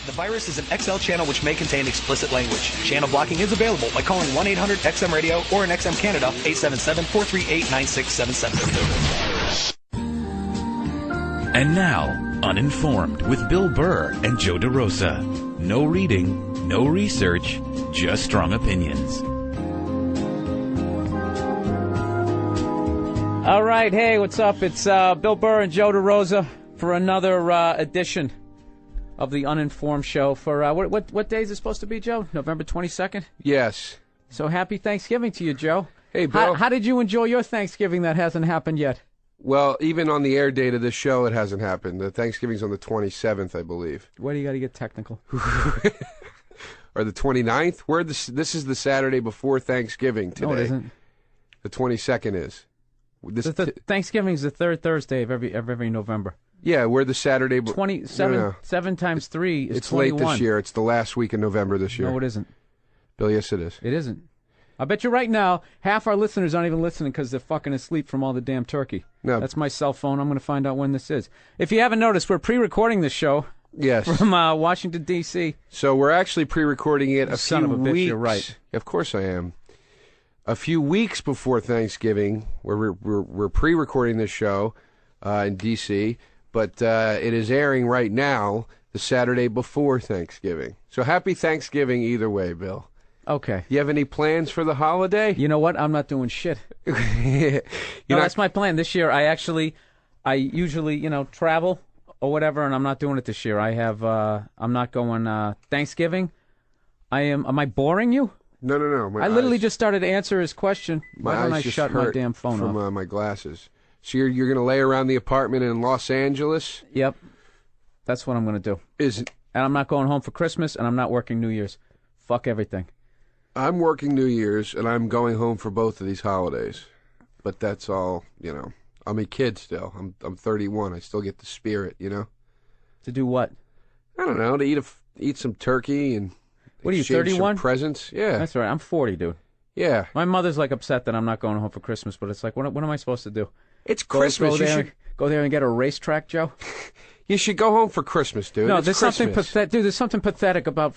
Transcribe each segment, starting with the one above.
The virus is an XL channel which may contain explicit language. Channel blocking is available by calling 1-800-XM-RADIO or in XM Canada, 877-438-9677. And now, Uninformed with Bill Burr and Joe DeRosa. No reading, no research, just strong opinions. All right, hey, what's up? It's Bill Burr and Joe DeRosa for another edition of the Uninformed show. For what day is it supposed to be, Joe? November 22nd? Yes. So happy Thanksgiving to you, Joe. Hey, Bill. How did you enjoy your Thanksgiving that hasn't happened yet? Well, even on the air date of this show, it hasn't happened. The Thanksgiving's on the 27th, I believe. Why do you got to get technical? Or the 29th? This is the Saturday before Thanksgiving today. No, it isn't. The 22nd is. Thanksgiving's the third Thursday of every November. Yeah, we're the Saturday. 27 no. 7 times 3 is it's 21. Late this year. It's the last week in November this year. No, it isn't. Bill, yes, it is. It isn't. I bet you right now, half our listeners aren't even listening because they're fucking asleep from all the damn turkey. No. That's my cell phone. I'm going to find out when this is. If you haven't noticed, we're pre-recording this show. Yes. From Washington, D.C. So we're actually pre-recording it a Son few of a bitch, weeks. you're right. Of course I am. A few weeks before Thanksgiving, we're pre-recording this show in D.C., but it is airing right now the Saturday before Thanksgiving. So happy Thanksgiving either way, Bill. Okay. You have any plans for the holiday? You know what? I'm not doing shit. That's my plan. This year, I usually, travel or whatever, and I'm not doing it this year. I'm not going Thanksgiving. Am I boring you? No. I literally just started to answer his question. Why don't I shut my damn phone off? From my glasses. So you're going to lay around the apartment in Los Angeles? Yep. That's what I'm going to do. And I'm not going home for Christmas, and I'm not working New Year's. Fuck everything. I'm working New Year's, and I'm going home for both of these holidays. But that's all, I'm a kid still. I'm 31. I still get the spirit, To do what? I don't know, to eat some turkey and what are you, 31? Presents. Yeah. That's right. I'm 40, dude. Yeah. My mother's upset that I'm not going home for Christmas, but it's like, what am I supposed to do? It's Christmas. Go there and get a racetrack, Joe? You should go home for Christmas, dude. No, it's there's Christmas. something pathetic. Dude, there's something pathetic about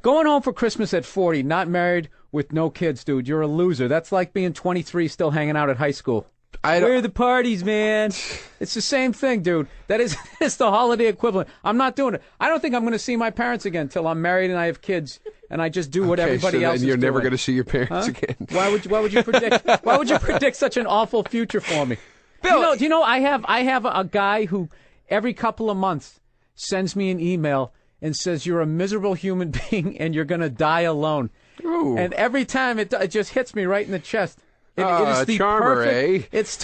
going home for Christmas at 40, not married with no kids, dude. You're a loser. That's like being 23, still hanging out at high school. Where are the parties, man? It's the same thing, dude. It's the holiday equivalent. I'm not doing it. I don't think I'm going to see my parents again until I'm married and I have kids, and I just do what everybody else is doing. You're never going to see your parents again. Why would you predict? Why would you predict such an awful future for me? Bill, do you know I have a guy who every couple of months sends me an email and says you're a miserable human being and you're going to die alone. Ooh. And every time it just hits me right in the chest. It is the charmer, perfect, It's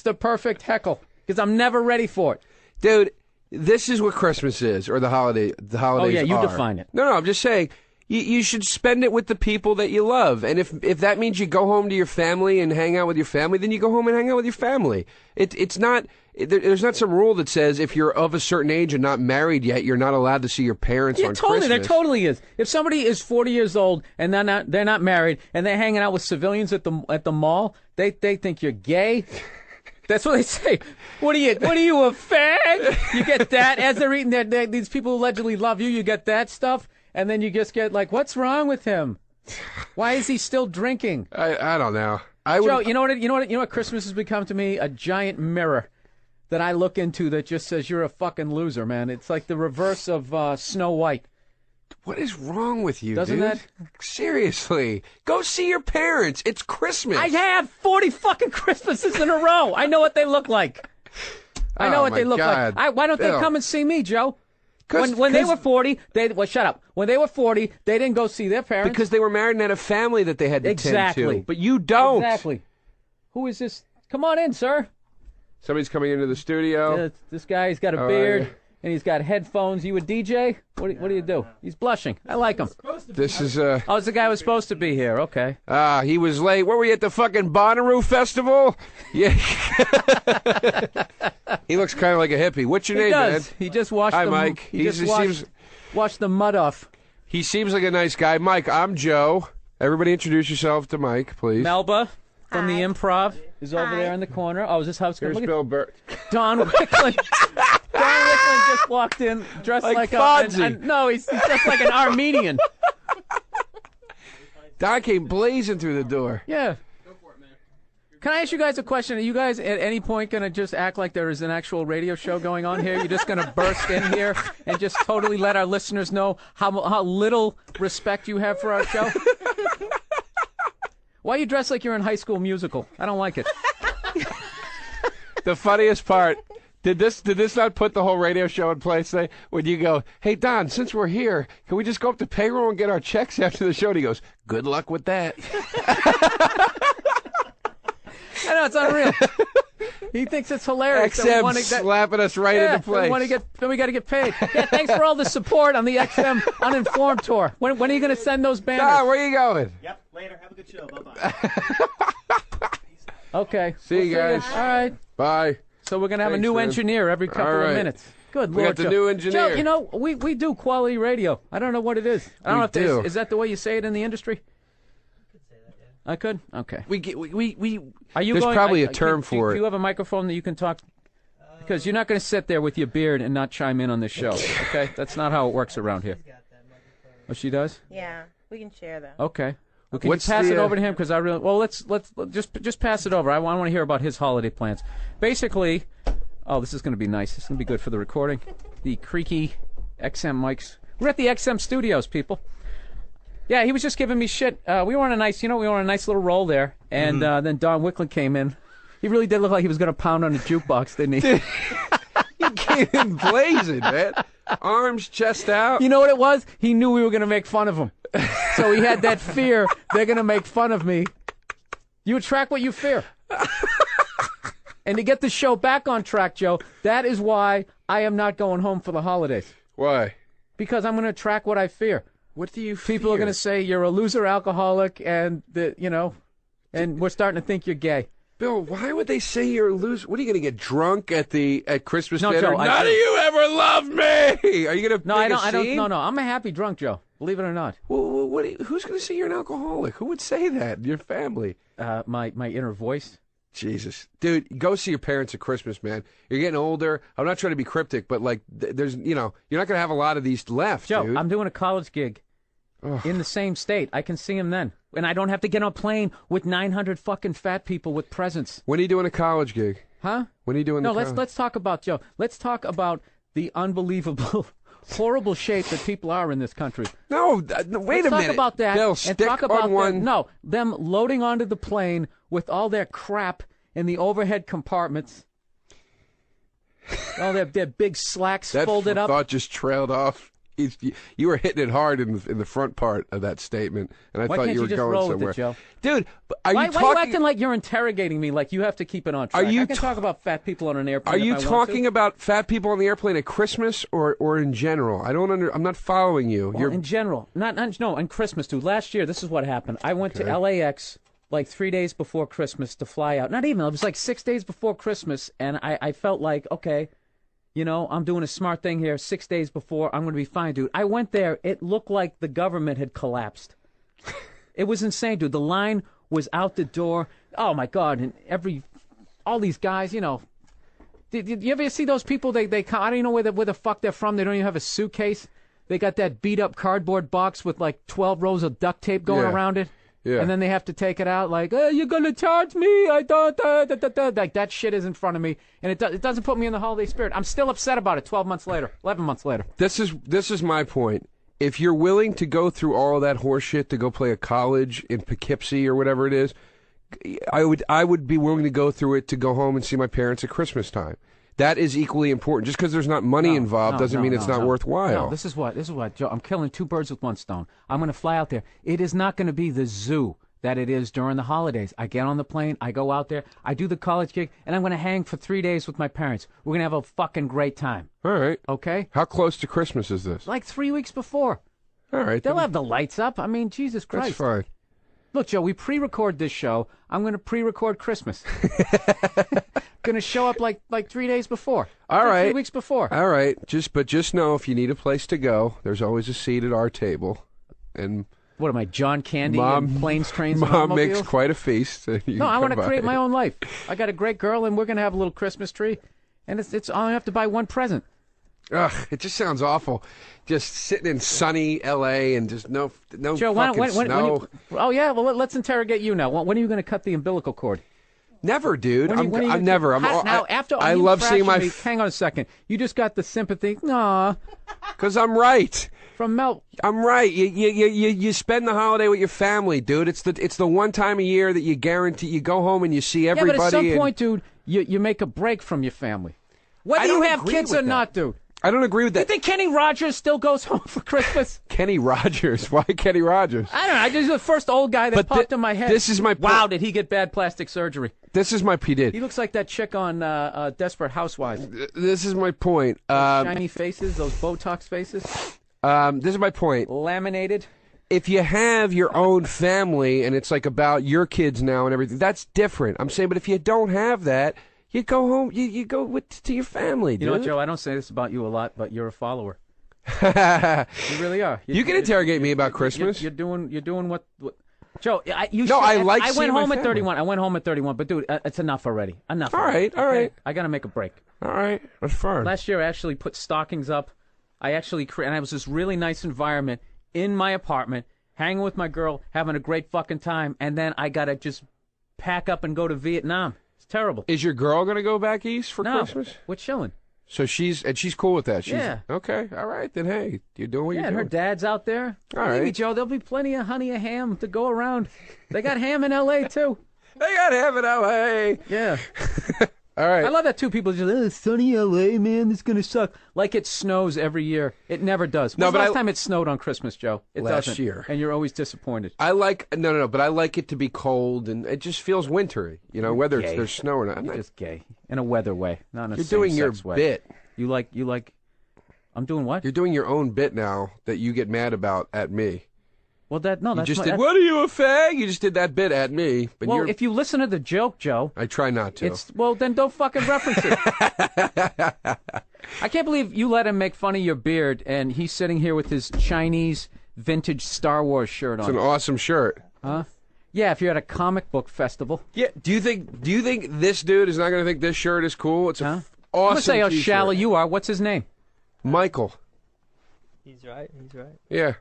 the perfect heckle because I'm never ready for it. Dude, this is what Christmas is, or the holidays Oh, yeah, you are. define it. No, I'm just saying, you should spend it with the people that you love. And if that means you go home to your family and hang out with your family, then you go home and hang out with your family. There's not some rule that says if you're of a certain age and not married yet, you're not allowed to see your parents on Christmas. There totally is. If somebody is 40 years old and they're not married and they're hanging out with civilians at the mall, they think you're gay. That's what they say. What are you, a fag? You get that as they're eating these people who allegedly love you. You get that stuff, and then you just get like, what's wrong with him? Why is he still drinking? I don't know. Joe, you know what Christmas has become to me? A giant mirror that I look into that just says you're a fucking loser, man. It's like the reverse of Snow White. What is wrong with you, Doesn't dude? that? Seriously. Go see your parents. It's Christmas. I have 40 fucking Christmases in a row. I know what they look like. I know what they look like. Why don't they come and see me, Joe? When they were 40, shut up. When they were 40, they didn't go see their parents. Because they were married and had a family that they had to tend to. But you don't. Exactly. Who is this? Come on in, sir. Somebody's coming into the studio. This guy's got a beard, and he's got headphones. You a DJ? What do you do? He's blushing. I like him. This is Oh, it's the guy who was supposed to be here. Okay. He was late. Where were you at the fucking Bonnaroo Festival? Yeah. He looks kind of like a hippie. What's your name, man? He just washed Hi, Mike. He washed the mud off. He seems like a nice guy. Mike, I'm Joe. Everybody introduce yourself to Mike, please. Melba from the Improv is over there in the corner. Oh, is this how it's going to Here's look? Bill Burr. Don Wicklund. Don Franklin just walked in dressed Like like Fonzie. no, he's dressed like an Armenian. Don came blazing through the door. Yeah. Can I ask you guys a question? Are you guys at any point going to just act like there is an actual radio show going on here? You're just going to burst in here and just totally let our listeners know how little respect you have for our show? Why you dress like you're in High School Musical? I don't like it. The funniest part, did this not put the whole radio show in place? When you go, hey, Don, since we're here, can we just go up to payroll and get our checks after the show? And he goes, good luck with that. I know, it's unreal. He thinks it's hilarious. XM slapping us right into place. Then we got to get paid. Yeah, thanks for all the support on the XM Uninformed tour. When are you going to send those banners? Don, where are you going? Yep, later. Have a good show. Bye-bye. Okay. See you guys. All right. Bye. So we're going to have Thanks, a new man. engineer every couple All right. of minutes. Good We Lord, got the Joe. new engineer. Joe, you know, we do quality radio. I don't know what it is. I don't know if do. is that the way you say it in the industry? I could? Okay. We Are you there's going, probably a term for it. Do you have a microphone that you can talk? Because you're not going to sit there with your beard and not chime in on this show, okay? That's not how it works around here. Oh, she does? Yeah, we can share that. Okay. Well, can What's you pass the, it over to him? Because I really... Well, let's just pass it over. I want to hear about his holiday plans. Basically... Oh, this is going to be nice. This is going to be good for the recording. The creaky XM mics. We're at the XM studios, people. Yeah, he was just giving me shit. We were on a nice little roll there, and then Don Wicklund came in. He really did look like he was going to pound on the jukebox, didn't he? He came in blazing, man. Arms, chest out. You know what it was? He knew we were going to make fun of him. So he had that fear, they're going to make fun of me. You attract what you fear. And to get the show back on track, Joe, that is why I am not going home for the holidays. Why? Because I'm going to attract what I fear. What do you People are going to say you're a loser alcoholic and, and we're starting to think you're gay. Bill, why would they say you're a loser? What, are you going to get drunk at Christmas No, dinner? Joe, None of you ever loved me! Are you going to No, I don't. No, I'm a happy drunk, Joe. Believe it or not. Well, who's going to say you're an alcoholic? Who would say that? Your family. My inner voice. Jesus. Dude, go see your parents at Christmas, man. You're getting older. I'm not trying to be cryptic, but, there's, you're not going to have a lot of these left, Joe, dude. I'm doing a college gig in the same state. I can see him then. And I don't have to get on a plane with 900 fucking fat people with presents. When are you doing a college gig? Huh? When are you doing No, the let's talk about, Joe. Let's talk about the unbelievable, horrible shape that people are in this country. No, wait Let's a minute. talk about that Bill, and stick talk about on one. them loading onto the plane with all their crap in the overhead compartments. All their big slacks That folded up. thought just trailed off. You were hitting it hard in the front part of that statement, and I Why thought can't you you were just going roll with somewhere. it, Joe? Dude, are Why you are you talking? acting like you're interrogating me like you have to keep it on track? Are you I can talk about fat people on an airplane Are if you I want talking to. about fat people on the airplane at Christmas or in general? I'm not following you. Well, in general. No, on Christmas, dude. Last year, this is what happened. I went to LAX like 3 days before Christmas to fly out. Not even. It was like 6 days before Christmas, and I felt like, okay, I'm doing a smart thing here. 6 days before, I'm going to be fine, dude. I went there. It looked like the government had collapsed. It was insane, dude. The line was out the door. Oh, my God. And all these guys, Did you ever see those people, I don't even know where the fuck they're from. They don't even have a suitcase. They got that beat-up cardboard box with like 12 rows of duct tape going around it. Yeah. And then they have to take it out like, you're going to charge me. I don't. Like, that shit is in front of me. And it doesn't put me in the holiday spirit. I'm still upset about it 12 months later, 11 months later. This is my point. If you're willing to go through all of that horse shit to go play a college in Poughkeepsie or whatever it is, I would be willing to go through it to go home and see my parents at Christmas time. That is equally important. Just because there's not money involved doesn't mean it's not worthwhile. No, this is what, Joe, I'm killing two birds with one stone. I'm going to fly out there. It is not going to be the zoo that it is during the holidays. I get on the plane, I go out there, I do the college gig, and I'm going to hang for 3 days with my parents. We're going to have a fucking great time. All right. Okay? How close to Christmas is this? Like 3 weeks before. All right. They'll have the lights up. I mean, Jesus Christ. That's fine. Look, Joe, we pre-record this show. I'm going to pre-record Christmas. Going to show up like 3 days before. All right. 3 weeks before. All right. Just know if you need a place to go, there's always a seat at our table. And what am I, John Candy and planes, trains, and Mom automobiles? makes quite a feast. No, I want to create my own life. I got a great girl, and we're going to have a little Christmas tree, and it's I only have to buy one present. Ugh, it just sounds awful. Just sitting in sunny L.A. and just no Joe, fucking snow. Oh yeah, well let's interrogate you now. When are you going to cut the umbilical cord? Never, dude. I'm never. I love seeing my. Hang on a second. You just got the sympathy. Nah. Because I'm right. From Mel. I'm right. You spend the holiday with your family, dude. It's the one time a year that you guarantee you go home and you see everybody. Yeah, but at some point, dude, you make a break from your family. Whether you have kids or not, dude. I don't agree with that. You think Kenny Rogers still goes home for Christmas? Kenny Rogers? Why Kenny Rogers? I don't know. This is the first old guy that popped in my head. This is my wow, did he get bad plastic surgery? This is my he did. He looks like that chick on Desperate Housewives. This is my point. Those shiny faces, those Botox faces. This is my point. Laminated. If you have your own family and it's like about your kids now and everything, that's different. I'm saying, but if you don't have that, you go home. You go to your family. Dude. You know what, Joe? I don't say this about you a lot, but you're a follower. You really are. You can interrogate me about Christmas. You're doing what Joe, I like. I went home at 31. I went home at 31, but dude, it's enough already. Enough. All right. I gotta make a break. All right, that's fine. Last year, I actually put stockings up. I actually and I was this really nice environment in my apartment, hanging with my girl, having a great fucking time, and then I gotta just pack up and go to Vietnam. It's terrible. Is your girl gonna go back east for No, Christmas? we're chilling. So she's cool with that. Yeah. Okay. All right. Then hey, you're doing what you're and doing. her dad's out there. All right. Maybe, Joe, there'll be plenty of honey and ham to go around. They got ham in L.A. too. They got ham in L.A. Yeah. All right. I love that too. People just, it's sunny L.A., man. It's gonna suck. Like it snows every year. It never does. When's the last time it snowed on Christmas, Joe? It last doesn't. year. And you're always disappointed. I like but I like it to be cold and it just feels wintry. You know, whether there's snow or not. You're just gay in a weather way, not in a You're doing your way. bit. You like. I'm doing what? You're doing your own bit now that you get mad about at me. Well, that's you just did. What are you, a fag? You just did that bit at me. But well, if you listen to the joke, Joe, I try not to. Then don't fucking reference it. I can't believe you let him make fun of your beard, and he's sitting here with his Chinese vintage Star Wars shirt on. It's an awesome shirt. Huh? Yeah, if you're at a comic book festival. Yeah. Do you think this dude is not going to think this shirt is cool? It's awesome. I'm gonna say how t-shirt. shallow you are. What's his name? Michael. He's right. Yeah.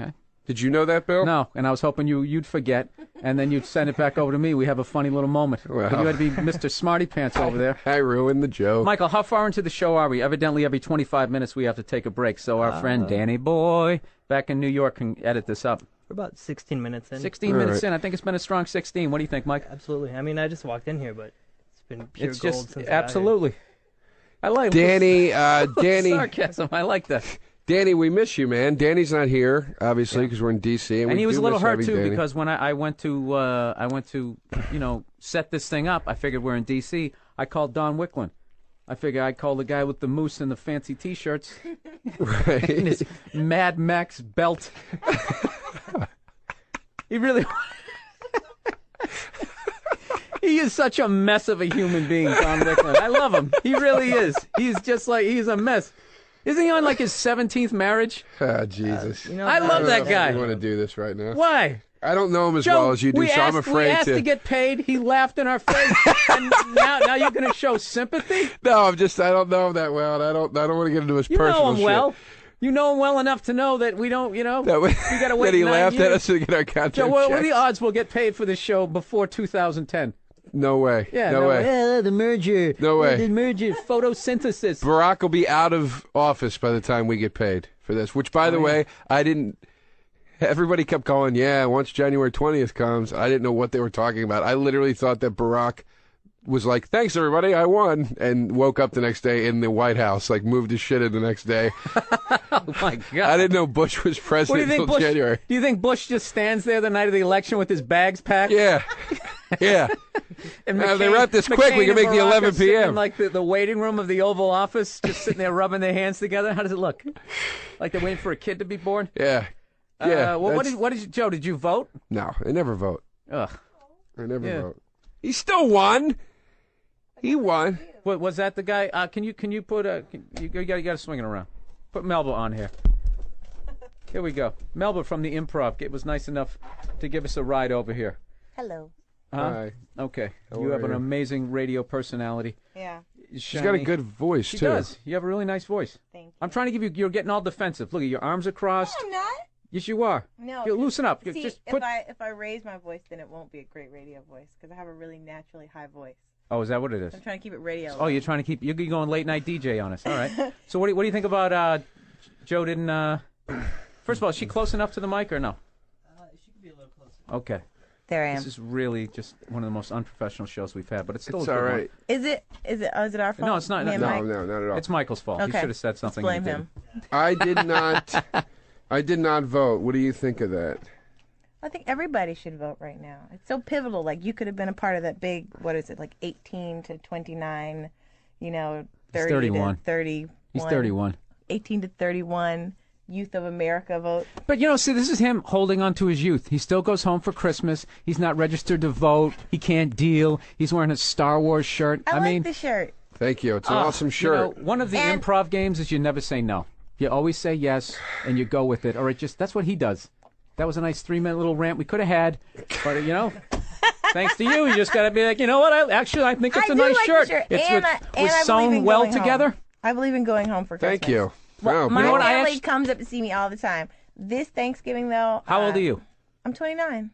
Okay. Did you know that, Bill? No, and I was hoping you'd forget, and then you'd send it back over to me. We have a funny little moment. Well. But you had to be Mr. Smarty Pants over there. I ruined the joke. Michael, how far into the show are we? Evidently, every 25 minutes we have to take a break. So our friend Danny Boy back in New York can edit this up. We're about 16 minutes in. 16 minutes in. I think it's been a strong 16. What do you think, Mike? Absolutely. I mean, I just walked in here, but it's been pure It's gold just since absolutely. I like Danny. Danny. Sarcasm. I like that. Danny, we miss you, man. Danny's not here, obviously, because we're in D.C. And he was a little hurt too Danny. because when I went to set this thing up, I figured we're in D.C. I called Don Wicklund. I figured I'd call the guy with the moose and the fancy T-shirts, right? And his Mad Max belt. He really. He is such a mess of a human being, Don Wicklund. I love him. He really is. He's a mess. Isn't he on like his 17th marriage? Ah, Jesus. I love that guy. I want to do this right now. Why? I don't know him as Joe, well as you do, so I'm afraid we asked to get paid. He laughed in our face. And now you're going to show sympathy? No, I don't know him that well, and I don't want to get into his personal shit. You know him well. You know him well enough to know that we don't, we got to wait that he 9 laughed years. at us to get our content Joe, what are checks. the odds we'll get paid for this show before 2010? No way. Yeah, no way. The merger. No way. The merger. Photosynthesis. Barack will be out of office by the time we get paid for this, which, by the way, I didn't... Everybody kept calling, once January 20th comes, I didn't know what they were talking about. I literally thought that Barack was like, thanks, everybody, I won, and woke up the next day in the White House, like moved his shit in the next day. Oh, my God. I didn't know Bush was president until January. Do you think Bush just stands there the night of the election with his bags packed? Yeah. Yeah. And they wrap this quick, we can make the 11 p.m. In like the waiting room of the Oval Office, just sitting there rubbing their hands together. How does it look? Like they're waiting for a kid to be born? Yeah. Yeah. Well, Joe, did you vote? No, I never vote. Ugh. I never vote. He still won. He won. What was that? The guy? Can you put you got to swing it around. Put Melba on here. Here we go. Melba from the Improv was nice enough to give us a ride over here. Hello. Hi. Okay. How You are have an you? amazing radio personality. Yeah. She's got a good voice, She too. does. You have a really nice voice. Thank you. I'm trying to give you. You're getting all defensive. Look at your arms are crossed. No, I'm not. Yes, you are. No. You loosen up. See, Just put. if I raise my voice, then it won't be a great radio voice because I have a really naturally high voice. Oh, is that what it is? I'm trying to keep it radio. Oh, you're trying to keep. You're going late night DJ on us. All right. So what do you think about Joe didn't? First of all, is she close enough to the mic or no? She could be a little closer. Okay. There I am. This is really just one of the most unprofessional shows we've had, but it's still It's a good all one. right. Is it our fault? No, it's not. Me and No, Mike? No, not at all. It's Michael's fault. He Okay. should have said something. Let's blame he him. didn't. I did not. I did not vote. What do you think of that? I think everybody should vote right now. It's so pivotal. Like you could have been a part of that big. What is it? Like 18 to 29. 30 31. to 31. He's 31. 18 to 31. Youth of America vote. But, see, this is him holding on to his youth. He still goes home for Christmas. He's not registered to vote. He can't deal. He's wearing a Star Wars shirt. I mean, like the shirt. Thank you. It's an awesome shirt. One of the And- improv games is you never say no. You always say yes, and you go with it. Or that's what he does. That was a nice 3-minute little rant we could have had. But, thanks to you, you just got to be like, you know what? I think it's I a do nice like shirt. The shirt. It's and was I believe sewn in well going home. together. I believe in going home for Christmas. Thank you. Well, Wow. my know what, I family actually- comes up to see me all the time. This Thanksgiving, though. How old are you? I'm 29.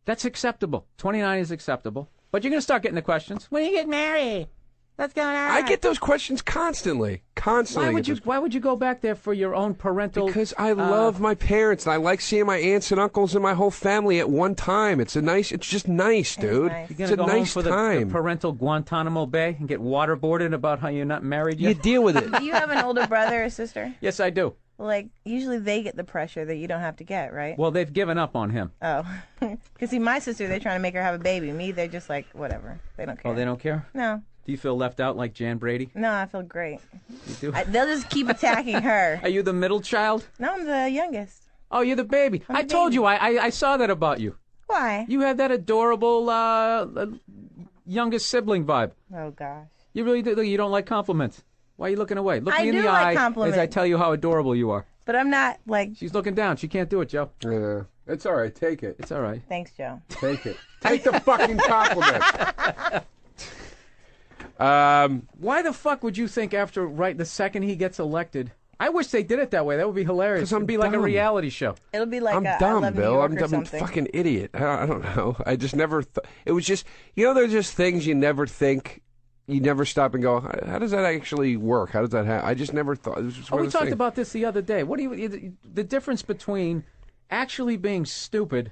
That's acceptable. 29 is acceptable. But you're going to start getting the questions. When you get married? What's going on? I get those questions constantly. Constantly. Why I would get you? those- Why would you go back there for your own parental? Because I love my parents and I like seeing my aunts and uncles and my whole family at one time. It's just nice, dude. nice. You're It's gonna a go home nice for the time. parental Guantanamo Bay and get waterboarded about how you're not married You yet. deal with it. Do you have an older brother or sister? Yes, I do. Like, usually they get the pressure that you don't have to get, right? Well, they've given up on him. Oh. Because, see, my sister, they're trying to make her have a baby. Me, they're just like, whatever. They don't care. Oh, they don't care. No. Do you feel left out like Jan Brady? No, I feel great. You do. They'll just keep attacking her. Are you the middle child? No, I'm the youngest. Oh, you're the baby. I'm I the told baby. you. I saw that about you. Why? You have that adorable youngest sibling vibe. Oh, gosh. You really do. Look, you don't like compliments. Why are you looking away? Look I me in do the like eye compliments. as I tell you how adorable you are. But I'm not, like, She's looking down. She can't do it, Joe. Yeah. It's all right. Take it. It's all right. thanks, Joe. Take it. Take the fucking compliment. Why the fuck would you think after the second he gets elected? I wish they did it that way. That would be hilarious. 'Cause I'm It'd be like a dumb. reality show. It'll be like I'm I dumb, Love New Bill. York I'm or a something. fucking idiot. I don't know. I just never. It was just. There's just things you never think. You never stop and go. How does that actually work? How does that happen? I just never thought. It was just one We of those talked things. about this the other day. What do you? The difference between actually being stupid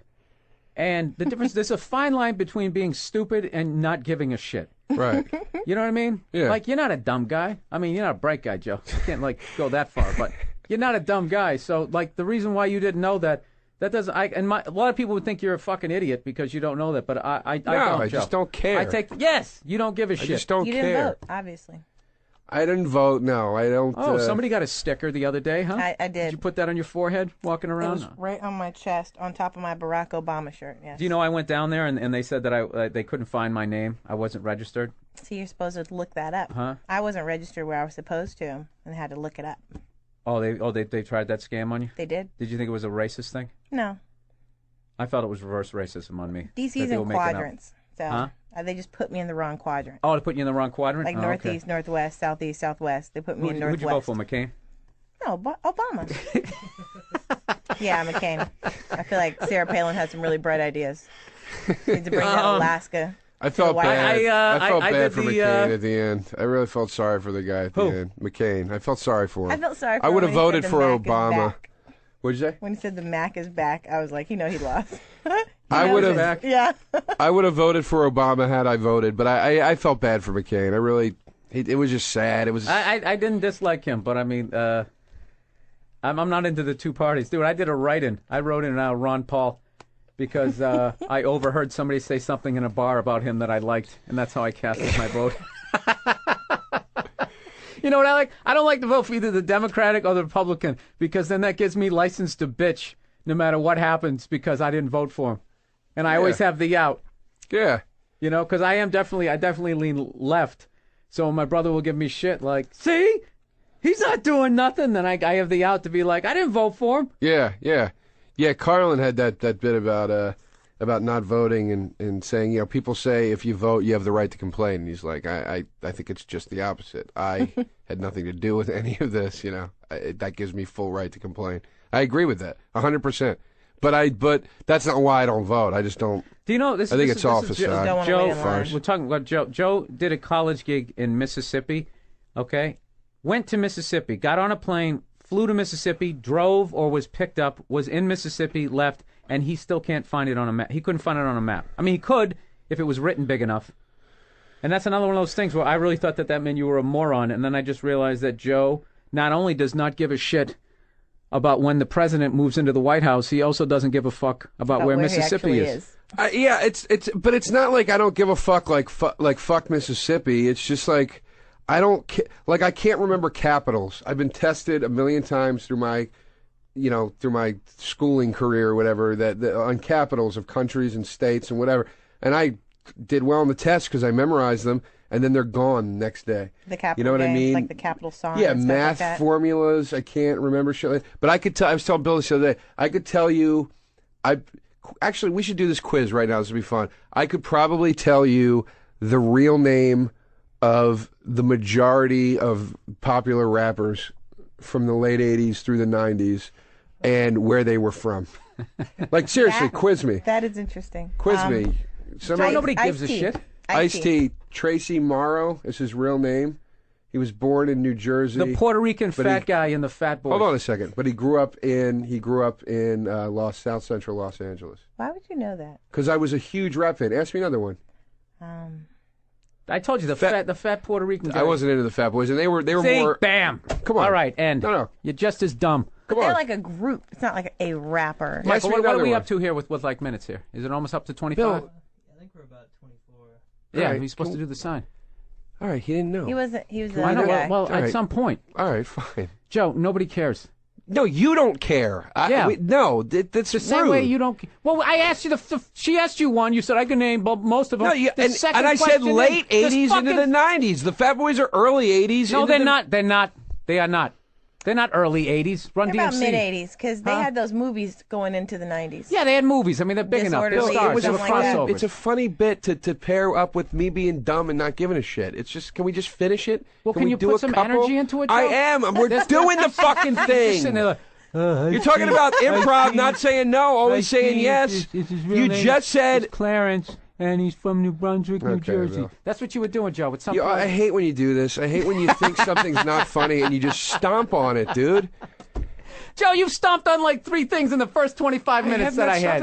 and the difference. There's a fine line between being stupid and not giving a shit. Right. You know what I mean? Yeah. Like, you're not a dumb guy. I mean, you're not a bright guy, Joe. You can't, go that far. But you're not a dumb guy. So, the reason why you didn't know that doesn't... a lot of people would think you're a fucking idiot because you don't know that. But I don't, I Joe. just don't care. Yes, you don't give a I shit. just don't You care. didn't vote, obviously. I didn't vote. No, I don't. Oh, somebody got a sticker the other day, huh? I did. Did you put that on your forehead walking It around? was right on my chest, on top of my Barack Obama shirt, yes. Do you know I went down there and they said that they couldn't find my name. I wasn't registered. See, you're supposed to look that up. Huh? I wasn't registered where I was supposed to, and had to look it up. Oh, they tried that scam on you? They did? Did you think it was a racist thing? No. I felt it was reverse racism on me. that DC's they were in making up. quadrants, so Huh? they just put me in the wrong quadrant. Oh, to put you in the wrong quadrant? Like Oh, northeast, northwest, southeast, southwest. They put me Okay. in Who'd northwest. you vote for, McCain? No, Obama. Yeah, McCain. I feel like Sarah Palin has some really bright ideas. Need to bring down Alaska. I felt Why- bad. I felt I bad did for the, McCain at the end. I really felt sorry for the guy at the Who? end. McCain. I felt sorry for him. I felt sorry for I him would have when he voted said for the Mac is Obama. back. What'd you say? When he said the Mac is back, I was like, he lost. I would have. back. Yeah. I would have voted for Obama had I voted, but I felt bad for McCain. I really. It was just sad. It was. I didn't dislike him, but I mean, I'm not into the two parties. Dude, I did a write-in. I wrote in Ron Paul because I overheard somebody say something in a bar about him that I liked, and that's how I casted my vote. You know what I like? I don't like to vote for either the Democratic or the Republican because then that gives me license to bitch no matter what happens because I didn't vote for him. And I always have the out, yeah. you know, because I definitely lean left. So my brother will give me shit like, see? He's not doing nothing. Then I have the out to be like, I didn't vote for him. Yeah. Carlin had that bit about about not voting and saying, you know, people say if you vote, you have the right to complain. And he's like, I think it's just the opposite. I had nothing to do with any of this, you know. That gives me full right to complain. I agree with that, 100%. But that's not why I don't vote. I just don't. Do you know this? I think this it's is, office this is side. Joe, we're talking about Joe. Joe did a college gig in Mississippi. Okay, went to Mississippi, got on a plane, flew to Mississippi, drove or was picked up, was in Mississippi, left, and he still can't find it on a map. He couldn't find it on a map. I mean, he could if it was written big enough. And that's another one of those things where I really thought that meant you were a moron, and then I just realized that Joe not only does not give a shit about when the president moves into the White House, he also doesn't give a fuck about where Mississippi is. Yeah, but it's not like I don't give a fuck like fuck Mississippi. It's just like I don't like I can't remember capitals. I've been tested a million times through my schooling career or whatever that on capitals of countries and states and whatever. And I did well on the test because I memorized them, and then they're gone the next day. The capital, you know what I mean? Like the capital song. Yeah, and math like formulas. I can't remember shit. But I could tell. I was telling Bill this the other day. I could tell you. Actually, we should do this quiz right now. This would be fun. I could probably tell you the real name of the majority of popular rappers from the late 80s through the 90s and where they were from. Like, seriously, quiz me. That is interesting. Quiz me. Nobody gives a shit. Ice-T. Tracy Morrow is his real name. He was born in New Jersey. The Puerto Rican fat guy in the Fat Boys. Hold on a second. But he grew up in South Central Los Angeles. Why would you know that? Because I was a huge rap fan. Ask me another one. I told you the fat Puerto Rican guy. I wasn't into the Fat Boys, and they were more. Bam. Come on. All right, end. No. You're just as dumb. Come on. They're like a group. It's not like a rapper. Michael, what are we up to here with like minutes here? Is it almost up to 25? Bill. I think we're about 24. Yeah, All right, he's supposed to do the sign. All right, he didn't know. He was the I know. other guy. Well, All at right. some point. All right, fine. Joe, nobody cares. No, you don't care. Yeah. That's The same rude. way you don't. Well, I asked you. She asked you one. You said I could name most of them. No, and I said late 80s into the 90s. The Fat Boys are early 80s. No, they're not. They're not. They are not. They're not early 80s. Run They're DMC. about mid-80s because they had those movies going into the 90s. Yeah, they had movies. I mean, they're big enough. They're Disorderly, stars. it was They a were something like that. crossovers. It's a funny bit to pair up with me being dumb and not giving a shit. It's just, can we just finish it? Well, can we you do put a some couple? energy into it, Joe? I am. We're doing the fucking Just sitting thing. there like, You're talking about improv, not saying no, always saying yes. You just said Clarence, and he's from New Brunswick, New Okay, Jersey. Bill. That's what you were doing, Joe. At some You, point. I hate when you do this. I hate when you think something's not funny and you just stomp on it, dude. Joe, you've stomped on like 3 things in the first 25 minutes that I had.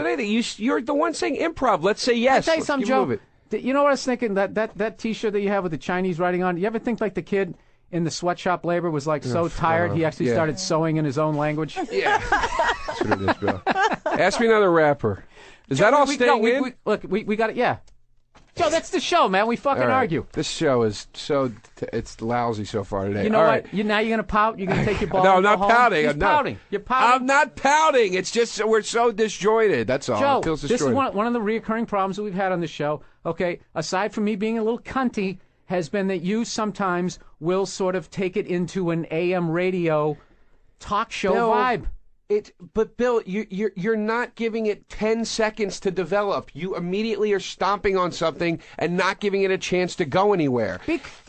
You're the one saying improv. Let's say yes. I'll tell you Let's something, keep Joe. moving. You know what I was thinking? That T-shirt that you have with the Chinese writing on. You ever think like the kid in the sweatshop labor was like so tired he actually started sewing in his own language? Yeah. That's what it is, Bill. Ask me another rapper. Is that all staying in? Look, we got it. Yeah. Joe, that's the show, man. We fucking All right. argue. This show is it's lousy so far today. You know all what? right. Now you're gonna pout. You're gonna take your ball. No, I'm and go not home? pouting. He's I'm not. pouting. You're pouting. I'm not pouting. It's just we're so disjointed. That's all. Joe, It feels this disjointed. is one of the reoccurring problems that we've had on the show. Okay, aside from me being a little cunty, has been that you sometimes will sort of take it into an AM radio talk show Bill, vibe. But Bill, you're not giving it 10 seconds to develop. You immediately are stomping on something and not giving it a chance to go anywhere.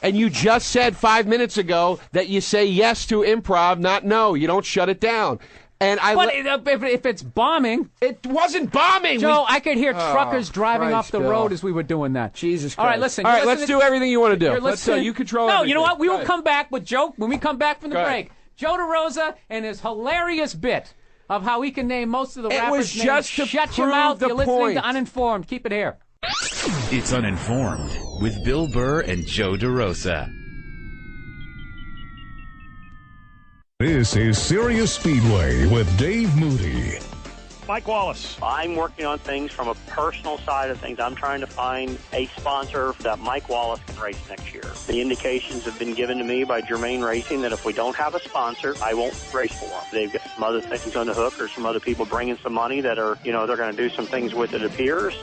And you just said 5 minutes ago that you say yes to improv, not no. You don't shut it down. And But if it's bombing, it wasn't bombing. Joe, I could hear truckers driving Christ, off the Bill. road as we were doing that. Jesus Christ. All right, listen. All right, let's do everything you want to do. Here, Let's listen. you control No, everything. you know what? We Go will ahead. come back with Joe when we come back from the Go ahead. break. Joe DeRosa and his hilarious bit of how he can name most of the It rappers' was names. just to Shut your prove mouth. the You're listening point. to Uninformed. Keep it here. It's Uninformed with Bill Burr and Joe DeRosa. This is Sirius Speedway with Dave Moody. Mike Wallace. I'm working on things from a personal side of things. I'm trying to find a sponsor that Mike Wallace can race next year. The indications have been given to me by Germain Racing that if we don't have a sponsor, I won't race for them. They've got some other things on the hook or some other people bringing some money that are, they're going to do some things with it appears.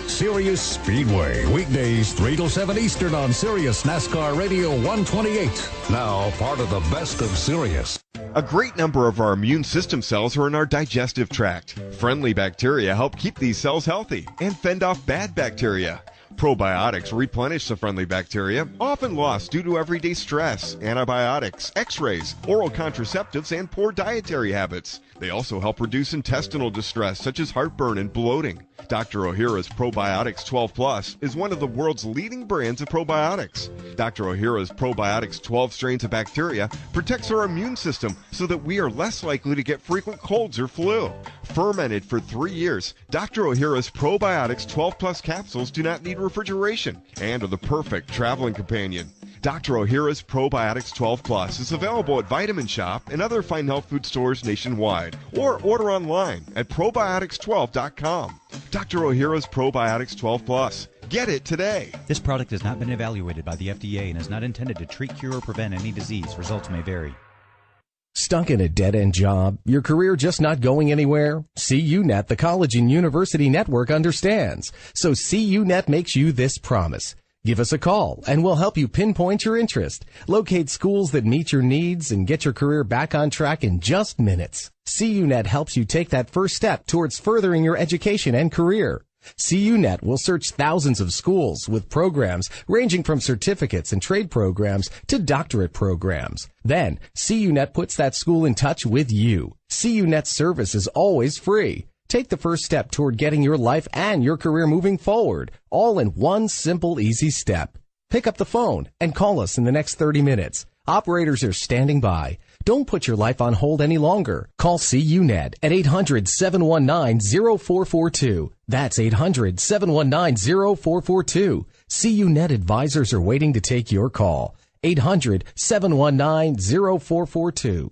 Sirius Speedway, weekdays 3 till 7 Eastern on Sirius NASCAR Radio 128. Now part of the best of Sirius. A great number of our immune system cells are in our digestive tract. Friendly bacteria help keep these cells healthy and fend off bad bacteria. Probiotics replenish the friendly bacteria, often lost due to everyday stress, antibiotics, x-rays, oral contraceptives, and poor dietary habits. They also help reduce intestinal distress such as heartburn and bloating. Dr. Ohhira's Probiotics 12 Plus is one of the world's leading brands of probiotics. Dr. Ohhira's Probiotics 12 strains of bacteria protects our immune system so that we are less likely to get frequent colds or flu. Fermented for 3 years, Dr. Ohhira's Probiotics 12 Plus capsules do not need refrigeration and are the perfect traveling companion. Dr. Ohhira's Probiotics 12 Plus is available at Vitamin Shop and other fine health food stores nationwide, or order online at probiotics12.com. Dr. Ohhira's Probiotics 12 Plus. Get it today. This product has not been evaluated by the FDA and is not intended to treat, cure, or prevent any disease. Results may vary. Stuck in a dead-end job? Your career just not going anywhere? CUNET, the college and university network, understands. So CUNET makes you this promise. Give us a call, and we'll help you pinpoint your interest, locate schools that meet your needs, and get your career back on track in just minutes. CUNET helps you take that first step towards furthering your education and career. CUNET will search thousands of schools with programs ranging from certificates and trade programs to doctorate programs. Then, CUNET puts that school in touch with you. CUNET's service is always free. Take the first step toward getting your life and your career moving forward, all in one simple, easy step. Pick up the phone and call us in the next 30 minutes. Operators are standing by. Don't put your life on hold any longer. Call CUNET at 800-719-0442. That's 800-719-0442. CUNET advisors are waiting to take your call. 800-719-0442.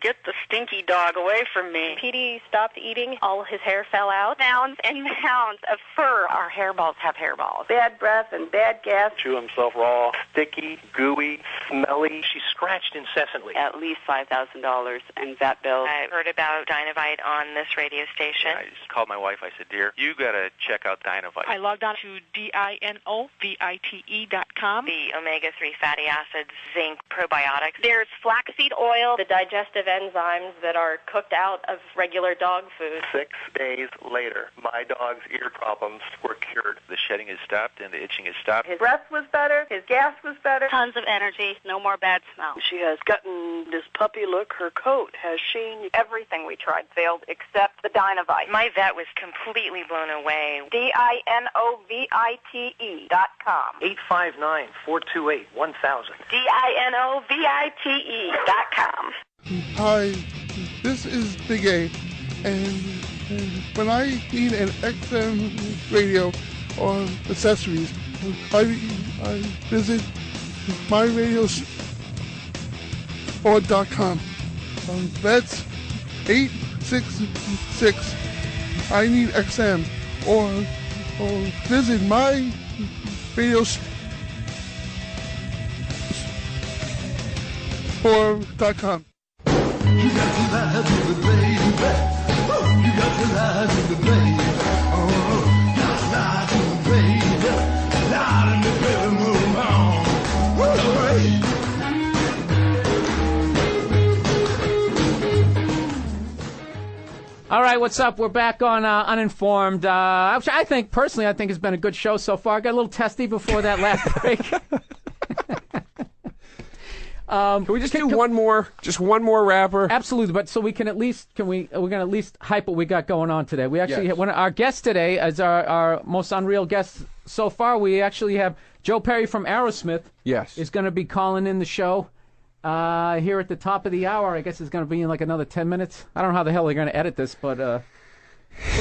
Get the stinky dog away from me. Petey stopped eating. All his hair fell out. Mounds and mounds of fur. Our hairballs have hairballs. Bad breath and bad gas. Chew himself raw, sticky, gooey, smelly. She scratched incessantly. At least $5,000 in vet bills. I heard about Dynovite on this radio station. I just called my wife. I said, dear, you got to check out Dynovite. I logged on to DINOVITE.com. The omega-3 fatty acids, zinc, probiotics. There's flaxseed oil, the digestive enzymes that are cooked out of regular dog food. 6 days later, my dog's ear problems were cured. The shedding has stopped and the itching has stopped. His breath was better. His gas was better. Tons of energy. No more bad smell. She has gotten this puppy look. Her coat has sheen. Everything we tried failed except the Dynovite. My vet was completely blown away. DINOVITE.com. 859-428-1000. DINOVITE.com. Hi, this is Big A, and when I need an XM radio or accessories, I visit myradios.com. That's 866. I need XM, or visit myradios.com. You got to lie to the baby. You got to lie to the baby. Oh, got to lie to the baby. Lie to the baby, move on. All right, what's up? We're back on Uninformed. Which I think, personally, has been a good show so far. Got a little testy before that last break. Can we just do one more rapper? Absolutely, but so we can at least we're going to at least hype what we got going on today. We actually have our guest today is our most unreal guest so far. We actually have Joe Perry from Aerosmith. Yes, is going to be calling in the show here at the top of the hour. I guess it's going to be in like another 10 minutes. I don't know how the hell they're going to edit this, but wasn't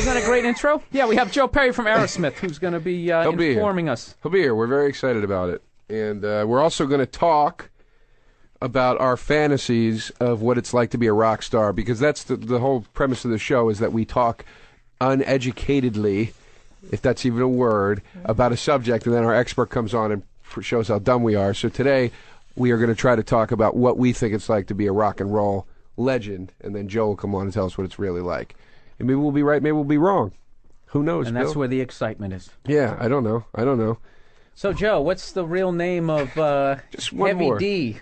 that a great intro? Yeah, we have Joe Perry from Aerosmith who's going to be informing us. He'll be here. We're very excited about it, and we're also going to talk about our fantasies of what it's like to be a rock star, because that's the whole premise of the show, is that we talk uneducatedly, if that's even a word, about a subject, and then our expert comes on and shows how dumb we are. So today we are going to try to talk about what we think it's like to be a rock and roll legend, and then Joe will come on and tell us what it's really like. And maybe we'll be right, maybe we'll be wrong. Who knows, And Bill? that's where the excitement is. Yeah, I don't know. So Joe, what's the real name of just one Heavy more. D?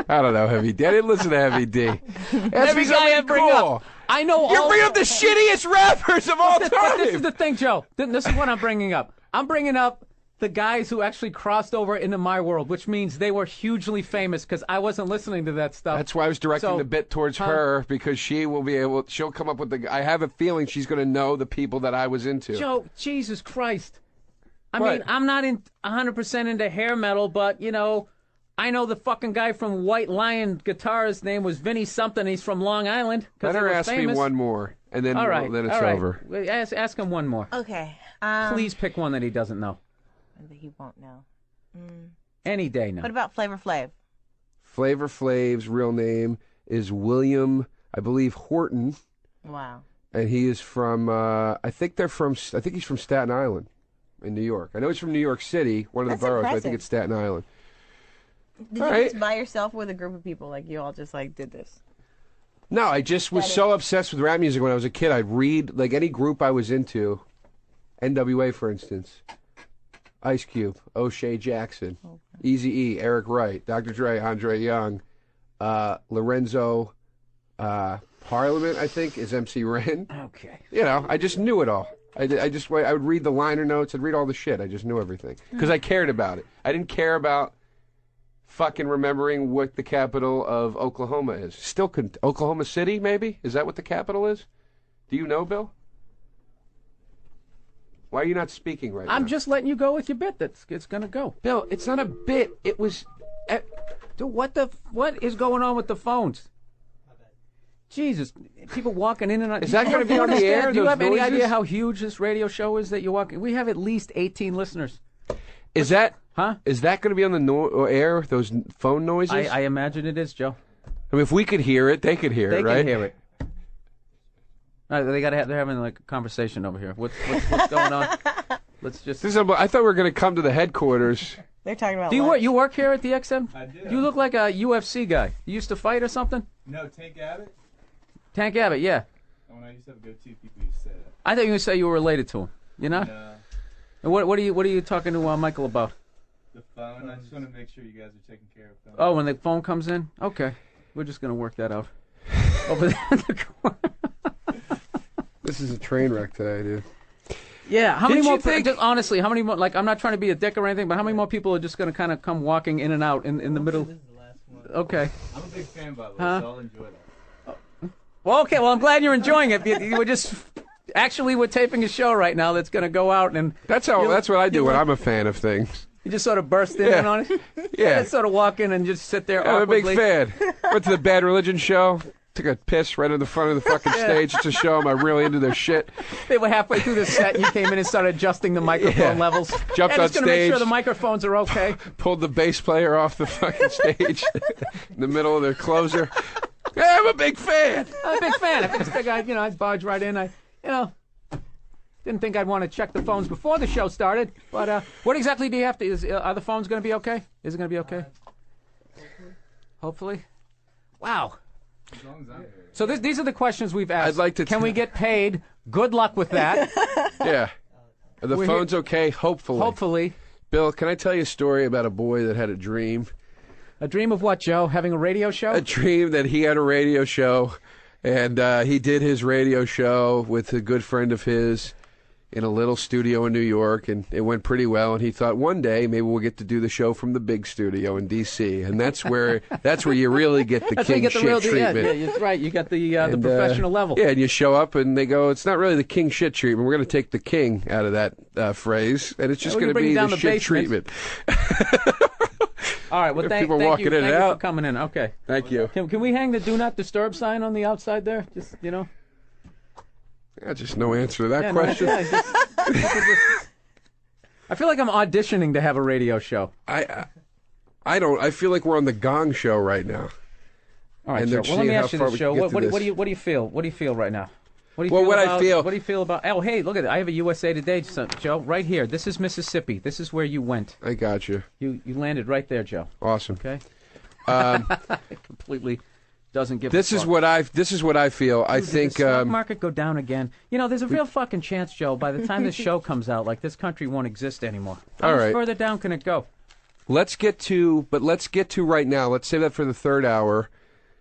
I don't know, Heavy D. I didn't listen to Heavy D. Every guy I bring up. I know You all. bring up the shittiest rappers of all time. But this is the thing, Joe. This is what I'm bringing up. I'm bringing up the guys who actually crossed over into my world, which means they were hugely famous because I wasn't listening to that stuff. That's why I was directing So, the bit towards her, because she'll come up with I have a feeling she's going to know the people that I was into. Joe, Jesus Christ. I What? mean, I'm not 100% into hair metal, but, you know, I know the fucking guy from White Lion guitar. His name was Vinny something. He's from Long Island. Let her ask famous. me one more, and then, All right, then it's all right. over. Ask him one more. Okay. Please pick one that he doesn't know. That he won't know. Any day now. What about Flavor Flav? Flavor Flav's real name is William, I believe, Horton, Wow. and he is from, I think he's from Staten Island in New York. I know he's from New York City, one of That's the boroughs, but I impressive. think it's Staten Island. Did All you right. just by yourself with a group of people? Like you all just like did this? No, I just was so obsessed with rap music when I was a kid. I'd read, like, any group I was into, NWA, for instance, Ice Cube, O'Shea Jackson, Eazy-E, Eric Wright, Dr. Dre, Andre Young, Lorenzo, Parliament, I think, is MC Ren. Okay. You know, I just knew it all. I would read the liner notes. I'd read all the shit. I just knew everything because I cared about it. I didn't care about fucking remembering what the capital of Oklahoma is. Still couldn't. Oklahoma City, maybe? Is that what the capital is? Do you know, Bill? Why are you not speaking right now? I'm just letting you go with your bit. It's gonna go. Bill, it's not a bit. It was. Dude, what is going on with the phones? Jesus, people walking in and out. Is that going to be on the air? Do you those have any noises? idea how huge this radio show is that you're walking? We have at least 18 listeners. Is that? Huh? Is that going to be on the air? Those phone noises? I imagine it is, Joe. I mean, if we could hear it, they could hear They it, right? can hear it. They're having like a conversation over here. What's going on? Let's just. I thought we were going to come to the headquarters. They're talking about. Do you lunch. you work here at the XM? I do. You look like a UFC guy. You used to fight or something? No, Tank Abbott. Tank Abbott, yeah. When I used to have a go-to, people used to say that. I thought you were going to say you were related to him. You know? No. And what are you talking to Michael about? The phone. I just want to make sure you guys are taking care of them. Oh, when the phone comes in? Okay. We're just going to work that out. Over there in the corner. This is a train wreck today, dude. Yeah, how many Didn't more? you think- Just honestly, how many more? Like, I'm not trying to be a dick or anything, but how many more people are just going to kind of come walking in and out in the middle? This is the last one. Okay. I'm a big fan, by the way, Huh? so I'll enjoy that. Well, okay. Well, I'm glad you're enjoying it. We're just actually we're taping a show right now that's going to go out, and That's what I do when I'm a fan of things. you just sort of burst in Yeah. on it. Yeah. Just sort of walk in and just sit there. I'm a big awkwardly. fan. Went to the Bad Religion show. Took a piss right in the front of the fucking stage to show them I'm really into their shit. They were halfway through the set, and you came in and started adjusting the microphone Yeah. levels. Jumped and on just gonna make sure stage. the microphones are okay. Pulled the bass player off the fucking stage in the middle of their closer. Yeah, I'm a big fan. I'm a big fan. I figured I'd barge right in. Didn't think I'd want to check the phones before the show started. But what exactly do you have to? Are the phones going to be okay? Is it going to be okay? Hopefully. Wow. As long as I'm here. So these are the questions we've asked. I'd like to Can we get paid? Good luck with that. Yeah. Are the We're phones okay? Hopefully. Hopefully. Bill, can I tell you a story about a boy that had a dream? A dream of what, Joe? Having a radio show? A dream that he had a radio show, and he did his radio show with a good friend of his in a little studio in New York, and it went pretty well. And he thought one day maybe we'll get to do the show from the big studio in D.C. And that's where you really get the That's where king you get the shit real treatment. Yeah, that's right. You got the And, professional level. Yeah, and you show up and they go, it's not really the king shit treatment. We're going to take the king out of that phrase, and it's just we going to can bring be down the the shit basement. treatment. All right. Well, People thank walking you. in and Thank you out. for coming in. Okay. Thank you. Can we hang the "Do Not Disturb" sign on the outside there? Just Yeah, just no answer to that Yeah, no, question. I feel like I'm auditioning to have a radio show. I don't. I feel like we're on the Gong Show right now. All right, And Joe. they're Well, let me seeing how ask you far this, we Joe. can get What to do this. you feel? What do you feel right now? What do you Well, feel what I about, feel- What do you feel about? Oh, hey, look at it. I have a USA Today, Joe, right here. This is Mississippi. This is where you went. I got you. You landed right there, Joe. Awesome. Okay. Completely doesn't give. This a is fuck. what I feel. I Dude, think did the stock market go down again. There's a real fucking chance, Joe. By the time this show comes out, like this country won't exist anymore. How All much right. further down can it go? Let's get to right now. Let's save that for the third hour,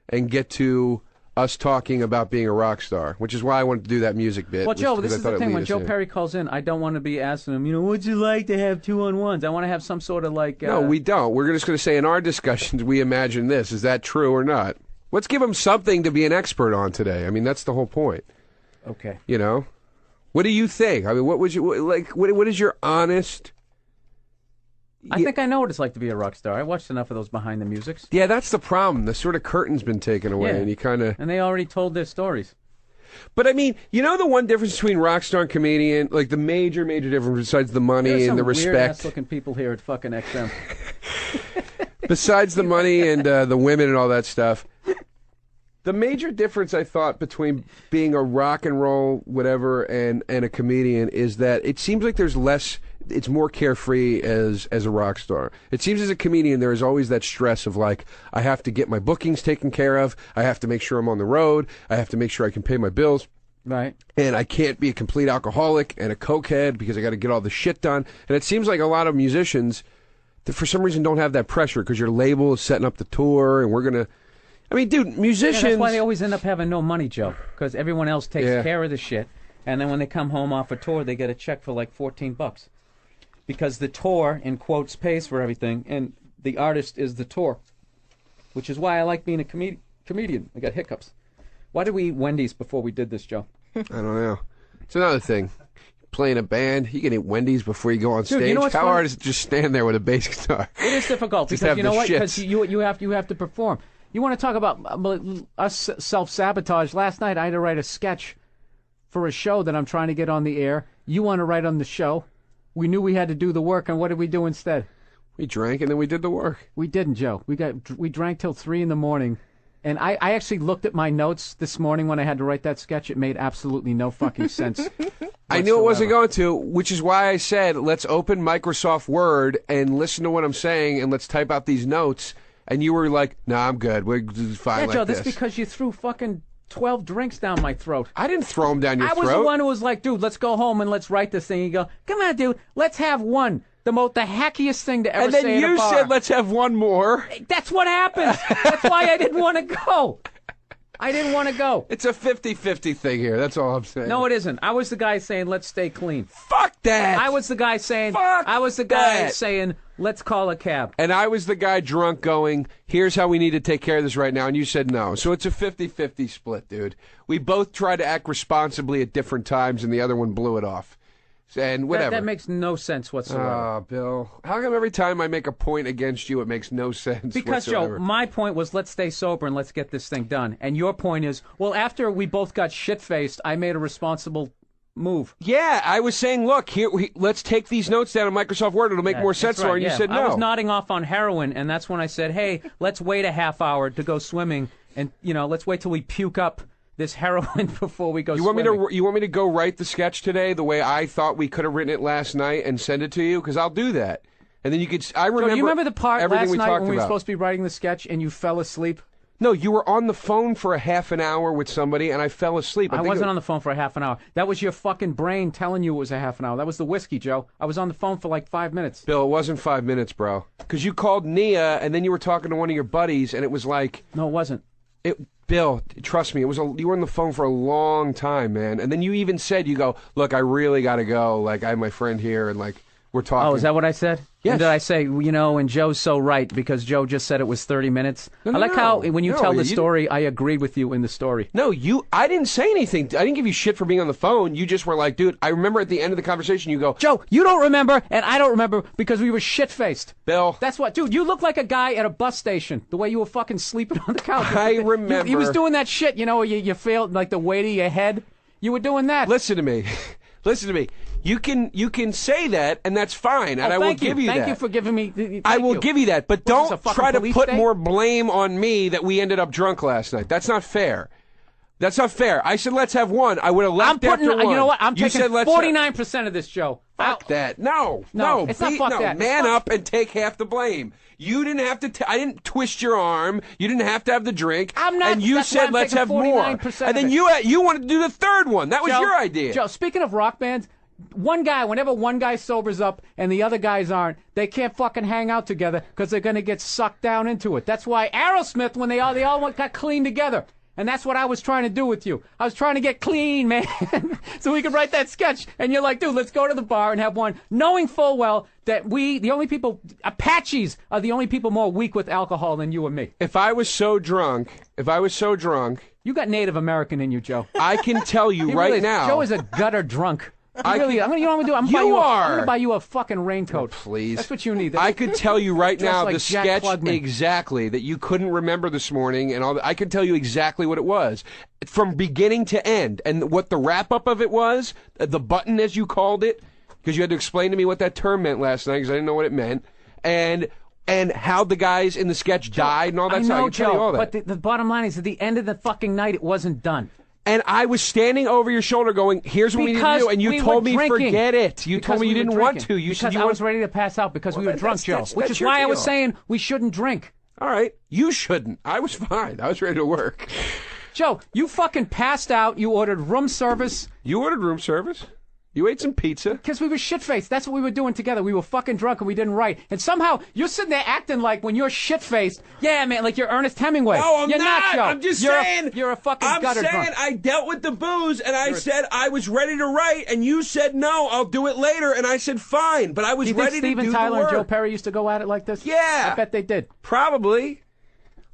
and get to us talking about being a rock star, which is why I wanted to do that music bit. Well, Joe, this is the thing. When Joe in. Perry calls in, I don't want to be asking him, what's it like to have 2-on-1s? I want to have some sort of like... No, we don't. We're just going to say in our discussions, we imagine this. Is that true or not? Let's give him something to be an expert on today. I mean, that's the whole point. Okay. What do you think? I mean, what would you like? What is your honest? I think I know what it's like to be a rock star. I watched enough of those behind the musics. Yeah, that's the problem. The sort of curtain's been taken away, and you kind of... And they already told their stories. But I mean, the one difference between rock star and comedian, like the major difference besides the money and the respect. There's some weird-ass-looking people here at fucking XM. Besides the money and the women and all that stuff, the major difference I thought between being a rock and roll whatever and a comedian is that it seems like there's less. It's more carefree as a rock star. It seems as a comedian there is always that stress of like, I have to get my bookings taken care of. I have to make sure I'm on the road. I have to make sure I can pay my bills. Right. And I can't be a complete alcoholic and a cokehead because I got to get all the shit done. And it seems like a lot of musicians, that for some reason, don't have that pressure because your label is setting up the tour and we're going to... I mean, dude, musicians... Yeah, that's why they always end up having no money, Joe, because everyone else takes care of the shit. And then when they come home off a tour, they get a check for like $14. Because the tour, in quotes, pays for everything, and the artist is the tour. Which is why I like being a comedian. I got hiccups. Why did we eat Wendy's before we did this, Joe? I don't know. It's another thing. Playing a band, you can eat Wendy's before you go on stage. You know what's How funny? hard is it to just stand there with a bass guitar? It is difficult because you know what? Because you have to perform. You want to talk about us self-sabotage? Last night I had to write a sketch for a show that I'm trying to get on the air. You want to write on the show. We knew we had to do the work, and what did we do instead? We drank, and then we did the work. We didn't, Joe. We drank till 3 a.m, and I actually looked at my notes this morning when I had to write that sketch. It made absolutely no fucking sense. I knew it wasn't going to, which is why I said, let's open Microsoft Word and listen to what I'm saying, and let's type out these notes. And you were like, "Nah, I'm good. We're fine Joe, like this." That's because you threw fucking 12 drinks down my throat. I didn't throw them down your throat. I was the one who was like, dude, let's go home and let's write this thing. You go, come on, dude, let's have one. The hackiest thing to ever say at a bar. And then you said, let's have one more. That's what happens. That's why I didn't want to go. I didn't want to go. It's a 50-50 thing here. That's all I'm saying. No, it isn't. I was the guy saying, let's stay clean. Fuck that. I was the guy saying, saying, let's call a cab. And I was the guy drunk going, here's how we need to take care of this right now. And you said no. So it's a 50-50 split, dude. We both tried to act responsibly at different times, and the other one blew it off. And whatever. That makes no sense whatsoever. Oh, Bill. How come every time I make a point against you, it makes no sense Because, whatsoever? Joe, my point was let's stay sober and let's get this thing done. And your point is, well, after we both got shit-faced, I made a responsible move. Yeah, I was saying, look, here, let's take these notes down in Microsoft Word. It'll make more sense. Right, and you said no. I was nodding off on heroin, and that's when I said, hey, let's wait a half hour to go swimming, and, let's wait till we puke up this heroin before we go swimming. You want me to go write the sketch today the way I thought we could have written it last night and send it to you? Because I'll do that. And then you could... I remember. So you remember the part everything last night when we were about. supposed to be writing the sketch and you fell asleep? No, you were on the phone for a half an hour with somebody and I fell asleep. I wasn't on the phone for a half an hour. That was your fucking brain telling you it was a half an hour. That was the whiskey, Joe. I was on the phone for like 5 minutes. Bill, it wasn't 5 minutes, bro. Because you called Nia and then you were talking to one of your buddies and it was like... No, it wasn't. Bill, trust me, you were on the phone for a long time, man. And then you even said, you go, look, I really got to go. Like, I have my friend here, and, like, we're talking. Oh, is that what I said? Yes. And did I say, and Joe's so right, because Joe just said it was 30 minutes? No, I like how, when you tell the you story, I agreed with you in the story. No, I didn't say anything. I didn't give you shit for being on the phone. You just were like, dude, I remember at the end of the conversation, you go, Joe, you don't remember, and I don't remember, because we were shit-faced. Bill. That's what, dude, you look like a guy at a bus station, the way you were fucking sleeping on the couch. I remember. He was doing that shit, where you failed, like the weight of your head. You were doing that. Listen to me. Listen to me. You can say that, and that's fine, and I will give you that. Thank you for giving me. I will give you that, but don't try to put state? more blame on me that we ended up drunk last night. That's not fair. That's not fair. I said let's have one. I would have left after one. You know what? I'm taking said 49% of this, Joe. Fuck that. No. It's not fuck that. Man up and take half the blame. You didn't have to. I didn't twist your arm. You didn't have to have the drink. I'm not. And you said let's have more. And then you wanted to do the third one. That was your idea. Joe, speaking of rock bands, Whenever one guy sobers up and the other guys aren't, they can't fucking hang out together because they're going to get sucked down into it. That's why Aerosmith, when they all got clean together. And that's what I was trying to do with you. I was trying to get clean, man, so we could write that sketch. And you're like, dude, let's go to the bar and have one, knowing full well that Apaches are the only people more weak with alcohol than you and me. If I was so drunk, you got Native American in you, Joe. I can tell you right now. Joe is a gutter drunk. You know what I'm going to do? I'm going to buy you a fucking raincoat. Please. That's what you need. I could tell you right now like the Jack sketch Klugman. exactly that you couldn't remember this morning and all that. I could tell you exactly what it was from beginning to end and what the wrap-up of it was, the button as you called it, because you had to explain to me what that term meant last night because I didn't know what it meant, and how the guys in the sketch died and all that stuff. I can tell you all that. But the bottom line is at the end of the fucking night, it wasn't done. And I was standing over your shoulder going, here's what we need to do. And you told me, forget it. You told me you didn't want to. You said you I was ready to pass out because we were drunk, Joe. Which is why I was saying we shouldn't drink. All right. You shouldn't. I was fine. I was ready to work. Joe, you fucking passed out. You ordered room service. You ordered room service? You ate some pizza? Because we were shit-faced. That's what we were doing together. We were fucking drunk and we didn't write. And somehow, you're sitting there acting like when you're shit-faced, yeah, man, like you're Ernest Hemingway. No, you're not, Joe. I'm just saying. You're a fucking gutter drunk. I'm saying I dealt with the booze and I said I was ready to write and you said no, I'll do it later. And I said fine, but I was ready to do the work. Steven Tyler and Joe Perry used to go at it like this? Yeah. I bet they did. Probably.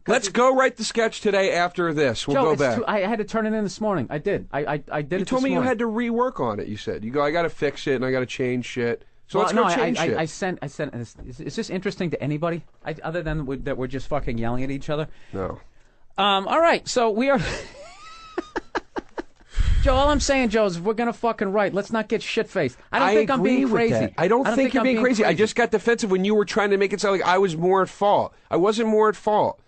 Let's go write the sketch today after this. We'll go back. I had to turn it in this morning. I did. I did it this morning. You told me you had to rework on it, you said. You go, I got to fix it and I got to change shit. So let's go change shit. I sent. Is this interesting to anybody? Other than that we're just fucking yelling at each other? No. All right, so we are... Joe, all I'm saying, Joe, is if we're going to fucking write, let's not get shit-faced. I don't think I'm being crazy. I don't think you're being crazy. I just got defensive when you were trying to make it sound like I was more at fault. I wasn't more at fault.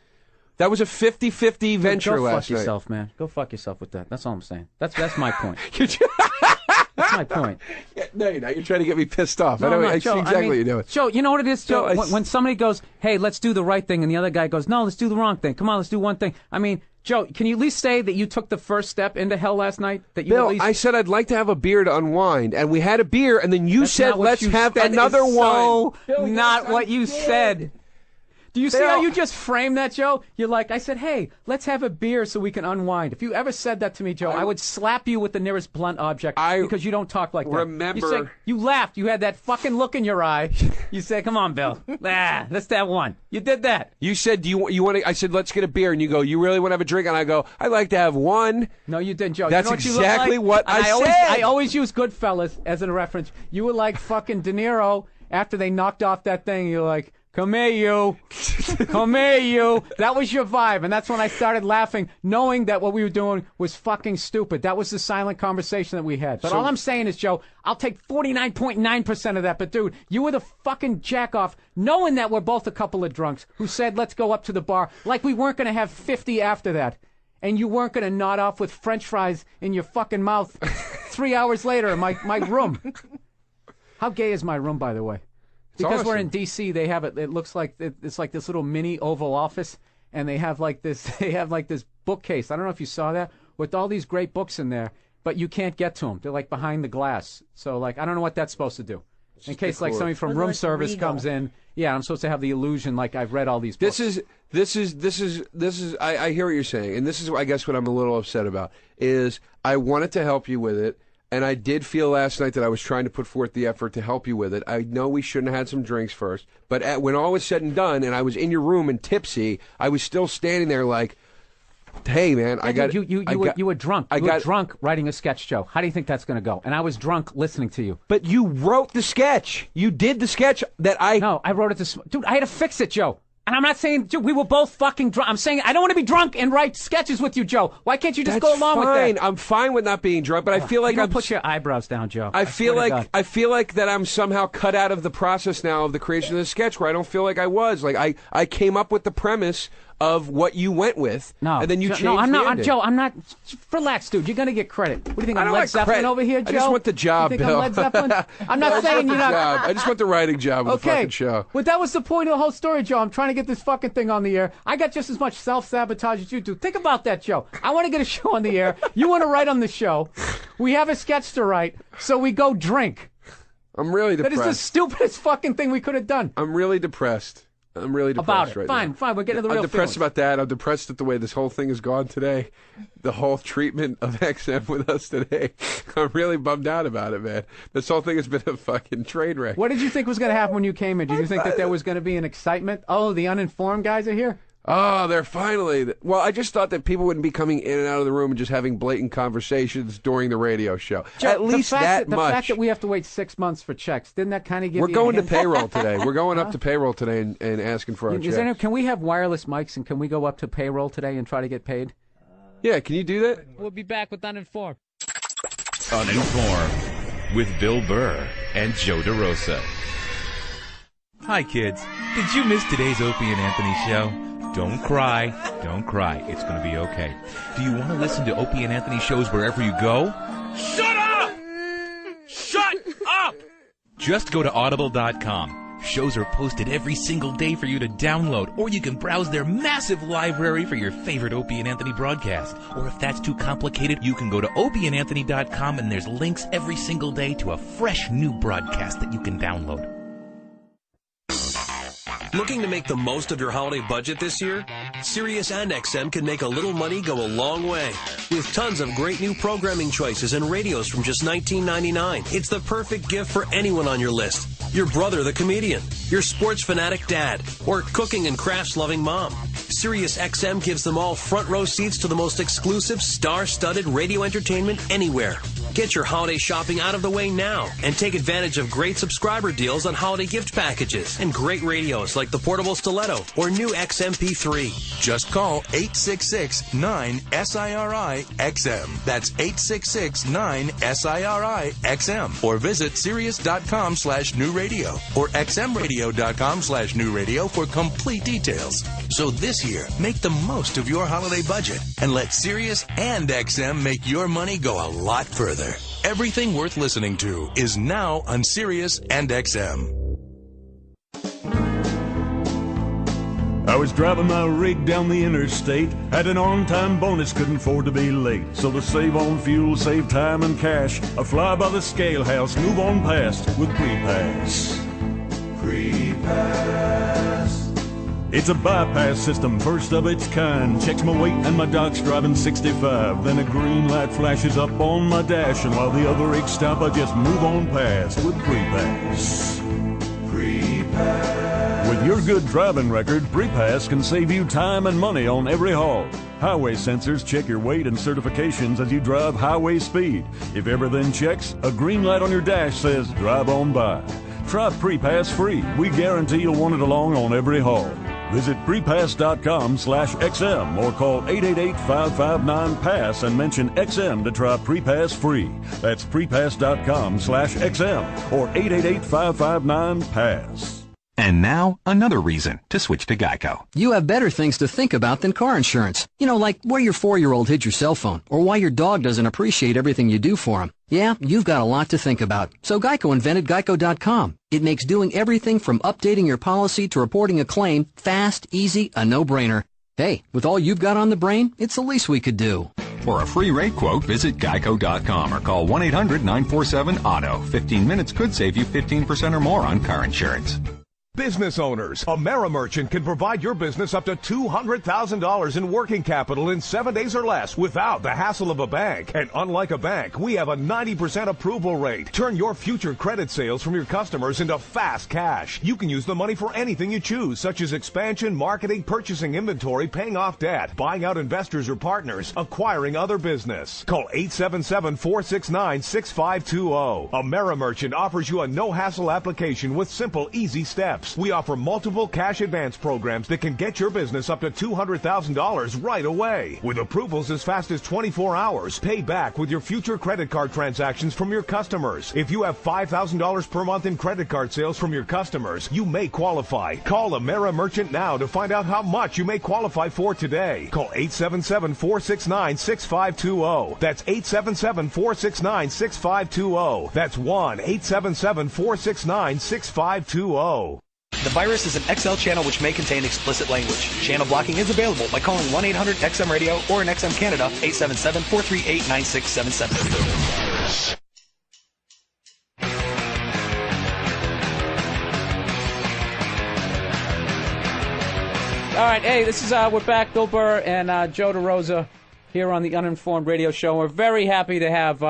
That was a 50-50 venture last night. Go fuck yourself, man. Go fuck yourself with that. That's all I'm saying. That's my point. That's my point. Yeah, no, you're not. You're trying to get me pissed off. No, I see exactly what you're doing. Joe, you know what it is, Joe? When somebody goes, hey, let's do the right thing, and the other guy goes, no, let's do the wrong thing. Come on, let's do one thing. I mean, Joe, can you at least say that you took the first step into hell last night? That you Bill, at least... I said I'd like to have a beer to unwind, and we had a beer, and then you said let's have another one. Bill, not what you said. Do you see how you just framed that, Joe? You're like, I said, hey, let's have a beer so we can unwind. If you ever said that to me, Joe, I would slap you with the nearest blunt object because you don't talk like that. Remember. You laughed. You had that fucking look in your eye. You said, come on, Bill. Let's have one. You did that. You said, do you want to? I said, let's get a beer. And you go, you really want to have a drink? And I go, I'd like to have one. No, you didn't, Joe. That's you know what exactly you look like? what I said. I always use Goodfellas as a reference. You were like fucking De Niro after they knocked off that thing. You're like, come here, you. Come here, you. That was your vibe. And that's when I started laughing, knowing that what we were doing was fucking stupid. That was the silent conversation that we had. But all I'm saying is, Joe, I'll take 49.9% of that. But, dude, you were the fucking jack-off, knowing that we're both a couple of drunks who said, let's go up to the bar, like we weren't going to have 50 after that. And you weren't going to nod off with French fries in your fucking mouth 3 hours later in my room. How gay is my room, by the way? Because awesome. we're in D.C., they have it. It looks like it's like this little mini Oval Office, and they have like this. They have like this bookcase. I don't know if you saw that with all these great books in there, but you can't get to them. They're like behind the glass. So like I don't know what that's supposed to do. In case like somebody from room service comes in, yeah, I'm supposed to have the illusion like I've read all these books. This is. I hear what you're saying, and this is I guess what I'm a little upset about is I wanted to help you with it. And I did feel last night that I was trying to put forth the effort to help you with it. I know we shouldn't have had some drinks first, but when all was said and done, and I was in your room and tipsy, I was still standing there like, "Hey, man, I got you were drunk. You were drunk writing a sketch, Joe. How do you think that's going to go?" And I was drunk listening to you. But you wrote the sketch. You did the sketch that I. No, I wrote it. Dude, I had to fix it, Joe. And I'm not saying, dude, we were both fucking drunk. I'm saying I don't want to be drunk and write sketches with you, Joe. Why can't you just go along with that? I'm fine with not being drunk, but I feel like you don't put your eyebrows down, Joe. I feel like that I'm somehow cut out of the process now of the creation of the sketch where I don't feel like I was. Like I came up with the premise of what you went with, and then you changed No, I'm the not, ending. Joe. I'm not. Relax, dude. You're gonna get credit. What do you think? I'm Led Zeppelin over here, Joe? I just want the job, you think Bill. I'm Led Zeppelin? I'm not saying you're not. I just want the writing job of the fucking show. Well, that was the point of the whole story, Joe. I'm trying to get this fucking thing on the air. I got just as much self-sabotage as you do. Think about that, Joe. I want to get a show on the air. You want to write on the show. We have a sketch to write, so we go drink. I'm really depressed. That is the stupidest fucking thing we could have done. I'm really depressed. I'm really depressed about it. right Fine, now. fine. We're getting to the real I'm depressed feelings. about that. I'm depressed at the way this whole thing has gone today. The whole treatment of XM with us today. I'm really bummed out about it, man. This whole thing has been a fucking train wreck. What did you think was going to happen when you came in? Did you think that there was going to be an excitement? Oh, the uninformed guys are here? Oh, they're finally... Well, I just thought that people wouldn't be coming in and out of the room and just having blatant conversations during the radio show. Joe, At least that the much. fact that we have to wait 6 months for checks, didn't that kind of give We're you going a to hint? payroll today. We're going up to payroll today and asking for our checks. Can we have wireless mics and can we go up to payroll today and try to get paid? Yeah, can you do that? We'll be back with Uninformed. Uninformed with Bill Burr and Joe DeRosa. Hi, kids. Did you miss today's Opie and Anthony show? Don't cry. Don't cry. It's going to be okay. Do you want to listen to Opie and Anthony shows wherever you go? Shut up! Shut up! Just go to audible.com. Shows are posted every single day for you to download, or you can browse their massive library for your favorite Opie and Anthony broadcast. Or if that's too complicated, you can go to opieandanthony.com and there's links every single day to a fresh new broadcast that you can download. Looking to make the most of your holiday budget this year? Sirius and XM can make a little money go a long way. With tons of great new programming choices and radios from just $19.99. It's the perfect gift for anyone on your list. Your brother, the comedian, your sports fanatic dad, or cooking and crafts-loving mom. Sirius XM gives them all front row seats to the most exclusive, star-studded radio entertainment anywhere. Get your holiday shopping out of the way now and take advantage of great subscriber deals on holiday gift packages and great radios like the portable Stiletto or new XMP3. Just call 866-9-SIRI-XM. That's 866-9-SIRI-XM. Or visit Sirius.com/new radio or XMradio.com/new radio for complete details. So this year, make the most of your holiday budget and let Sirius and XM make your money go a lot further. Everything worth listening to is now on Sirius and XM. I was driving my rig down the interstate, had an on-time bonus, couldn't afford to be late. So to save on fuel, save time and cash, I fly by the scale house, move on past with Pre-Pass. Pre-Pass. It's a bypass system, first of its kind. Checks my weight and my doc's driving 65. Then a green light flashes up on my dash, and while the other rigs stop, I just move on past with Pre-Pass. Pre-Pass. With your good driving record, Pre-Pass can save you time and money on every haul. Highway sensors check your weight and certifications as you drive highway speed. If everything checks, a green light on your dash says, drive on by. Try Pre-Pass free. We guarantee you'll want it along on every haul. Visit prepass.com/XM or call 888-559-PASS and mention XM to try Pre-Pass free. That's prepass.com/XM or 888-559-PASS. And now, another reason to switch to Geico. You have better things to think about than car insurance. You know, like where your 4-year-old hid your cell phone, or why your dog doesn't appreciate everything you do for him. Yeah, you've got a lot to think about. So Geico invented Geico.com. It makes doing everything from updating your policy to reporting a claim fast, easy, a no-brainer. Hey, with all you've got on the brain, it's the least we could do. For a free rate quote, visit Geico.com or call 1-800-947-AUTO. 15 minutes could save you 15% or more on car insurance. Business owners, AmeriMerchant can provide your business up to $200,000 in working capital in 7 days or less without the hassle of a bank. And unlike a bank, we have a 90% approval rate. Turn your future credit sales from your customers into fast cash. You can use the money for anything you choose, such as expansion, marketing, purchasing inventory, paying off debt, buying out investors or partners, acquiring other business. Call 877-469-6520. AmeriMerchant offers you a no-hassle application with simple, easy steps. We offer multiple cash advance programs that can get your business up to $200,000 right away. With approvals as fast as 24 hours, pay back with your future credit card transactions from your customers. If you have $5,000 per month in credit card sales from your customers, you may qualify. Call AmeriMerchant now to find out how much you may qualify for today. Call 877-469-6520. That's 877-469-6520. That's 1-877-469-6520. The virus is an XL channel which may contain explicit language. Channel blocking is available by calling 1-800-XM-Radio or in XM Canada, 877-438-9677. Yes. All right, hey, this is we're back, Bill Burr and Joe DeRosa here on the Uninformed Radio Show. We're very happy to have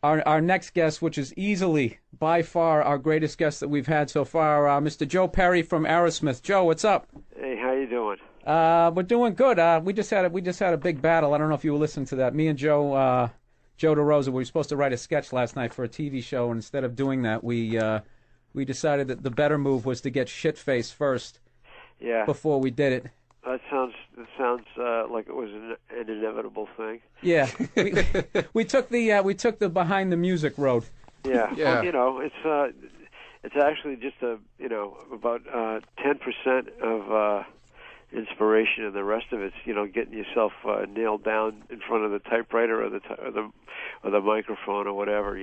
our next guest, which is easily, by far, our greatest guest that we've had so far, Mr. Joe Perry from Aerosmith. Joe, what's up? Hey, how you doing? We're doing good. We just had a big battle. I don't know if you were listening to that. Me and Joe DeRosa, we were supposed to write a sketch last night for a TV show, and instead of doing that, we decided that the better move was to get shit-faced first. Yeah. Before we did it. That sounds like it was an inevitable thing. Yeah. We took the behind the music road. Yeah. Well, it's actually just about 10% of inspiration, and the rest of it's getting yourself nailed down in front of the typewriter or the microphone or whatever.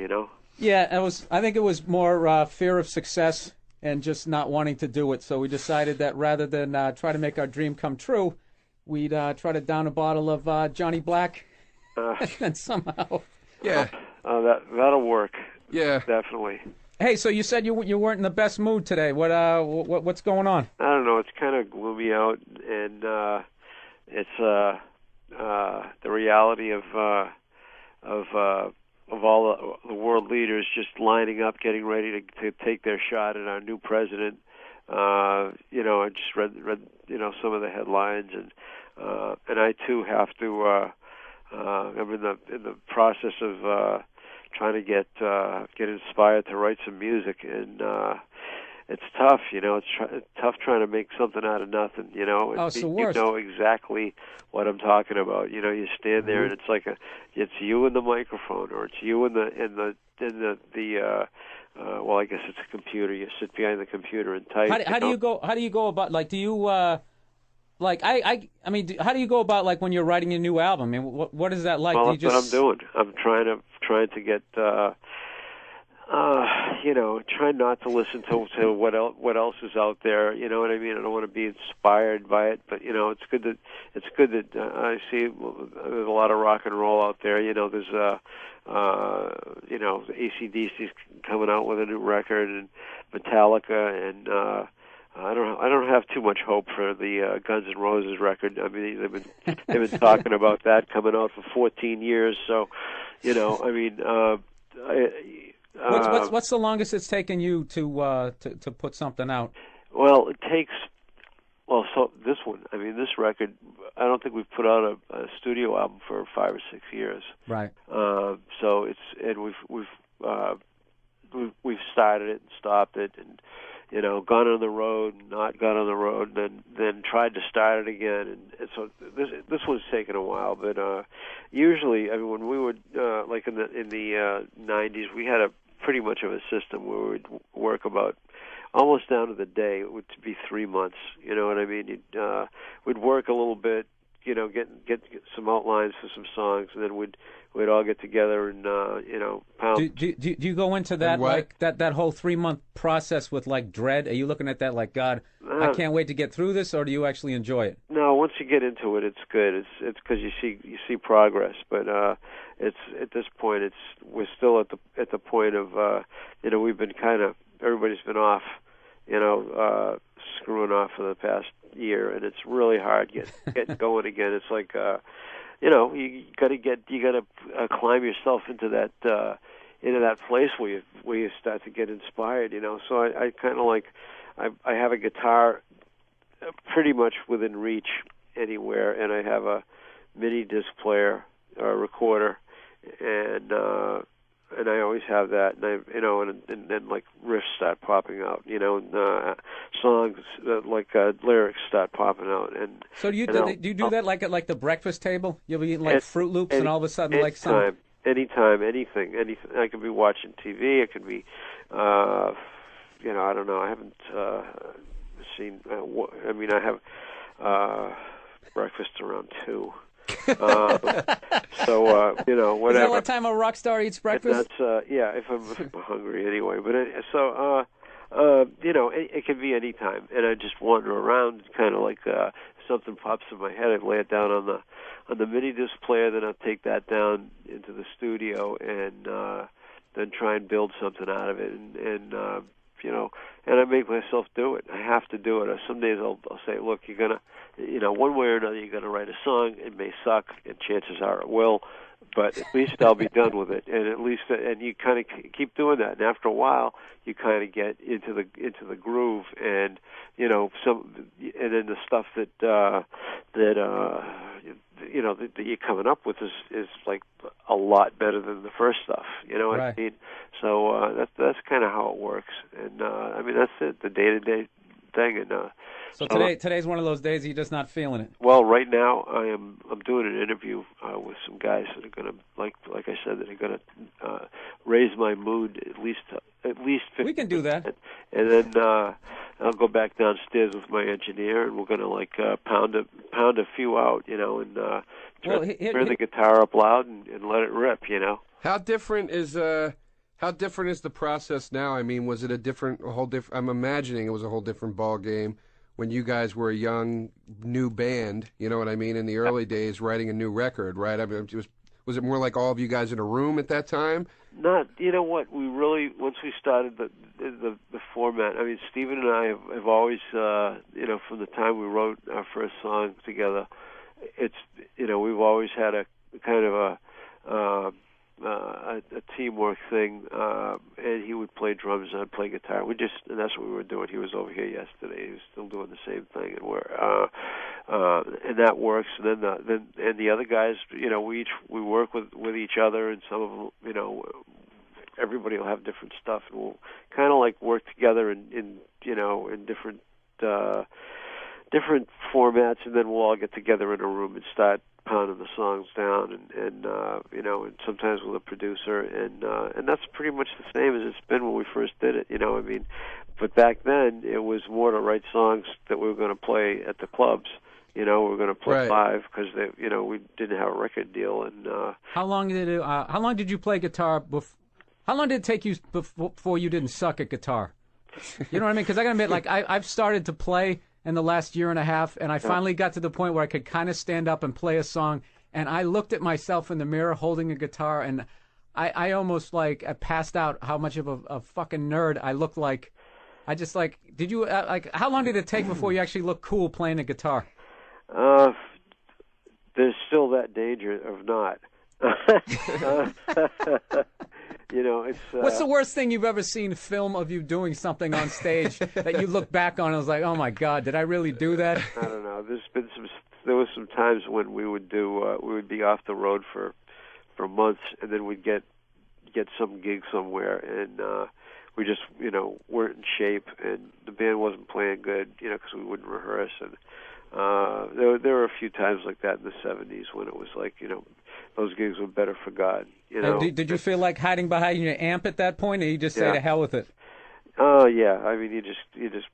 Yeah, I think it was more fear of success and just not wanting to do it. So we decided that rather than try to make our dream come true, we'd try to down a bottle of Johnny Black, and somehow. Yeah. That'll work. Yeah. Definitely. Hey, so you said you weren't in the best mood today. What's going on? I don't know. It's kind of gloomy out, and it's the reality of all the world leaders just lining up, getting ready to take their shot at our new president. I just read some of the headlines, and I too have to. I'm in the process of trying to get inspired to write some music, and it's tough. It's tough trying to make something out of nothing. Oh, it's the worst. You know exactly what I'm talking about. You stand there, and it's like it's you in the microphone, or it's you in the well, I guess it's a computer. You sit behind the computer and type. How do you go about, like, do you I mean, how do you go about, like, when you're writing a new album? I mean, what is that like? Well, do you that's what I'm doing. I'm trying to get try not to listen to what else is out there. You know what I mean? I don't want to be inspired by it, but it's good that I see there's a lot of rock and roll out there. There's AC/DC's coming out with a new record, and Metallica, and I don't have too much hope for the Guns N' Roses record. I mean, they've been talking about that coming out for 14 years. So, I mean. What's the longest it's taken you to put something out? Well, it takes. So this one, I mean, this record, I don't think we've put out a studio album for 5 or 6 years. Right. So we've started it and stopped it, and gone on the road, not gone on the road, and then tried to start it again, and so this one's taken a while. But usually, I mean, when we would like in the 90s, we had a pretty much of a system where we'd work about almost down to the day. It would be 3 months. You know what I mean? We'd work a little bit, get some outlines for some songs, and then we'd all get together and pound. Do you go into that like that whole 3 month process with like dread? Are you looking at that like, God, I can't wait to get through this, or do you actually enjoy it? No, once you get into it, it's good. It's because you see progress, but it's at this point we're still at the point of we've been everybody's been off, screwing off for the past year, and it's really hard getting going again. It's like you got to climb yourself into that place where you start to get inspired. So I kind of like I have a guitar pretty much within reach anywhere, and I have a mini disc player or recorder, and I always have that, and and then like riffs start popping out, and songs like lyrics start popping out, and so do you do that like at like the breakfast table? You'll be eating like Fruit Loops, and all of a sudden like some anytime, anything. I could be watching TV. It could be, I don't know. I haven't seen. I have breakfast around 2. So whatever. Is that what time a rock star eats breakfast? That's if I'm hungry anyway. But it can be any time, and I just wander around, kind of like something pops in my head. I lay it down on the mini disc player, then I'll take that down into into the studio and then try and build something out of it, and you know, and I make myself do it. I have to do it. Some days I'll say, look, you're gonna, you know, one way or another, you're gonna write a song. It may suck, and chances are it will, but at least I'll be done with it. And at least, and you kind of keep doing that. And after a while, you kind of get into the groove, and you know, and then the stuff that you know that you're coming up with is like a lot better than the first stuff. You know what I mean? So that's kind of how it works. And I mean, that's it, the day-to-day thing. And so today's one of those days you're just not feeling it. Well, right now I'm doing an interview with some guys that are going to, like I said, that are going to raise my mood at least 50%. We can do that. And then I'll go back downstairs with my engineer, and we're going to pound a few out, you know, and turn the guitar up loud and let it rip, you know. How different is the process now? I mean, was it a whole different? I'm imagining it was a whole different ball game when you guys were a young, new band. You know what I mean? In the early days, writing a new record, right? I mean, was it more like all of you guys in a room at that time? Not, you know what? We really, once we started the format. I mean, Stephen and I have always, you know, from the time we wrote our first song together, it's, you know, we've always had a kind of a teamwork thing, and he would play drums and I'd play guitar. And that's what we were doing. He was over here yesterday. He was still doing the same thing, and that works. And then the other guys, you know, we work with each other, and some of them, you know, everybody will have different stuff, and we'll kind of like work together in you know, in different formats, and then we'll all get together in a room and start pounding the songs down, and you know, and sometimes with a producer, and that's pretty much the same as it's been when we first did it, you know. I mean, but back then it was more to write songs that we were going to play at the clubs. You know, we were going to play live because you know, we didn't have a record deal. And how long did you play guitar? How long did it take you before you didn't suck at guitar? You know what I mean? Because I got to admit, like I've started to play in the last year and a half, and I finally got to the point where I could kind of stand up and play a song, and I looked at myself in the mirror holding a guitar, and I almost I passed out how much of a fucking nerd I looked like. I just did you how long did it take before you actually looked cool playing a guitar? There's still that danger of not. You know, it's. What's the worst thing you've ever seen film of you doing something on stage that you look back on and was like, oh my God, did I really do that? I don't know. There was some times when we would be off the road for months, and then we'd get some gig somewhere, and we just, you know, weren't in shape, and the band wasn't playing good, you know, because we wouldn't rehearse, and there were a few times like that in the 70s when it was like, you know, those gigs were better forgotten. You know, did you feel like hiding behind your amp at that point, or you just say to hell with it? Oh yeah, I mean, you just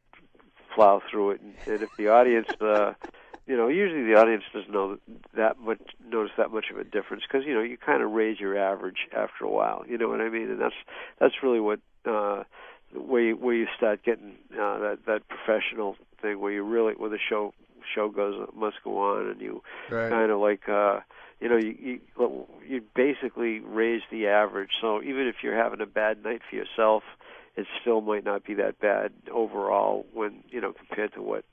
plow through it, and if the audience, you know, usually the audience doesn't notice that much of a difference, because you know, you kind of raise your average after a while. You know what I mean? And that's really what where you start getting that professional thing where the show must go on, and you kind of like. You know, you basically raise the average. So even if you're having a bad night for yourself, it still might not be that bad overall when, you know, compared to what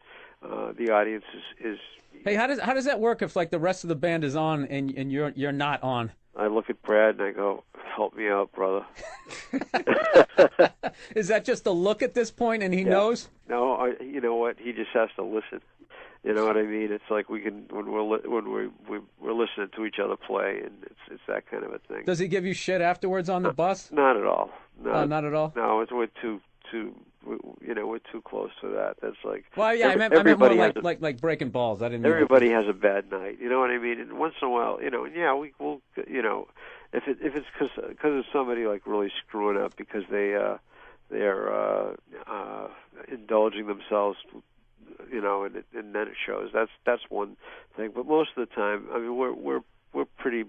the audience is. Hey, how does that work if like the rest of the band is on and you're not on? I look at Brad and I go, "Help me out, brother." Is that just a look at this point, and he knows? No, you know what? He just has to listen. You know what I mean? It's like we can when we're listening to each other play, and it's that kind of a thing. Does he give you shit afterwards on the bus? Not at all. No, not at all. No, we're too close to that. That's like. Well, yeah, I meant more like breaking balls. I didn't. Everybody has a bad night. You know what I mean? And once in a while, you know, we'll, you know, if it's because of somebody like really screwing up because they're indulging themselves. You know, and then it shows. That's one thing. But most of the time, I mean, we're pretty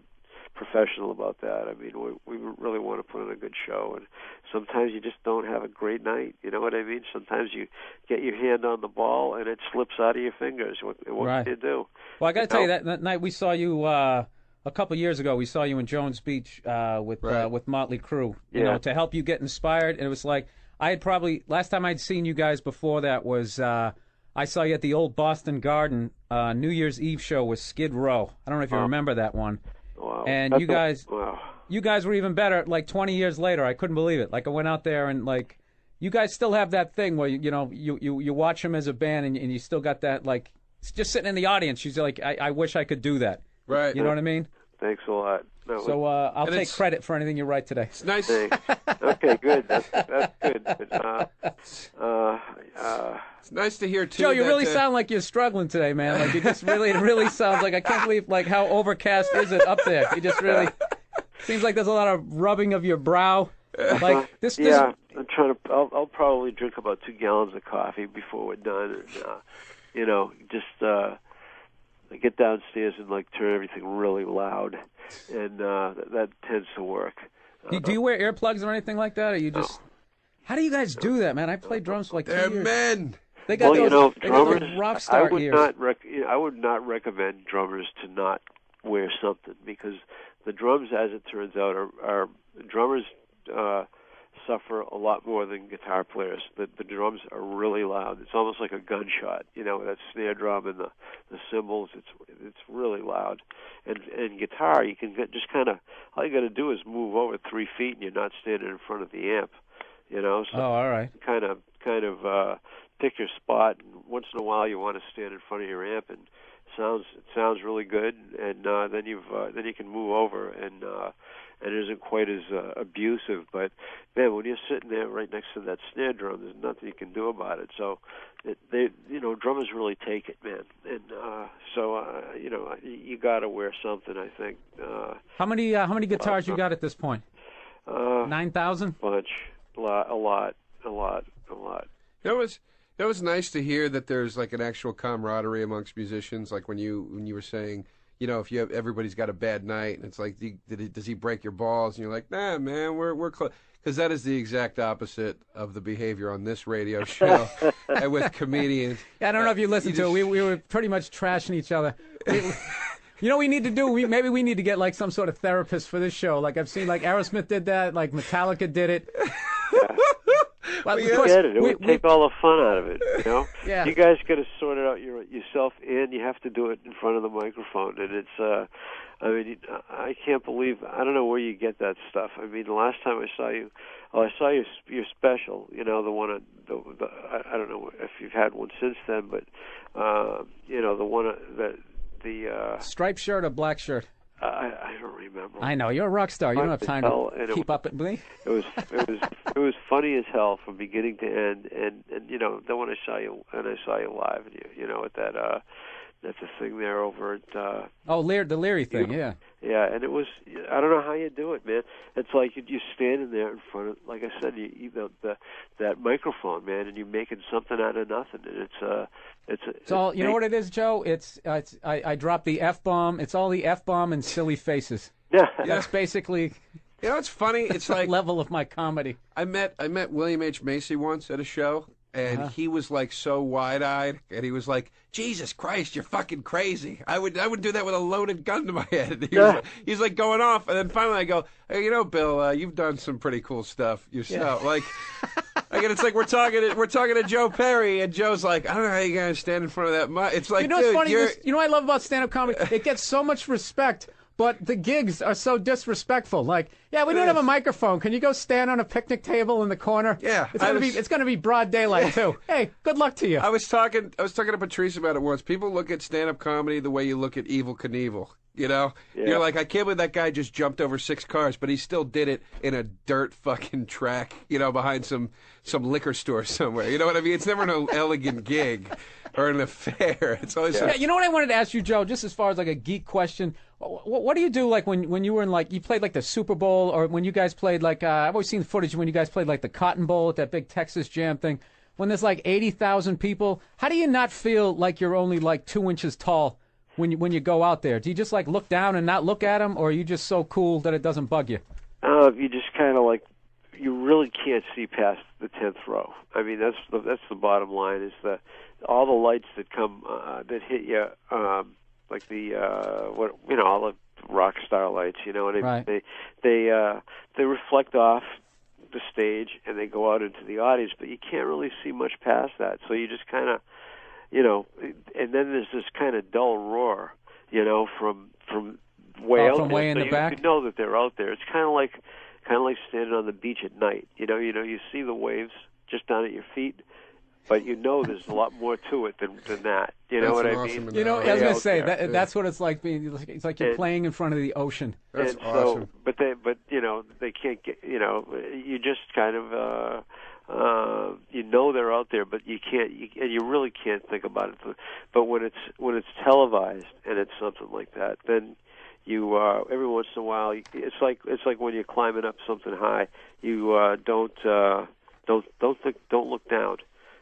professional about that. I mean, we really want to put on a good show, and sometimes you just don't have a great night. You know what I mean? Sometimes you get your hand on the ball and it slips out of your fingers. What can you do? Well, I got to tell you, that night we saw you a couple years ago we saw you in Jones Beach with Motley Crue, you know, to help you get inspired. And it was like I had probably last time I'd seen you guys before that was I saw you at the old Boston Garden New Year's Eve show with Skid Row. I don't know if you remember that one. Wow. And you guys were even better. Like 20 years later, I couldn't believe it. Like I went out there and like you guys still have that thing where you watch them as a band and you still got that like just sitting in the audience. You're like I wish I could do that. Right. You know what I mean? Thanks a lot. So I'll take credit for anything you write today. It's nice. Okay, good. That's good. But, it's nice to hear too. Joe, you really sound like you're struggling today, man. Like you just really, it really sounds like I can't believe like how overcast is it up there. You just really seems like there's a lot of rubbing of your brow. Like this. Yeah, I'm trying to. I'll probably drink about 2 gallons of coffee before we're done, and just. I get downstairs and like turn everything really loud, and that tends to work. Do you wear earplugs or anything like that, or you just? How do you guys do that, man? I played drums for like 2 years. They're men. They got those drummers. rock star ears. I would not recommend drummers to not wear something because the drums, as it turns out, are drummers suffer a lot more than guitar players. The drums are really loud. It's almost like a gunshot, that snare drum and the cymbals. It's really loud. And guitar, you can just kind of all you got to do is move over 3 feet and you're not standing in front of the amp. So all right. Kind of pick your spot, and once in a while you want to stand in front of your amp, and it sounds really good, and then you can move over and it isn't quite as abusive. But man, when you're sitting there right next to that snare drum, there's nothing you can do about it. So drummers really take it, man. And you got to wear something, I think. How many guitars you got at this point? 9,000? Bunch, a lot. That was nice to hear that there's like an actual camaraderie amongst musicians. Like when you were saying, if you have everybody's got a bad night, and it's like, does he break your balls? And you're like, nah, man, we're close. Because that is the exact opposite of the behavior on this radio show and with comedians. Yeah, I don't know if you listened to it. We were pretty much trashing each other. We need to do? Maybe we need to get like some sort of therapist for this show. Like I've seen, like Aerosmith did that, like Metallica did it. Well, of course, it would take all the fun out of it, Yeah. You guys got to sort it out yourself, and you have to do it in front of the microphone. And it's, I can't believe, I don't know where you get that stuff. I mean, the last time I saw you, I saw your special, the one, I don't know if you've had one since then, but, the one the striped shirt or black shirt? I don't remember. I know you're a rock star. You don't have time to keep up with me. It was funny as hell from beginning to end, and then when I saw you live, and you at that that's a thing there over at the Leary thing, yeah. Yeah, and it was, I don't know how you do it, man. It's like you're standing there in front of, like I said, that microphone, man, and you're making something out of nothing, and it's all. You know what it is, Joe? I dropped the F-bomb. It's all the F-bomb and silly faces. Yeah, that's basically. It's funny. It's like level of my comedy. I met William H. Macy once at a show. And he was like so wide-eyed, and he was like, "Jesus Christ, you're fucking crazy! I would do that with a loaded gun to my head." He's like going off, and then finally I go, "Hey, Bill, you've done some pretty cool stuff yourself." Yeah. Again, it's like we're talking to Joe Perry, and Joe's like, "I don't know how you guys stand in front of that mic." It's like, what's funny? What I love about stand-up comedy? It gets so much respect. But the gigs are so disrespectful. Like, yeah, we don't have a microphone. Can you go stand on a picnic table in the corner? Yeah, it's gonna be broad daylight too. Hey, good luck to you. I was talking to Patrice about it once. People look at stand-up comedy the way you look at Evel Knievel. Yeah. You're like, I can't believe that guy just jumped over 6 cars, but he still did it in a dirt fucking track, behind some liquor store somewhere. You know what I mean? It's never an elegant gig or an affair. It's always You know what I wanted to ask you, Joe, just as far as like a geek question. What do you do like when you were in you played like the Super Bowl, or when you guys played like I've always seen footage when you guys played like the Cotton Bowl at that big Texas Jam thing, when there's like 80,000 people. How do you not feel like you're only like 2 inches tall when you go out there? Do you just like look down and not look at them, or are you just so cool that it doesn't bug you? You just kind of like, you really can't see past the 10th row. I mean, that's the bottom line, is all the lights that come that hit you, like all the rock star lights. You know what I mean? Right. They reflect off the stage and they go out into the audience, but you can't really see much past that. So you just kind of, you know, and then there's this kind of dull roar, you know, from way out from there. way in so the you back? know that they're out there. It's kind of like standing on the beach at night. You know, you see the waves just down at your feet, but you know there's a lot more to it than that. You know what I mean? You know, I was going to say that's what it's like being. It's like you're playing in front of the ocean. That's awesome. So, but you know, they can't get. You know, you just kind of. You know they're out there, but you can't, and you really can't think about it. But when it's televised and it's something like that, then you every once in a while, it's like when you're climbing up something high, you don't look down.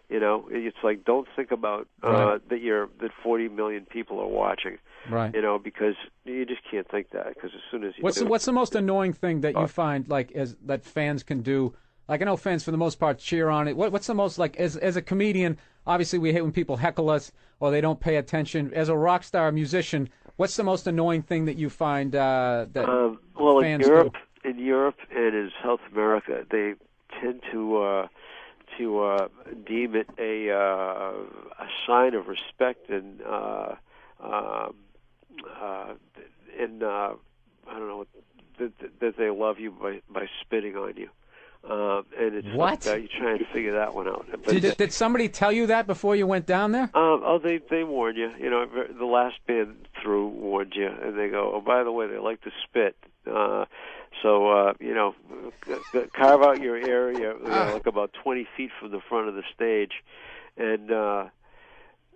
You know, it's like don't think about that 40 million people are watching. Right. You know, because you just can't think that, because as soon as you What's the most annoying thing that you find that fans can do? Like, I know fans, for the most part, cheer on it. What's the most, like, as a comedian, obviously we hate when people heckle us or they don't pay attention. As a rock star musician, what's the most annoying thing that you find that fans do? In Europe and in South America, they tend to deem it a sign of respect and I don't know, that they love you by spitting on you. And it's what? Like, you're trying to figure that one out. But did somebody tell you that before you went down there? They warn you. You know, the last band through warned you, and they go, oh, by the way, they like to spit. So you know, carve out your area, like about 20 feet from the front of the stage, and.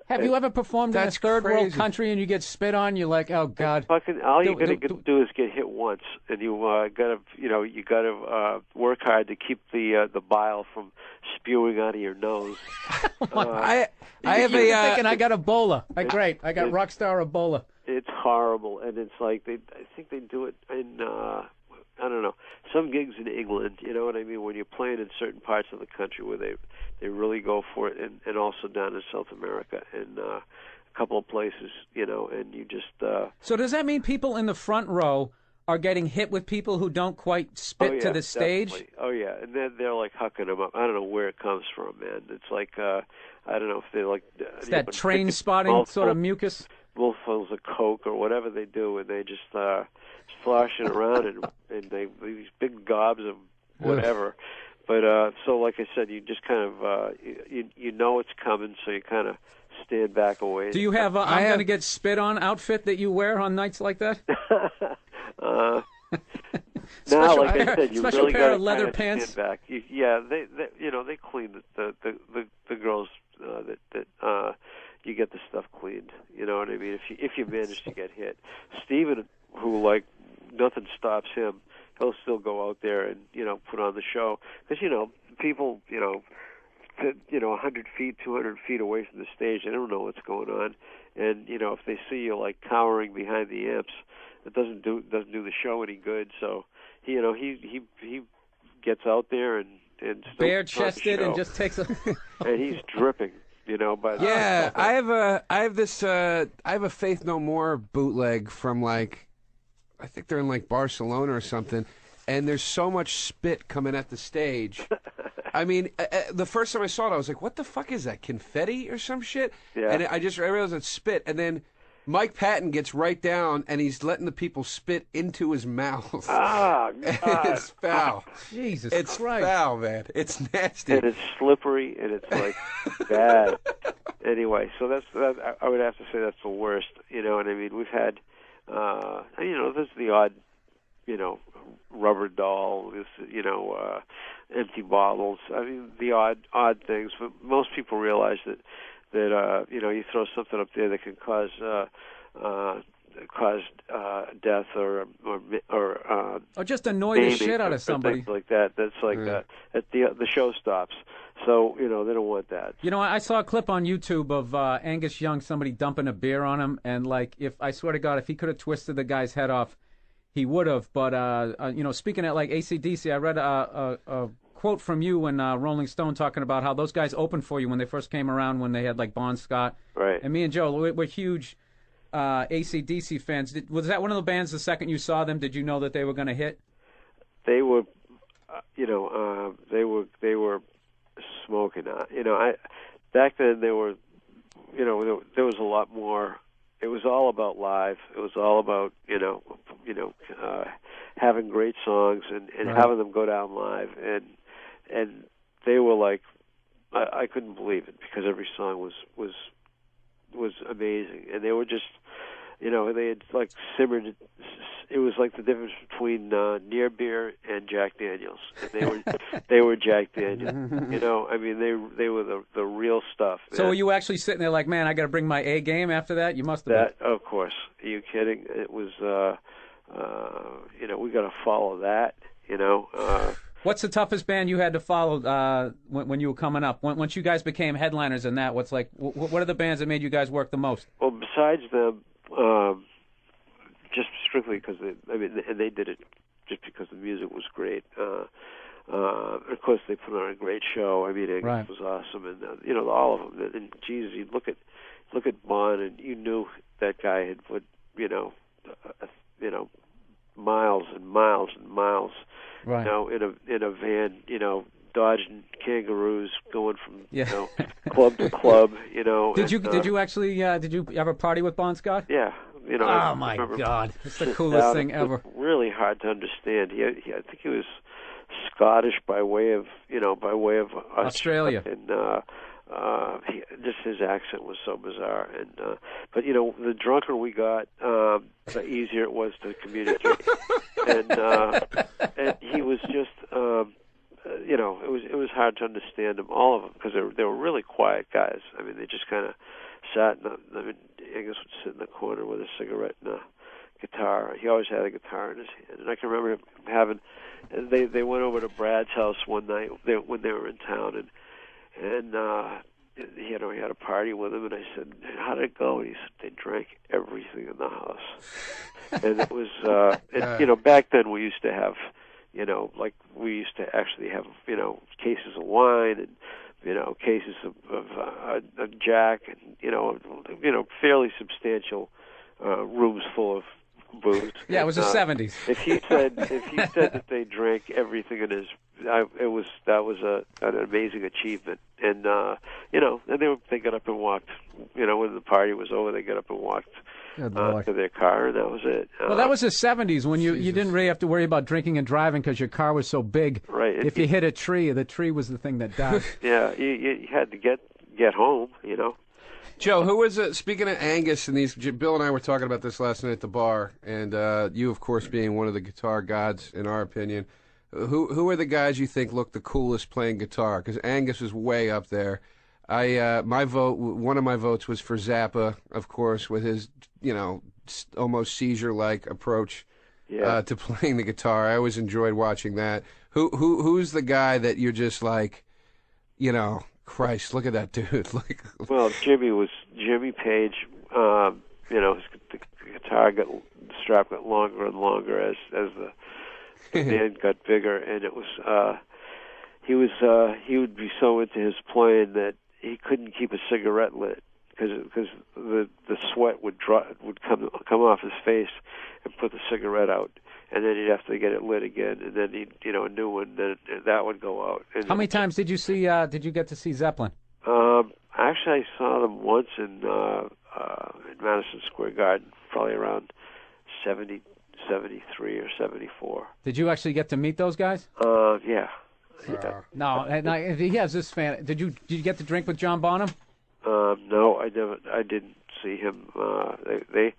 Have you ever performed in a third world country and you get spit on? You're like, oh God! All you gotta do is get hit once, and you gotta work hard to keep the bile from spewing out of your nose. I have thinking I got Ebola. Great, I got rockstar Ebola. It's horrible, and it's like I think they do it in I don't know, some gigs in England. You know what I mean? When you're playing in certain parts of the country where they really go for it, and also down in South America and a couple of places, you know, and you just. So does that mean people in the front row are getting hit with people who don't quite spit to the stage? Definitely. Oh yeah, and then they're like hucking them up. I don't know where it comes from, man. It's like I don't know if they're like. It's that train spotting sort of mucus. Full of Coke or whatever they do, and they just sloshing around and they these big gobs of whatever. But so, like I said, you just kind of you know it's coming, so you kind of stand back away. Do you have I'm going to get spit on outfit that you wear on nights like that? No, special like I said, you special really pair got of leather to pants. stand back. They you know they clean the girls that you get the stuff cleaned. You know what I mean? If you manage to get hit, Steven, who like nothing stops him, he'll still go out there and put on the show, because people 100 feet, 200 feet away from the stage, they don't know what's going on, and if they see you like cowering behind the amps, it doesn't do the show any good. So he gets out there and bare chested and just takes a and he's dripping. By the I have a Faith No More bootleg from I think they're in Barcelona or something, and there's so much spit coming at the stage. I mean, the first time I saw it, I was like, "What the fuck is that? Confetti or some shit?" Yeah. And I realized it's spit, and then Mike Patton gets right down, and he's letting the people spit into his mouth. Ah, God. It's foul. Jesus it's Christ. Foul, man. It's nasty. And it's slippery, and it's bad. Anyway, so I would have to say that's the worst. You know what I mean? We've had, there's the odd, rubber doll, empty bottles. I mean, the odd things. But most people realize that you throw something up there that can cause death or just annoy the shit out of somebody. Things like that. That's the show stops. So they don't want that. I saw a clip on YouTube of Angus Young, somebody dumping a beer on him, and if I swear to God, if he could have twisted the guy's head off, he would have. But speaking at AC/DC, I read a quote from you in Rolling Stone talking about how those guys opened for you when they first came around, when they had Bon Scott. Right. And me and Joe, we're huge AC/DC fans. Was that one of the bands? The second you saw them, did you know that they were going to hit? They were, they were smoking. Back then they were, there was a lot more. It was all about live. It was all about having great songs and Right. having them go down live, and they were like, I couldn't believe it because every song was amazing, and they were just, they had like simmered. It was like the difference between near beer and Jack Daniels. And they were Jack Daniels. They were the real stuff. So were you actually sitting there like, man, I got to bring my A game after that? You must have. That, of course. Are you kidding? It was, we got to follow that. What's the toughest band you had to follow when you were coming up? Once you guys became headliners in that, what are the bands that made you guys work the most? Well, besides them, just strictly because they did it just because the music was great. Of course, they put on a great show. Angus Right. was awesome, and all of them. And geez, you look at Bon, and you knew that guy had put miles and miles and miles, right. in a van, dodging kangaroos, going from Yeah. club to club, Did you actually did you ever party with Bon Scott? Yeah. Oh my God, it's the coolest thing ever. It was really hard to understand. I think he was Scottish by way of Australia, and just his accent was so bizarre. And but the drunker we got, the easier it was to communicate. and he was just. It was hard to understand them, all of them, because they were really quiet guys. They just kind of sat. Angus would sit in the corner with a cigarette and a guitar. He always had a guitar in his hand, and I can remember him having. They went over to Brad's house one night when they were in town, and he had a party with him, and I said, "How did it go?" And he said, "They drank everything in the house," and it was, back then we used to have. Like we used to actually have, cases of wine and, cases of Jack and, fairly substantial rooms full of booze. Yeah, it was the 70s. If you said that they drank everything in his, that was an amazing achievement. And and they got up and walked. When the party was over, they got up and walked. To their car, and that was it. Well, that was the 70s when you didn't really have to worry about drinking and driving because your car was so big. Right. If you hit a tree, the tree was the thing that died. Yeah, you had to get home, Joe, who was it? Speaking of Angus and these, Bill and I were talking about this last night at the bar, and you, of course, being one of the guitar gods, in our opinion, who are the guys you think look the coolest playing guitar? Because Angus is way up there. One of my votes was for Zappa, of course, with his, almost seizure-like approach to playing the guitar. I always enjoyed watching that. Who's the guy that you're just like, Christ, look at that dude. Well, Jimmy Page. The guitar strap got longer and longer as the band got bigger, and it was he would be so into his playing that he couldn't keep a cigarette lit because the sweat would come off his face and put the cigarette out, and then he'd have to get it lit again, and then he'd a new one, then that would go out. And how many times did you see? Did you get to see Zeppelin? Actually, I saw them once in Madison Square Garden, probably around 73 or 74. Did you actually get to meet those guys? Yeah. No, and he has this fan. Did you get to drink with John Bonham? No, I never. I didn't see him. They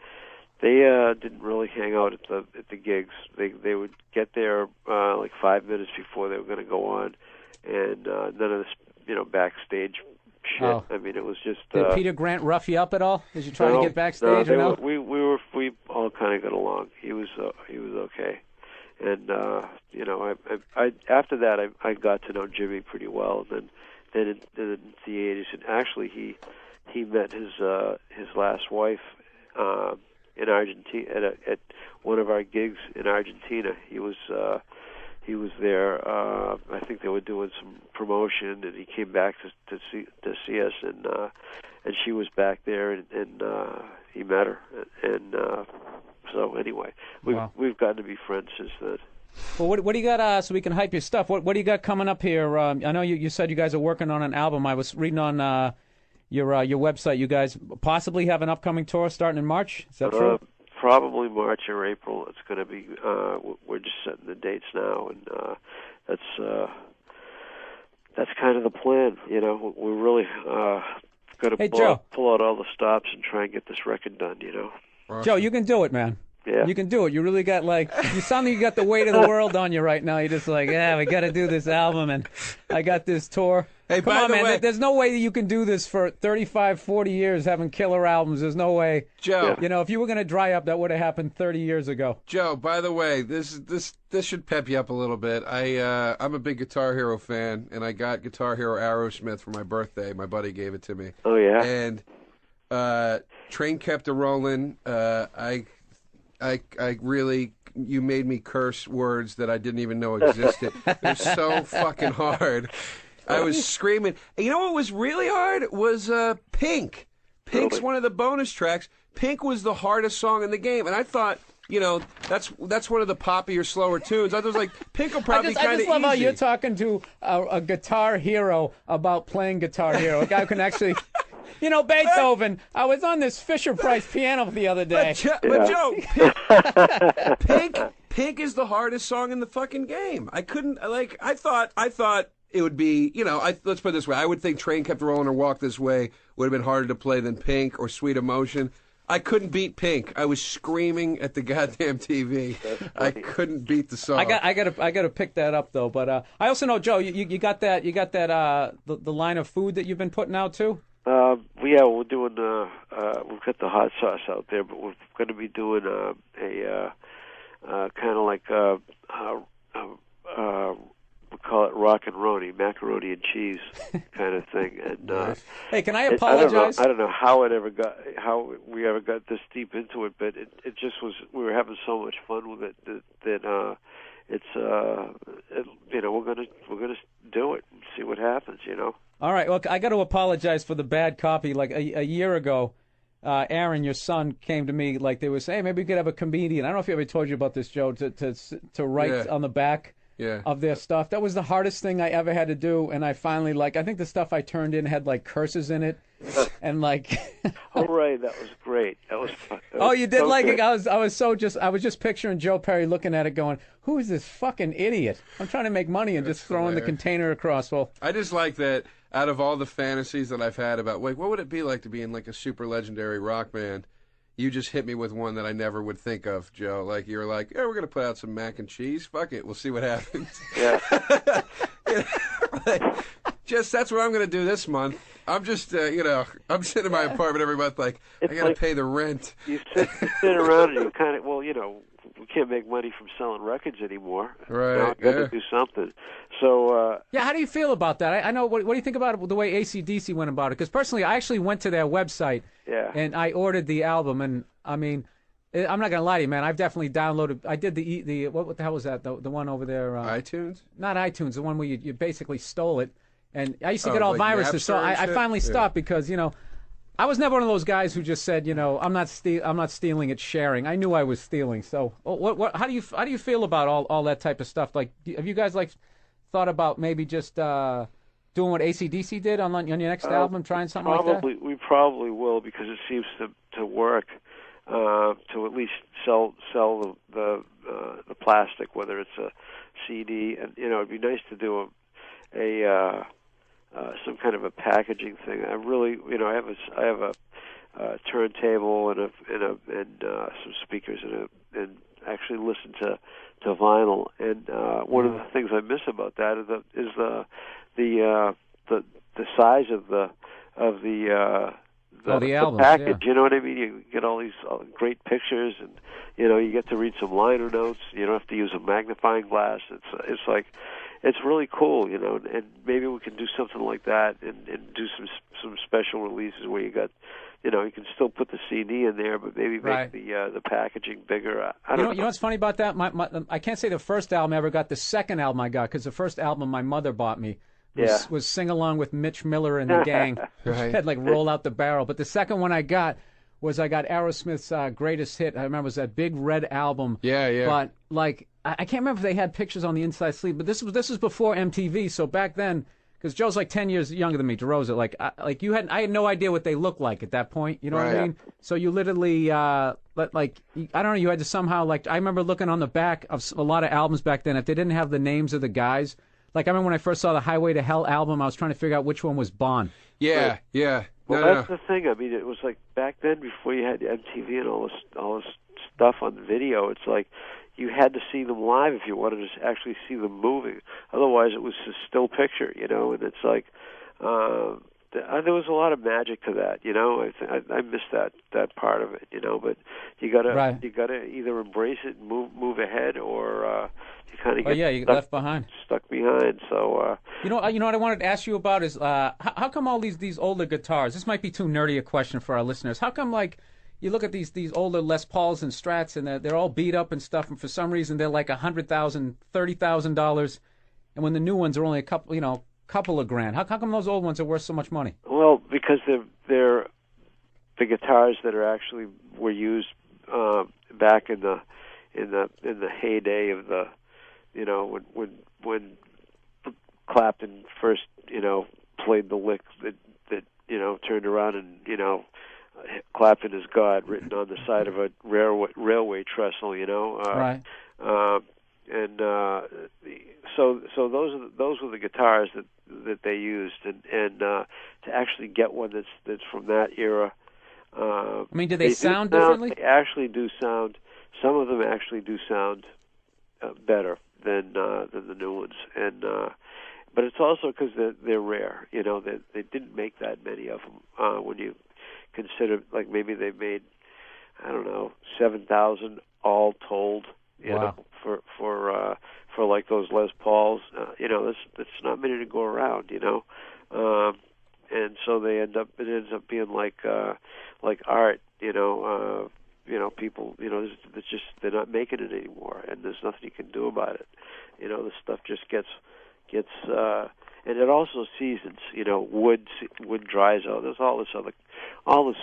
didn't really hang out at the gigs. They would get there like 5 minutes before they were going to go on, and none of this backstage shit. Oh. It was just. Did Peter Grant rough you up at all? Did you try to get backstage? No, we all kind of got along. He was okay. And I after that I got to know Jimmy pretty well. Then in the 80s, and actually he met his last wife in Argentina at one of our gigs in Argentina. He was there. I think they were doing some promotion, and he came back to see us, and she was back there, and he met her, and so anyway, we've gotten to be friends since then. Well, what do you got, so we can hype your stuff? What do you got coming up here? I know you said you guys are working on an album. I was reading on your website. You guys possibly have an upcoming tour starting in March. Is that true? Probably March or April. It's going to be. We're just setting the dates now, and that's kind of the plan. You know, we're really going to pull out all the stops and try and get this record done. You know, Joe, you can do it, man. Yeah. You can do it. You really got you sound like you got the weight of the world on you right now. You're just like, yeah, we got to do this album, and I got this tour. Hey, come on, man. There's no way that you can do this for 35, 40 years having killer albums. There's no way. Joe. You know, if you were going to dry up, that would have happened 30 years ago. Joe, by the way, this should pep you up a little bit. I'm a big Guitar Hero fan, and I got Guitar Hero Aerosmith for my birthday. My buddy gave it to me. Oh, yeah? And Train Kept a-Rollin'. I really, you made me curse words that I didn't even know existed. They're so fucking hard. I was screaming. And you know what was really hard was Pink. Pink's one of the bonus tracks. Pink was the hardest song in the game, and I thought, you know, that's one of the poppier, slower tunes. I was like, Pink will probably kind of easy. I just love how you're talking to a Guitar Hero about playing Guitar Hero. A guy who can actually. You know, Beethoven, I was on this Fisher-Price piano the other day. But Joe, Pink is the hardest song in the fucking game. I couldn't, I thought it would be, you know, let's put it this way. I would think Train Kept Rolling or Walk This Way would have been harder to play than Pink or Sweet Emotion. I couldn't beat Pink. I was screaming at the goddamn TV. I couldn't beat the song. I gotta pick that up though. But I also know, Joe, you got that the line of food that you've been putting out too. Yeah, we're doing. We've got the hot sauce out there, but we're going to be doing a kind of like we call it rock and roni, macaroni and cheese kind of thing. And hey, can I apologize? I don't know how we ever got this deep into it, but it just was. We were having so much fun with it that it's you know, we're gonna do it and see what happens. You know. All right. Well, I got to apologize for the bad copy. Like a year ago, Aaron, your son, came to me like they were saying, hey, maybe we could have a comedian. I don't know if he ever told you about this, Joe, to write on the back of their stuff. That was the hardest thing I ever had to do, and I finally I think the stuff I turned in had like curses in it, and like. Oh right, that was great. That was fun. You did so like good. It. I was just picturing Joe Perry looking at it, going, "Who is this fucking idiot? I'm trying to make money and just throwing the container across." Well, I just like that. Out of all the fantasies that I've had about, what would it be like to be in like a super legendary rock band? You just hit me with one that I never would think of, Joe. Like you're like, yeah, we're gonna put out some mac and cheese. Fuck it, we'll see what happens. Yeah. That's what I'm gonna do this month. I'm just, I'm sitting in my apartment every month, like I gotta pay the rent. You sit around and you kind of, we can't make money from selling records anymore. Right. Now I've got to do something. So. Yeah, how do you feel about that? I know. What do you think about the way AC/DC went about it? Because personally, I actually went to their website. Yeah. And I ordered the album, and I mean, I'm not gonna lie to you, man. I've definitely downloaded. I did the what the hell was that? The one over there. iTunes. Not iTunes. The one where you basically stole it. And I used to get all viruses, so I finally stopped because I was never one of those guys who just said, I'm not stealing, it's sharing. I knew I was stealing. So how do you feel about all that type of stuff? Like, have you guys thought about maybe just doing what AC/DC did on your next album, trying something like that? We probably will, because it seems to work to at least sell the plastic, whether it's a CD, and it'd be nice to do a some kind of a packaging thing. I really, I have a turntable and some speakers and actually listen to vinyl. And one of the things I miss about that is the size of the albums, package. Yeah. You know what I mean? You get all these great pictures, and you get to read some liner notes. You don't have to use a magnifying glass. It's like. It's really cool, and maybe we can do something like that and do some special releases where you got, you can still put the CD in there, but maybe make the packaging bigger. I don't know. You know what's funny about that? I can't say the first album I ever got. The second album I got, because the first album my mother bought me was Sing Along with Mitch Miller and the Gang. Right. Had like Roll Out the Barrel. But the second one I got Aerosmith's Greatest Hit. I remember it was that big red album. Yeah. But like I can't remember if they had pictures on the inside sleeve. But this was before MTV. So back then, because Joe's like 10 years younger than me, DeRosa. I had no idea what they looked like at that point. You know what I mean? So you literally I don't know. You had to somehow I remember looking on the back of a lot of albums back then. If they didn't have the names of the guys, like I remember when I first saw the Highway to Hell album, I was trying to figure out which one was Bon. Yeah. Well, No. that's the thing. I mean, it was like back then, before you had MTV and all this stuff on video. It's like you had to see them live if you wanted to actually see them moving. Otherwise, it was a still picture, And it's like there was a lot of magic to that, I missed that part of it, But you gotta either embrace it and move ahead, or you kind of you get left behind. Stuck behind. So you know what I wanted to ask you about is how come all these older guitars? This might be too nerdy a question for our listeners. How come you look at these older Les Pauls and Strats and they're all beat up and stuff, and for some reason they're like $100,000, $30,000, and when the new ones are only a couple of grand. How come those old ones are worth so much money? Well, because they're the guitars that were used back in the heyday of the when Clapton first played the lick that turned around and Clapton is God written on the side of a railway trestle, Right. So those were the guitars that they used, and to actually get one that's from that era. I mean, do they sound differently? They actually do sound. Some of them actually do sound better than the new ones, but it's also because they're rare. They didn't make that many of them. When you consider, like, maybe they made, I don't know, 7,000 all told. Wow. For like those Les Pauls, that's not many to go around, and so it ends up being like art, people, it's just they're not making it anymore, and there's nothing you can do about it. The stuff just gets, and it also seasons. Wood dries out. There's all this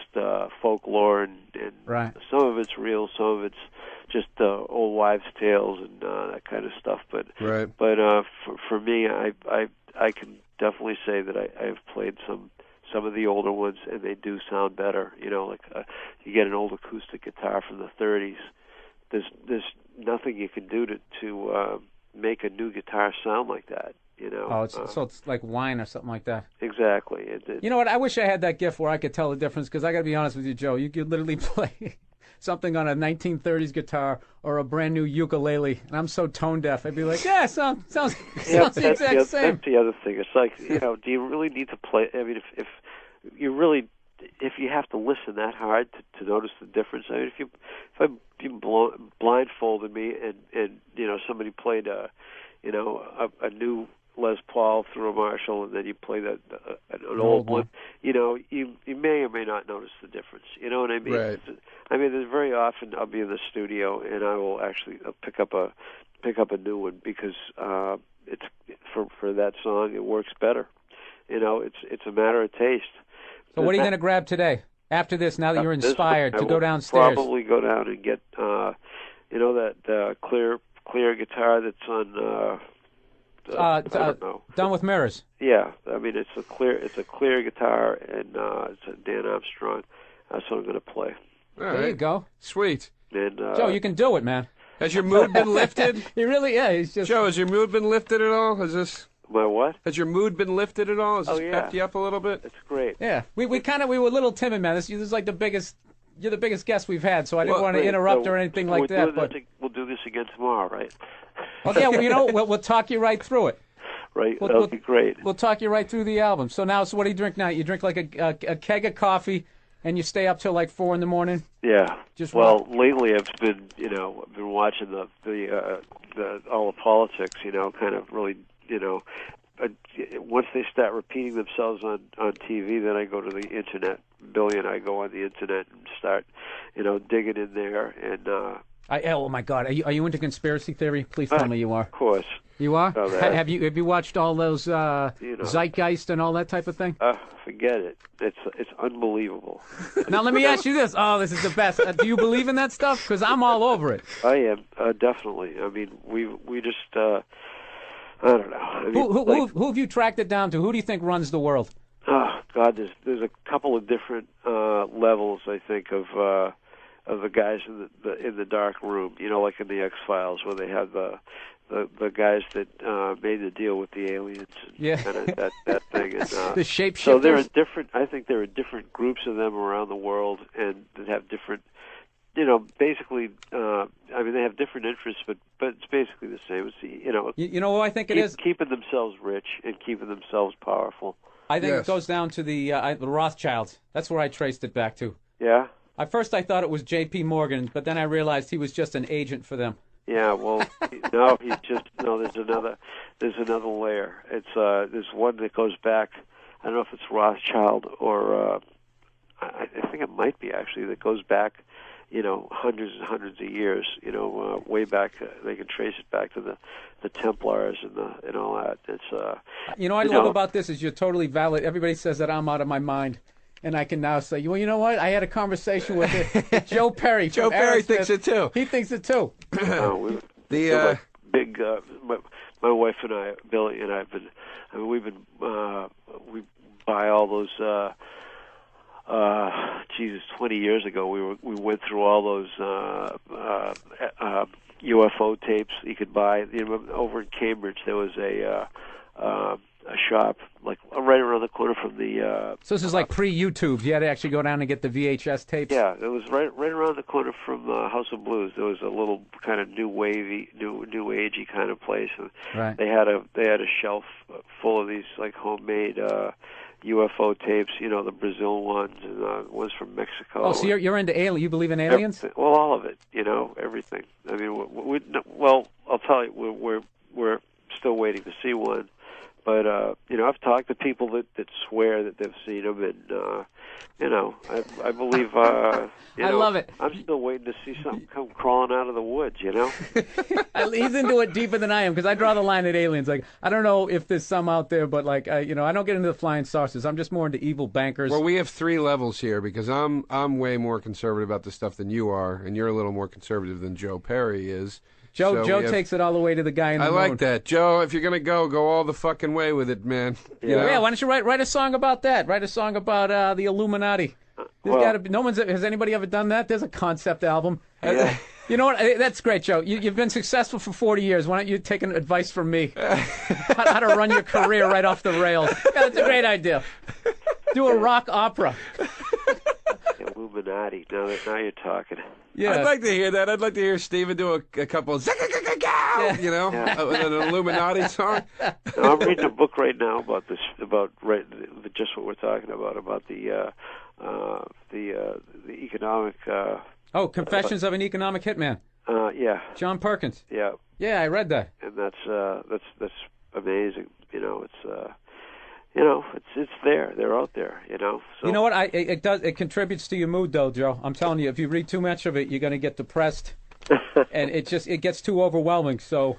folklore, and right. Some of it's real, some of it's just old wives' tales and that kind of stuff. But for me, I can definitely say that I've played some of the older ones, and they do sound better. You get an old acoustic guitar from the 30s. There's nothing you can do to make a new guitar sound like that. So it's like wine or something like that. Exactly. You know what? I wish I had that gift where I could tell the difference, because I got to be honest with you, Joe. You could literally play something on a 1930s guitar or a brand new ukulele, and I'm so tone deaf. I'd be like, yeah, sounds the exact same. That's the other thing. It's like, do you really need to play? I mean, if you have to listen that hard to notice the difference. I mean, if you blindfolded me and somebody played a new Les Paul through a Marshall, and then you play an old one, you may or may not notice the difference. You know what I mean? Right. I mean, there's very often I'll be in the studio and I will actually pick up a new one because it's for that song it works better. It's a matter of taste. So what are you going to grab today after this? Now that you're inspired to go downstairs, probably go down and get that clear guitar that's on. I don't know. Done with Mirrors. Yeah, I mean it's a clear guitar, and it's a Dan Armstrong. That's what I'm going to play. There you go. Sweet. And Joe, you can do it, man. Has your mood been lifted? He really, he's just. Joe, has your mood been lifted at all? My what? Has your mood been lifted at all? Has this pepped you up a little bit? It's great. Yeah, we were a little timid, man. This is like the biggest. You're the biggest guest we've had, so I didn't want to interrupt or anything like that. But we'll do this again tomorrow, right? Okay, we'll talk you right through it. Right, that'll be great. We'll talk you right through the album. So what do you drink now? You drink like a keg of coffee, and you stay up till like 4 in the morning. Yeah. Lately I've been watching the all the politics. Kind of really once they start repeating themselves on TV, then I go to the internet. Billy and I go on the internet and start digging in there and. Oh my God! Are you into conspiracy theory? Please tell me you are. Of course. You are? So that- Have you watched all those Zeitgeist and all that type of thing? Forget it. It's unbelievable. Now let me ask you this. Oh, this is the best. Do you believe in that stuff? Because I'm all over it. I am definitely. I mean, we just I don't know. I mean, Who have you tracked it down to? Who do you think runs the world? Oh God, there's a couple of different levels. I think of the guys in the dark room. You know, like in the X-Files, where they have the guys that made the deal with the aliens. And kind of that thing. And, the shapeshifters. So there are different. I think there are different groups of them around the world, and that have different. You know, basically, I mean, they have different interests, but it's basically the same. It's you know what I think it is? Keeping themselves rich and keeping themselves powerful. I think it goes down to the Rothschilds. That's where I traced it back to. Yeah. At first, I thought it was J.P. Morgan, but then I realized he was just an agent for them. Yeah, well, no, he's just There's another layer. It's there's one that goes back. I don't know if it's Rothschild or I think it might be actually that goes back, hundreds and hundreds of years. Way back. They can trace it back to the Templars and all that. It's what I love about this is you're totally valid. Everybody says that I'm out of my mind. And I can now say, well, you know what? I had a conversation with Joe Perry. Joe Perry thinks it too. He thinks it too. My wife and I, Billy and I, we buy all those. 20 years ago, we went through all those UFO tapes you could buy. Over in Cambridge, there was a shop like right around the corner from the. So this is like pre-YouTube. You had to actually go down and get the VHS tapes. Yeah, it was right around the corner from House of Blues. There was a little kind of new wavy, new agey kind of place. And right. They had a shelf full of these like homemade UFO tapes. The Brazil ones and ones from Mexico. Oh, so you're into alien? You believe in aliens? Everything. Well, all of it. Everything. I mean, well, I'll tell you, we're still waiting to see one. But I've talked to people that swear that they've seen them, and I believe. I love it. I'm still waiting to see something come crawling out of the woods. He's into it deeper than I am because I draw the line at aliens. Like I don't know if there's some out there, but like I don't get into the flying saucers. I'm just more into evil bankers. Well, we have 3 levels here because I'm way more conservative about this stuff than you are, and you're a little more conservative than Joe Perry is. Joe takes it all the way to the guy in the moon. I like that. Joe, if you're going to go all the fucking way with it, man. Yeah, why don't you write a song about that? Write a song about the Illuminati. Has anybody ever done that? There's a concept album. Yeah. You know what? That's great, Joe. You've been successful for 40 years. Why don't you take an advice from me? How to run your career right off the rails. Yeah, that's a great idea. Do a rock opera. Illuminati. Now you're talking. Yeah. I'd like to hear that. I'd like to hear Steven do a couple of with an Illuminati song. No, I'm reading a book right now about this, just what we're talking about the economic. Confessions of an Economic Hitman. Yeah. John Perkins. Yeah. Yeah, I read that. And that's amazing. It's there. They're out there. So. You know what? It contributes to your mood, though, Joe. I'm telling you, if you read too much of it, you're going to get depressed, and it gets too overwhelming. So,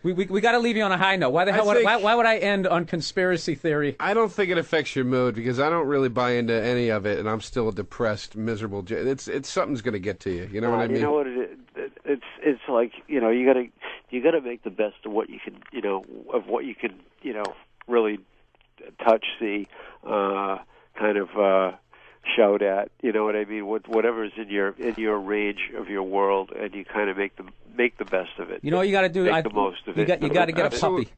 we got to leave you on a high note. Why the hell? Why would I end on conspiracy theory? I don't think it affects your mood because I don't really buy into any of it, and I'm still a depressed, miserable. It's something's going to get to you. You know what I mean? You know what it is? It's like you gotta make the best of what you can. Of what you can. Really touch, see, kind of shout at. You know what I mean? Whatever is in your range of your world, and you kind of make the best of it. You know what you got to do? Make the most of it. You got to get a puppy.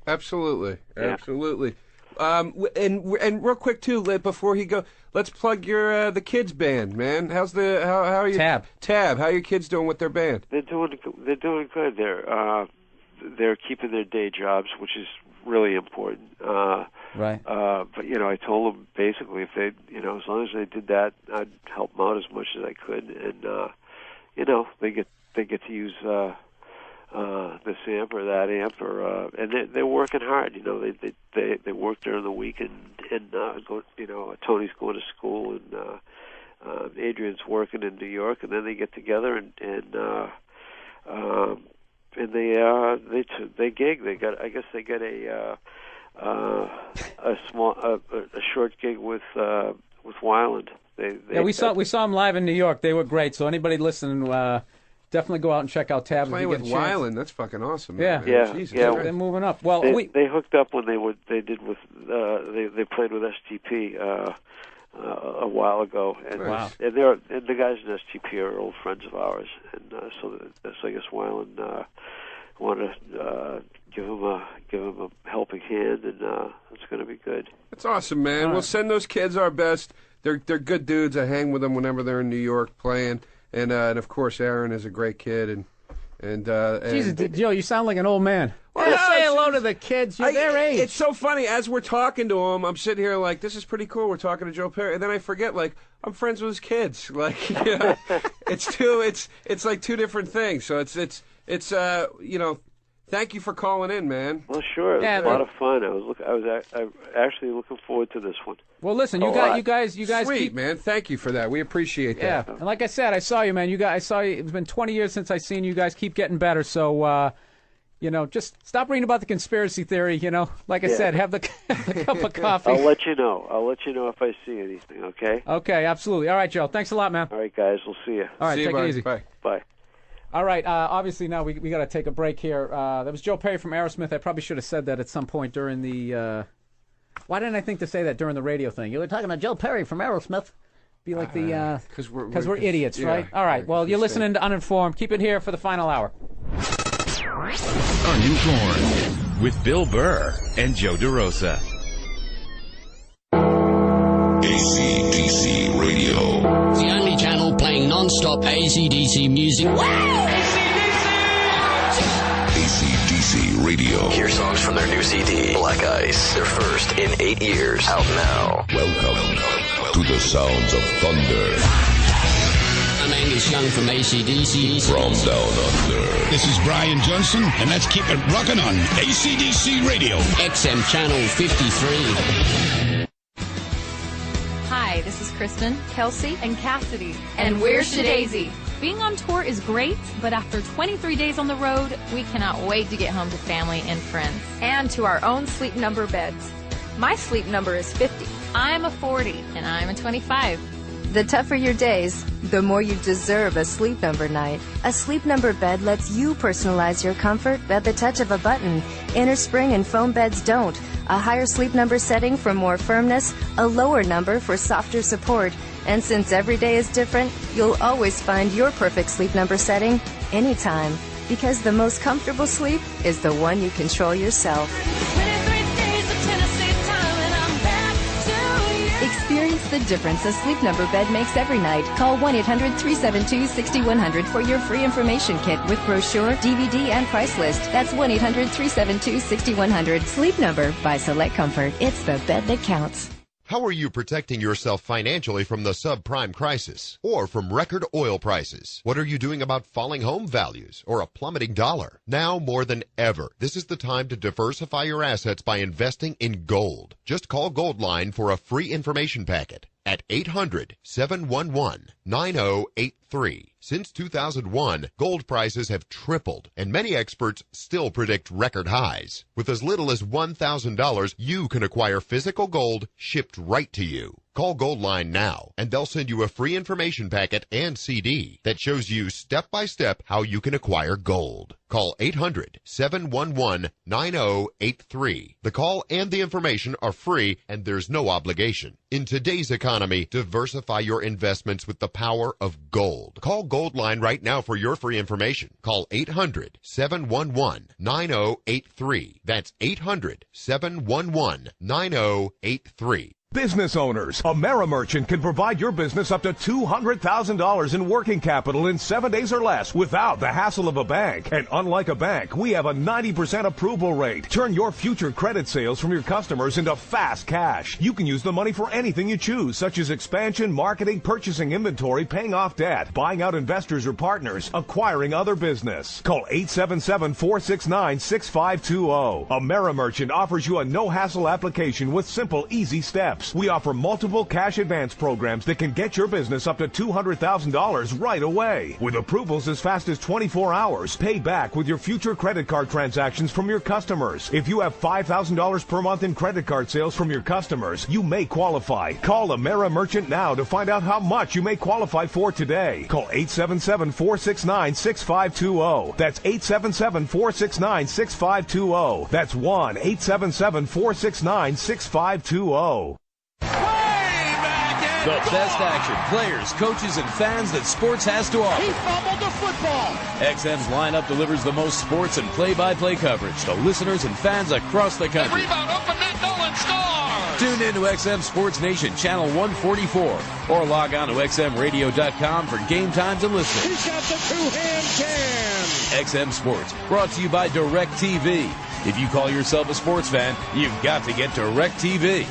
Absolutely, Yeah. absolutely. And real quick too, before he go, let's plug your the kids band, man. How are you? Tab. How are your kids doing with their band? They're doing good. They're keeping their day jobs, which is really important. Right. But I told them basically if they, as long as they did that, I'd help them out as much as I could, and they get to use this amp or that amp, or and they're working hard. They work during the week and go. Tony's going to school and Adrian's working in New York, and then they get together and they gig. I guess they got a short gig with Weiland. We saw them live in New York. They were great. So anybody listening, definitly go out and check out Tabs. Playing with Weiland, that's fucking awesome. Yeah, man. Jesus, they're moving up. Well, they hooked up when they played with STP a while ago, and and the guys in STP are old friends of ours, and so I guess Weiland want to give him a helping hand, and it's going to be good. That's awesome, man. We'll send those kids our best. They're good dudes. I hang with them whenever they're in New York playing, and of course Aaron is a great kid, and Jesus, Joe, you sound like an old man. Well, say hello to the kids. You're their age. It's so funny. As we're talking to them, I'm sitting here like, this is pretty cool. We're talking to Joe Perry, and then I forget, like, I'm friends with his kids. Like, it's like two different things. So it's thank you for calling in, man. Well, sure. It was a lot of fun. I was actually looking forward to this one. Well, listen, you guys sweet, man. Thank you for that. We appreciate that. Yeah, and like I said, I saw you, man. I saw you. It's been 20 years since I seen you guys. Keep getting better. So, just stop reading about the conspiracy theory. Like I said, have the cup of coffee. I'll let you know. If I see anything. Okay. Okay, absolutely. All right, Joe. Thanks a lot, man. All right, guys. We'll see you. All right, take it easy. Bye. Bye. All right, obviously now we got to take a break here. That was Joe Perry from Aerosmith. I probably should have said that at some point during the... why didn't I think to say that during the radio thing? You were talking to Joe Perry from Aerosmith. Be like the... Because we're idiots, right? All right, well, you're listening to Uninformed. Keep it here for the final hour. Uninformed with Bill Burr and Joe DeRosa. AC/DC Radio. The only channel playing non-stop AC/DC music. AC/DC Radio. Hear songs from their new CD, Black Ice. Their first in 8 years. Out now. Welcome to the sounds of thunder. I'm Angus Young from AC/DC. From down under. This is Brian Johnson, and let's keep it rocking on AC/DC Radio. XM Channel 53. Hi, this is Kristen, Kelsey, and Cassidy. And we're Shadazy. Being on tour is great, but after 23 days on the road, we cannot wait to get home to family and friends. And to our own sleep number beds. My sleep number is 50. I'm a 40. And I'm a 25. The tougher your days, the more you deserve a Sleep Number night. A Sleep Number bed lets you personalize your comfort at the touch of a button. Inner spring and foam beds don't. A higher Sleep Number setting for more firmness, a lower number for softer support. And since every day is different, you'll always find your perfect Sleep Number setting anytime. Because the most comfortable sleep is the one you control yourself. Experience the difference a Sleep Number bed makes every night. Call 1-800-372-6100 for your free information kit with brochure, DVD, and price list. That's 1-800-372-6100. Sleep Number by Select Comfort. It's the bed that counts. How are you protecting yourself financially from the subprime crisis or from record oil prices? What are you doing about falling home values or a plummeting dollar? Now more than ever, this is the time to diversify your assets by investing in gold. Just call Goldline for a free information packet at 800-711-9083. Since 2001, gold prices have tripled, and many experts still predict record highs. With as little as $1,000, you can acquire physical gold shipped right to you. Call Goldline now, and they'll send you a free information packet and CD that shows you step-by-step how you can acquire gold. Call 800-711-9083. The call and the information are free, and there's no obligation. In today's economy, diversify your investments with the power of gold. Call Goldline right now for your free information. Call 800-711-9083. That's 800-711-9083. Business owners, AmeriMerchant can provide your business up to $200,000 in working capital in 7 days or less without the hassle of a bank. And unlike a bank, we have a 90% approval rate. Turn your future credit sales from your customers into fast cash. You can use the money for anything you choose, such as expansion, marketing, purchasing inventory, paying off debt, buying out investors or partners, acquiring other business. Call 877-469-6520. AmeriMerchant offers you a no-hassle application with simple, easy steps. steps. We offer multiple cash advance programs that can get your business up to $200,000 right away. With approvals as fast as 24 hours, pay back with your future credit card transactions from your customers. If you have $5,000 per month in credit card sales from your customers, you may qualify. Call Amera Merchant now to find out how much you may qualify for today. Call 877-469-6520. That's 877-469-6520. That's 1-877-469-6520. The best action, players, coaches, and fans that sports has to offer. He fumbled the football. XM's lineup delivers the most sports and play-by-play coverage to listeners and fans across the country. Rebound, open net, Nolan scores. Tune in to XM Sports Nation, channel 144, or log on to xmradio.com for game times and listening. He's got the two-hand jam. XM Sports, brought to you by DirecTV. If you call yourself a sports fan, you've got to get DirecTV.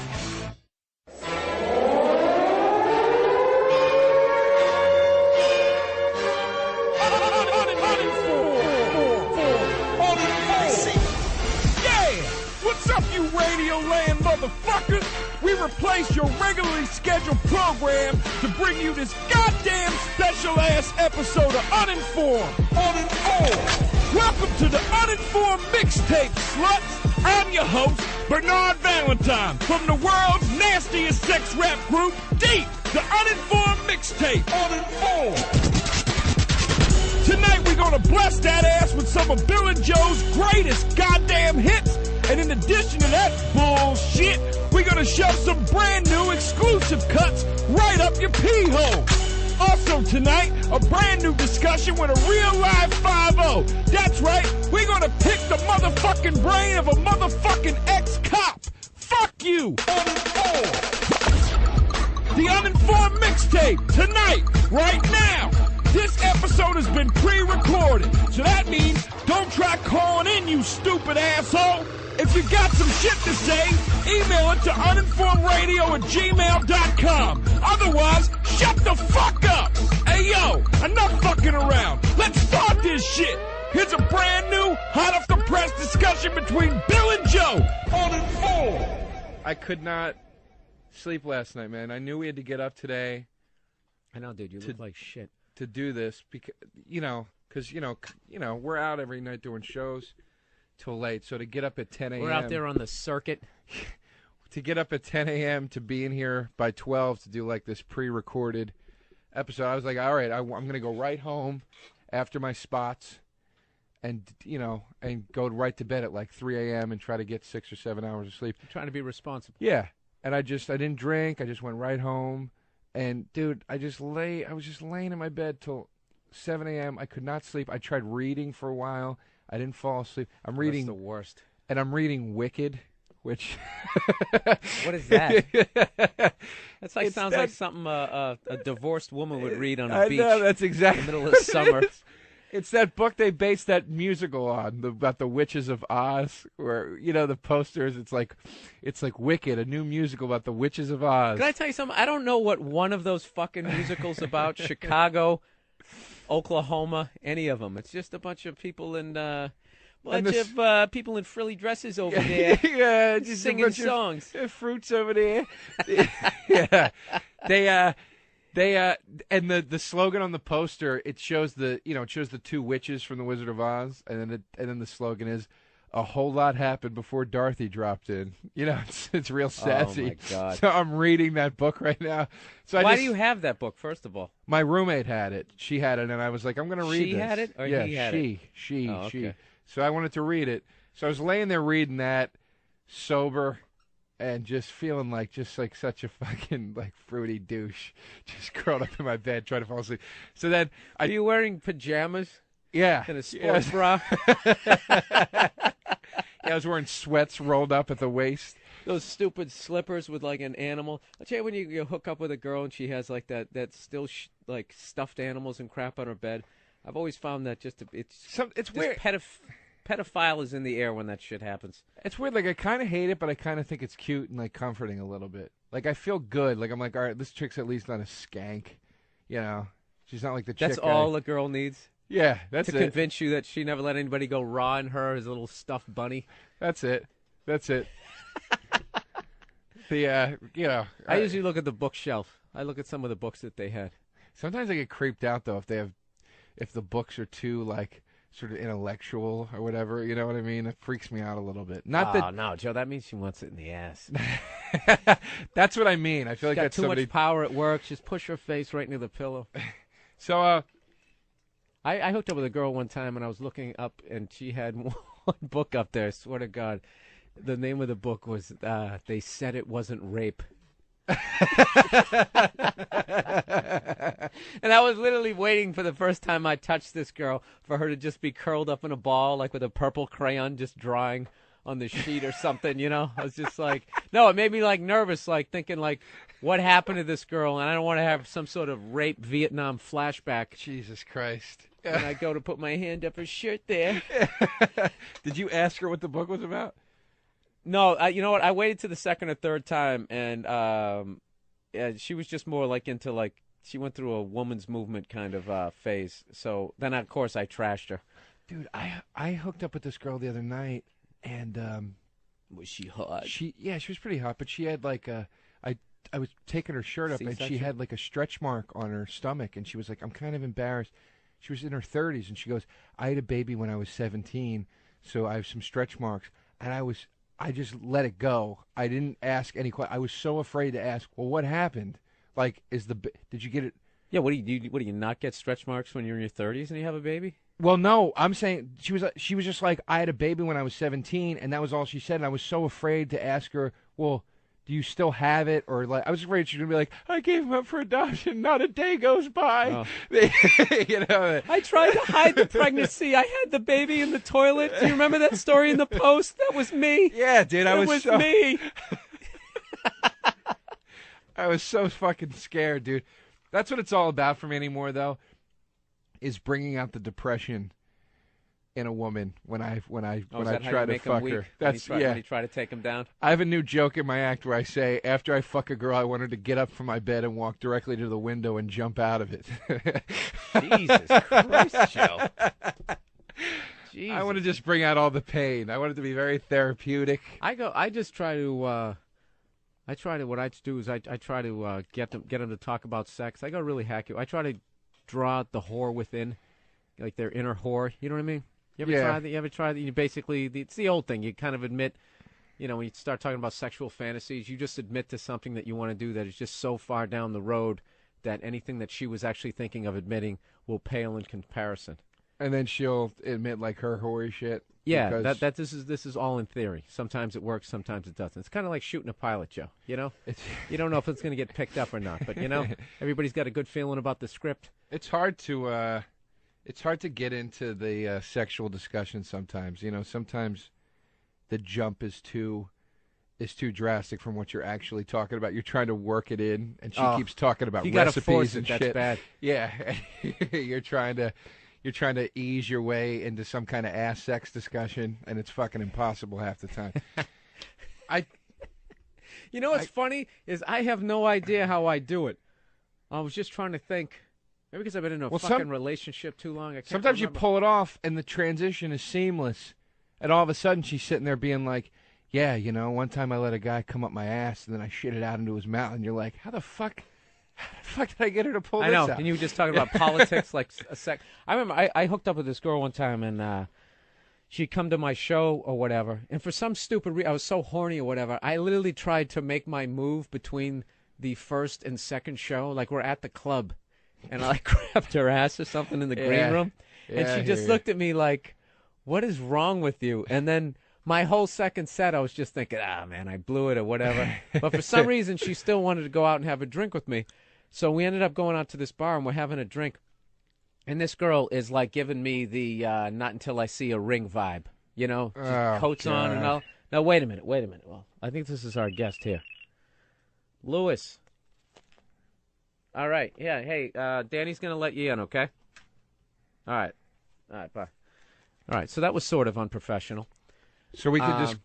Radio Land motherfuckers, we replaced your regularly scheduled program to bring you this goddamn special-ass episode of Uninformed. Welcome to the Uninformed Mixtape, sluts. I'm your host, Bernard Valentine, from the world's nastiest sex rap group, Deep, the Uninformed Mixtape. Tonight we're gonna bless that ass with some of Bill and Joe's greatest goddamn hits. And in addition to that bullshit, we're going to shove some brand new exclusive cuts right up your pee hole. Also tonight, a brand new discussion with a real live 5-0. That's right, we're going to pick the motherfucking brain of a motherfucking ex-cop. Fuck you. The Uninformed Mixtape, tonight, right now. This episode has been pre-recorded, so that means don't try calling in, you stupid asshole. If you got some shit to say, email it to uninformedradio@gmail.com. Otherwise, shut the fuck up. Hey, yo, enough fucking around. Let's start this shit. Here's a brand new, hot off the press discussion between Bill and Joe. Uninformed. I could not sleep last night, man. I knew we had to get up today. I know, dude. You look like shit. To do this, because we're out every night doing shows till late. So to get up at 10 a.m. We're out there on the circuit. To get up at 10 a.m. to be in here by 12 to do like this pre-recorded episode, I was like, all right, I'm going to go right home after my spots and go right to bed at like 3 a.m. and try to get 6 or 7 hours of sleep. I'm trying to be responsible. Yeah. And I didn't drink. I just went right home. And, dude, I was just laying in my bed till 7 a.m. I could not sleep. I tried reading for a while. I didn't fall asleep. I'm reading. That's the worst. And I'm reading Wicked, which. What is that? Sounds like something a divorced woman would read on a beach. I know, that's exactly in the middle of summer. It's that book they based that musical on, about the Witches of Oz, where, the posters, it's like Wicked, a new musical about the Witches of Oz. Can I tell you something? I don't know what one of those fucking musicals about. Chicago, Oklahoma, any of them. It's just a bunch of people in people in frilly dresses over there. Yeah, just singing songs. Fruits over there. Yeah. And the slogan on the poster, it shows the two witches from the Wizard of Oz, and then the slogan is, "A whole lot happened before Dorothy dropped in." It's real sassy. Oh my God! So I'm reading that book right now. So why do you have that book? First of all, my roommate had it. She had it, and I was like, "I'm going to read this." She had it, or yeah, he had it? She. Okay. So I wanted to read it. So I was laying there reading that, sober. And just feeling like such a fucking fruity douche, just curled up in my bed trying to fall asleep. So then, are you wearing pajamas? Yeah, and a sports bra. Yeah, I was wearing sweats rolled up at the waist. Those stupid slippers with like an animal. I'll tell you, when you hook up with a girl and she has like that still stuffed animals and crap on her bed. I've always found that it's weird. Pedophile is in the air when that shit happens. It's weird. Like, I kind of hate it, but I kind of think it's cute and, comforting a little bit. Like, I feel good. Like, I'm like, all right, this chick's at least not a skank. She's not like the chick. That's all a girl needs? Yeah, that's it. To convince you that she never let anybody go raw in her as a little stuffed bunny? That's it. I usually look at the bookshelf. I look at some of the books that they had. Sometimes I get creeped out though if the books are too like sort of intellectual or whatever. You know what I mean? It freaks me out a little bit. No, Joe. That means she wants it in the ass. That's what I mean. I feel like got that's too much power at work. Just push her face right near the pillow. So, I hooked up with a girl one time, and I was looking up, and she had one book up there. I swear to God, the name of the book was "They Said It Wasn't Rape." And I was literally waiting for the first time I touched this girl for her to just be curled up in a ball, like with a purple crayon, just drawing on the sheet or something, you know? I was just like, no, it made me like nervous, like thinking like, what happened to this girl? And I don't want to have some sort of rape Vietnam flashback. Jesus Christ. When I go to put my hand up her shirt there. Did you ask her what the book was about? No, you know what? I waited to the second or third time, and she was just more like into like, she went through a woman's movement kind of phase. So then, of course, I trashed her. Dude, I hooked up with this girl the other night, and was she hot? She was pretty hot, but she had like I was taking her shirt up, and she had like a stretch mark on her stomach, and she was like, I'm kind of embarrassed. She was in her 30s, and she goes, I had a baby when I was 17, so I have some stretch marks. And I just let it go. I didn't ask any questions. I was so afraid to ask, well, what happened? Like, did you get it? Yeah, what do you not get stretch marks when you're in your 30s and you have a baby? Well, no, I'm saying she was just like, I had a baby when I was 17, and that was all she said. And I was so afraid to ask her, well, do you still have it? Or like, I was afraid she was gonna be like, I gave him up for adoption. Not a day goes by. Oh. You know, I tried to hide the pregnancy. I had the baby in the toilet. Do you remember that story in the Post? That was me. Yeah, dude, That was me. I was so fucking scared, dude. That's what it's all about for me anymore, though, is bringing out the depression in a woman when I try to fuck her. That's when you try to take him down. I have a new joke in my act where I say, after I fuck a girl, I want her to get up from my bed and walk directly to the window and jump out of it. Jesus Christ, Joe. Jesus. I want to just bring out all the pain. I want it to be very therapeutic. What I do is I try to get them to talk about sex. I go really hacky. I try to draw out the whore within, like their inner whore. You know what I mean? You ever try that? You basically, it's the old thing. You kind of admit, you know, when you start talking about sexual fantasies, you just admit to something that you want to do that is just so far down the road that anything that she was actually thinking of admitting will pale in comparison. And then she'll admit like her hoary shit. Yeah, this is all in theory. Sometimes it works, sometimes it doesn't. It's kind of like shooting a pilot, Joe. You know, you don't know if it's going to get picked up or not. But you know, everybody's got a good feeling about the script. It's hard to get into the sexual discussion sometimes. You know, sometimes the jump is too drastic from what you're actually talking about. You're trying to work it in, and she keeps talking about recipes and shit. That's bad. Yeah, you're trying to ease your way into some kind of ass sex discussion, and it's fucking impossible half the time. You know what's funny is I have no idea how I do it. I was just trying to think. Maybe because I've been in a fucking relationship too long. Sometimes you pull it off, and the transition is seamless, and all of a sudden she's sitting there being like, yeah, you know, one time I let a guy come up my ass, and then I shit it out into his mouth, and you're like, how the fuck did I get her to pull this out? I know, and you were just talking about politics like a sec. I remember I hooked up with this girl one time, and she'd come to my show or whatever, and for some stupid reason, I was so horny or whatever, I literally tried to make my move between the first and second show, like we're at the club, and I grabbed her ass or something in the green room, and she just looked at me like, what is wrong with you? And then my whole second set, I was just thinking, man, I blew it or whatever. But for some reason, she still wanted to go out and have a drink with me. So we ended up going out to this bar, and we're having a drink. And this girl is like giving me the not until I see a ring vibe. You know, coats on and all. Now, wait a minute. Well, I think this is our guest here. Lewis. All right. Yeah, hey, Danny's going to let you in, okay? All right, bye. All right, so that was sort of unprofessional. So we could just,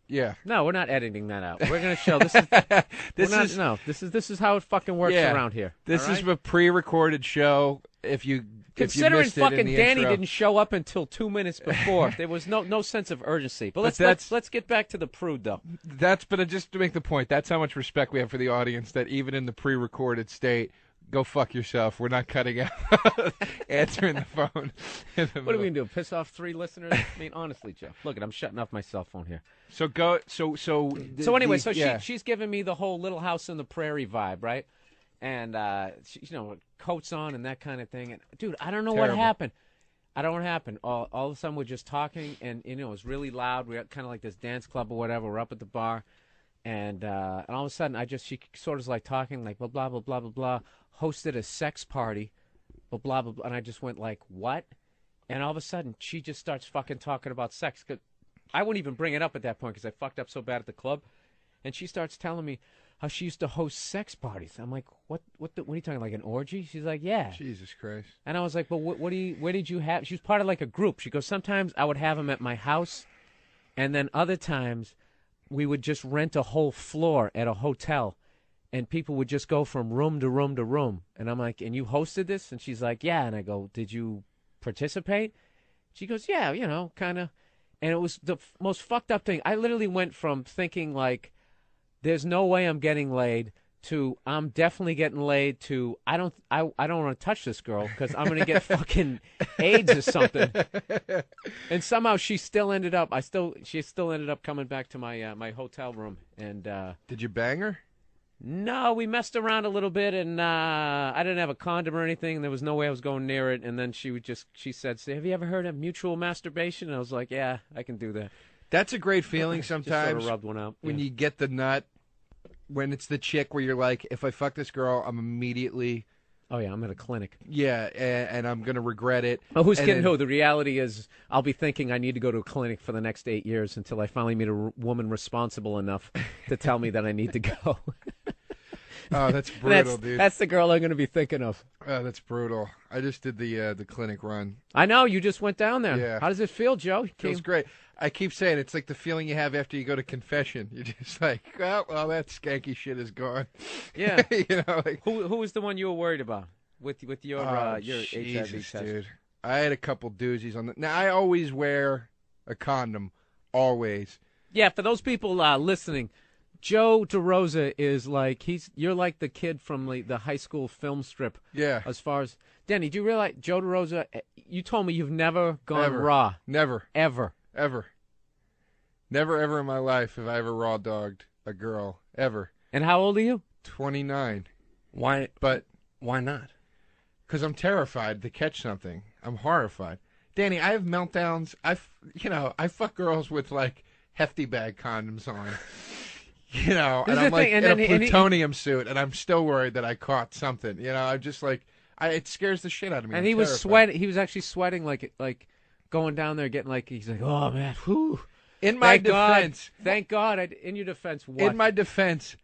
yeah. No, we're not editing that out. We're going to show this is this is how it fucking works around here. This is a pre-recorded show. If you Considering missed it in fucking the Danny intro. didn't show up until 2 minutes before, there was no sense of urgency. But let's get back to the prude though. But just to make the point, that's how much respect we have for the audience. That even in the pre-recorded state, go fuck yourself. We're not cutting out answering the phone. What are we gonna do? Piss off 3 listeners? I mean, honestly, Joe. Look, I'm shutting off my cell phone here. So go. So anyway, yeah. she's giving me the whole Little House on the Prairie vibe, right? And she, coats on and that kind of thing. And dude, I don't know what happened. I don't know what happened. All of a sudden, we're just talking, and it was really loud. We're kind of like this dance club or whatever. We're up at the bar, and all of a sudden, she sort of like talking like blah blah blah blah blah blah. Hosted a sex party, blah blah blah, blah, and I just went like, what? And all of a sudden, she just starts fucking talking about sex. 'Cause I wouldn't even bring it up at that point because I fucked up so bad at the club, and she starts telling me how she used to host sex parties. I'm like, what are you talking, like an orgy? She's like, yeah. Jesus Christ. And I was like, well, where did you have? She was part of like a group. She goes, sometimes I would have them at my house, and then other times we would just rent a whole floor at a hotel, and people would just go from room to room to room. And I'm like, and you hosted this? And she's like, yeah. And I go, did you participate? She goes, yeah, kind of. And it was the most fucked up thing. I literally went from thinking like, there's no way I'm getting laid, to I'm definitely getting laid, to I don't want to touch this girl because I'm gonna get fucking AIDS or something. And somehow she still ended up coming back to my my hotel room. And did you bang her? No, we messed around a little bit, and I didn't have a condom or anything. There was no way I was going near it. And then she said, "Have you ever heard of mutual masturbation?" And I was like, "Yeah, I can do that." That's a great feeling sometimes. Just sort of rubbed one out. When you get the nut, when it's the chick where you're like, if I fuck this girl, I'm immediately... Oh, yeah, I'm at a clinic. Yeah, and I'm going to regret it. Oh, who's kidding who? The reality is I'll be thinking I need to go to a clinic for the next 8 years until I finally meet a woman responsible enough to tell me that I need to go. Oh, that's brutal, dude. That's the girl I'm going to be thinking of. Oh, that's brutal. I just did the clinic run. I know. You just went down there. Yeah. How does it feel, Joe? Feels great. I keep saying it's like the feeling you have after you go to confession. You're just like, well, that skanky shit is gone. Yeah. Like, who was the one you were worried about with your Jesus, HIV test? Dude. I had a couple doozies on the. Now I always wear a condom, always. Yeah, for those people listening, Joe DeRosa is like you're like the kid from the high school film strip. Yeah. As far as Denny, do you realize Joe DeRosa? You told me you've never gone Ever. raw. Never. Ever. Never ever in my life have I ever raw dogged a girl ever. And how old are you? 29. Why? But why not? Because I'm terrified to catch something. I'm horrified. Danny, I have meltdowns. I fuck girls with like hefty bag condoms on. And I'm like in a plutonium suit, and I'm still worried that I caught something. I'm just like, it scares the shit out of me. And he was sweating. He was actually sweating like going down there, getting like he's like, oh man, whew. In my defense, thank God. In your defense, what? In my defense,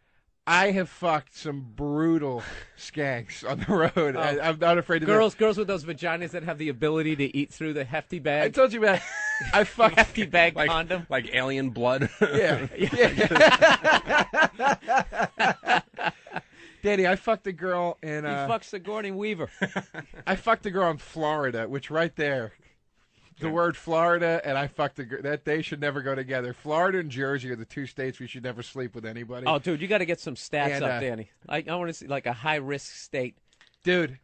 I have fucked some brutal skanks on the road. Oh. I'm not afraid of girls with those vaginas that have the ability to eat through the hefty bag. I told you about. I fucked hefty bag condom, like alien blood. Yeah. Danny, I fucked a girl in. He fucks Sigourney Weaver. I fucked a girl in Florida, which right there, the word Florida and I fucked a girl, that they should never go together. Florida and Jersey are the 2 states we should never sleep with anybody. Oh, dude, you got to get some stats up, Danny. I want to see like a high risk state. Dude,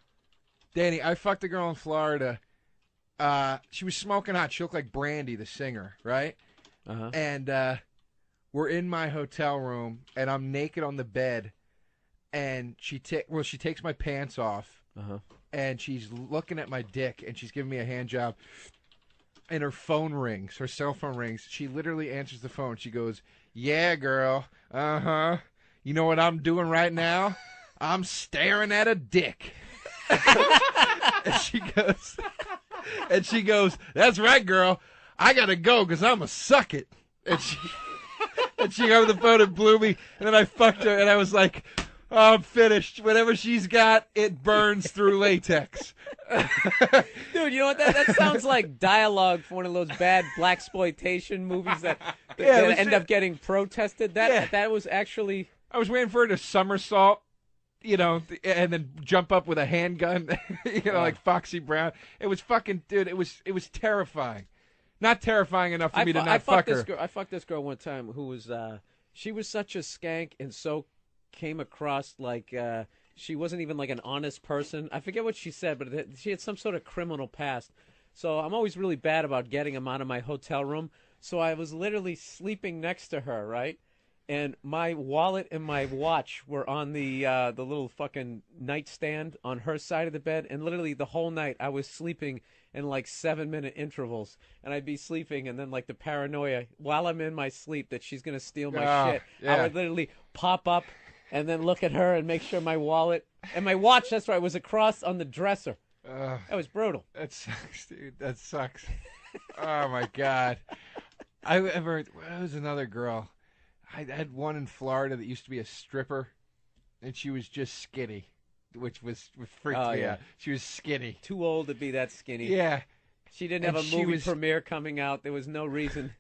Danny, I fucked a girl in Florida. She was smoking hot. She looked like Brandy, the singer, right? Uh-huh. And we're in my hotel room, and I'm naked on the bed, and she takes my pants off, and she's looking at my dick, and she's giving me a hand job, and her phone rings. Her cell phone rings. She literally answers the phone. She goes, "Yeah, girl. Uh-huh. You know what I'm doing right now? I'm staring at a dick." And she goes, "That's right, girl. I gotta go because I'm a suck it." And she got on the phone and blew me. And then I fucked her, and I was like, "Oh, I'm finished. Whatever she's got, it burns through latex." Dude, you know what? That sounds like dialogue for one of those bad blaxploitation movies that end up getting protested. That was actually. I was waiting for her to somersault. and then jump up with a handgun, like Foxy Brown. It was fucking, dude. It was terrifying. Not terrifying enough for me to not fuck her. I fucked this girl one time who was, she was such a skank and so came across like she wasn't even like an honest person. I forget what she said, but she had some sort of criminal past. So I'm always really bad about getting them out of my hotel room. So I was literally sleeping next to her, right? And my wallet and my watch were on the little fucking nightstand on her side of the bed. And literally the whole night I was sleeping in like 7-minute intervals. And I'd be sleeping and then like the paranoia while I'm in my sleep that she's going to steal my shit. Yeah. I would literally pop up and then look at her and make sure my wallet and my watch, that's right, was across on the dresser. That was brutal. That sucks, dude. That sucks. Oh, my God. There was another girl. I had one in Florida that used to be a stripper, and she was just skinny, which freaked me out. She was skinny. Too old to be that skinny. Yeah. She didn't have a movie premiere coming out. There was no reason.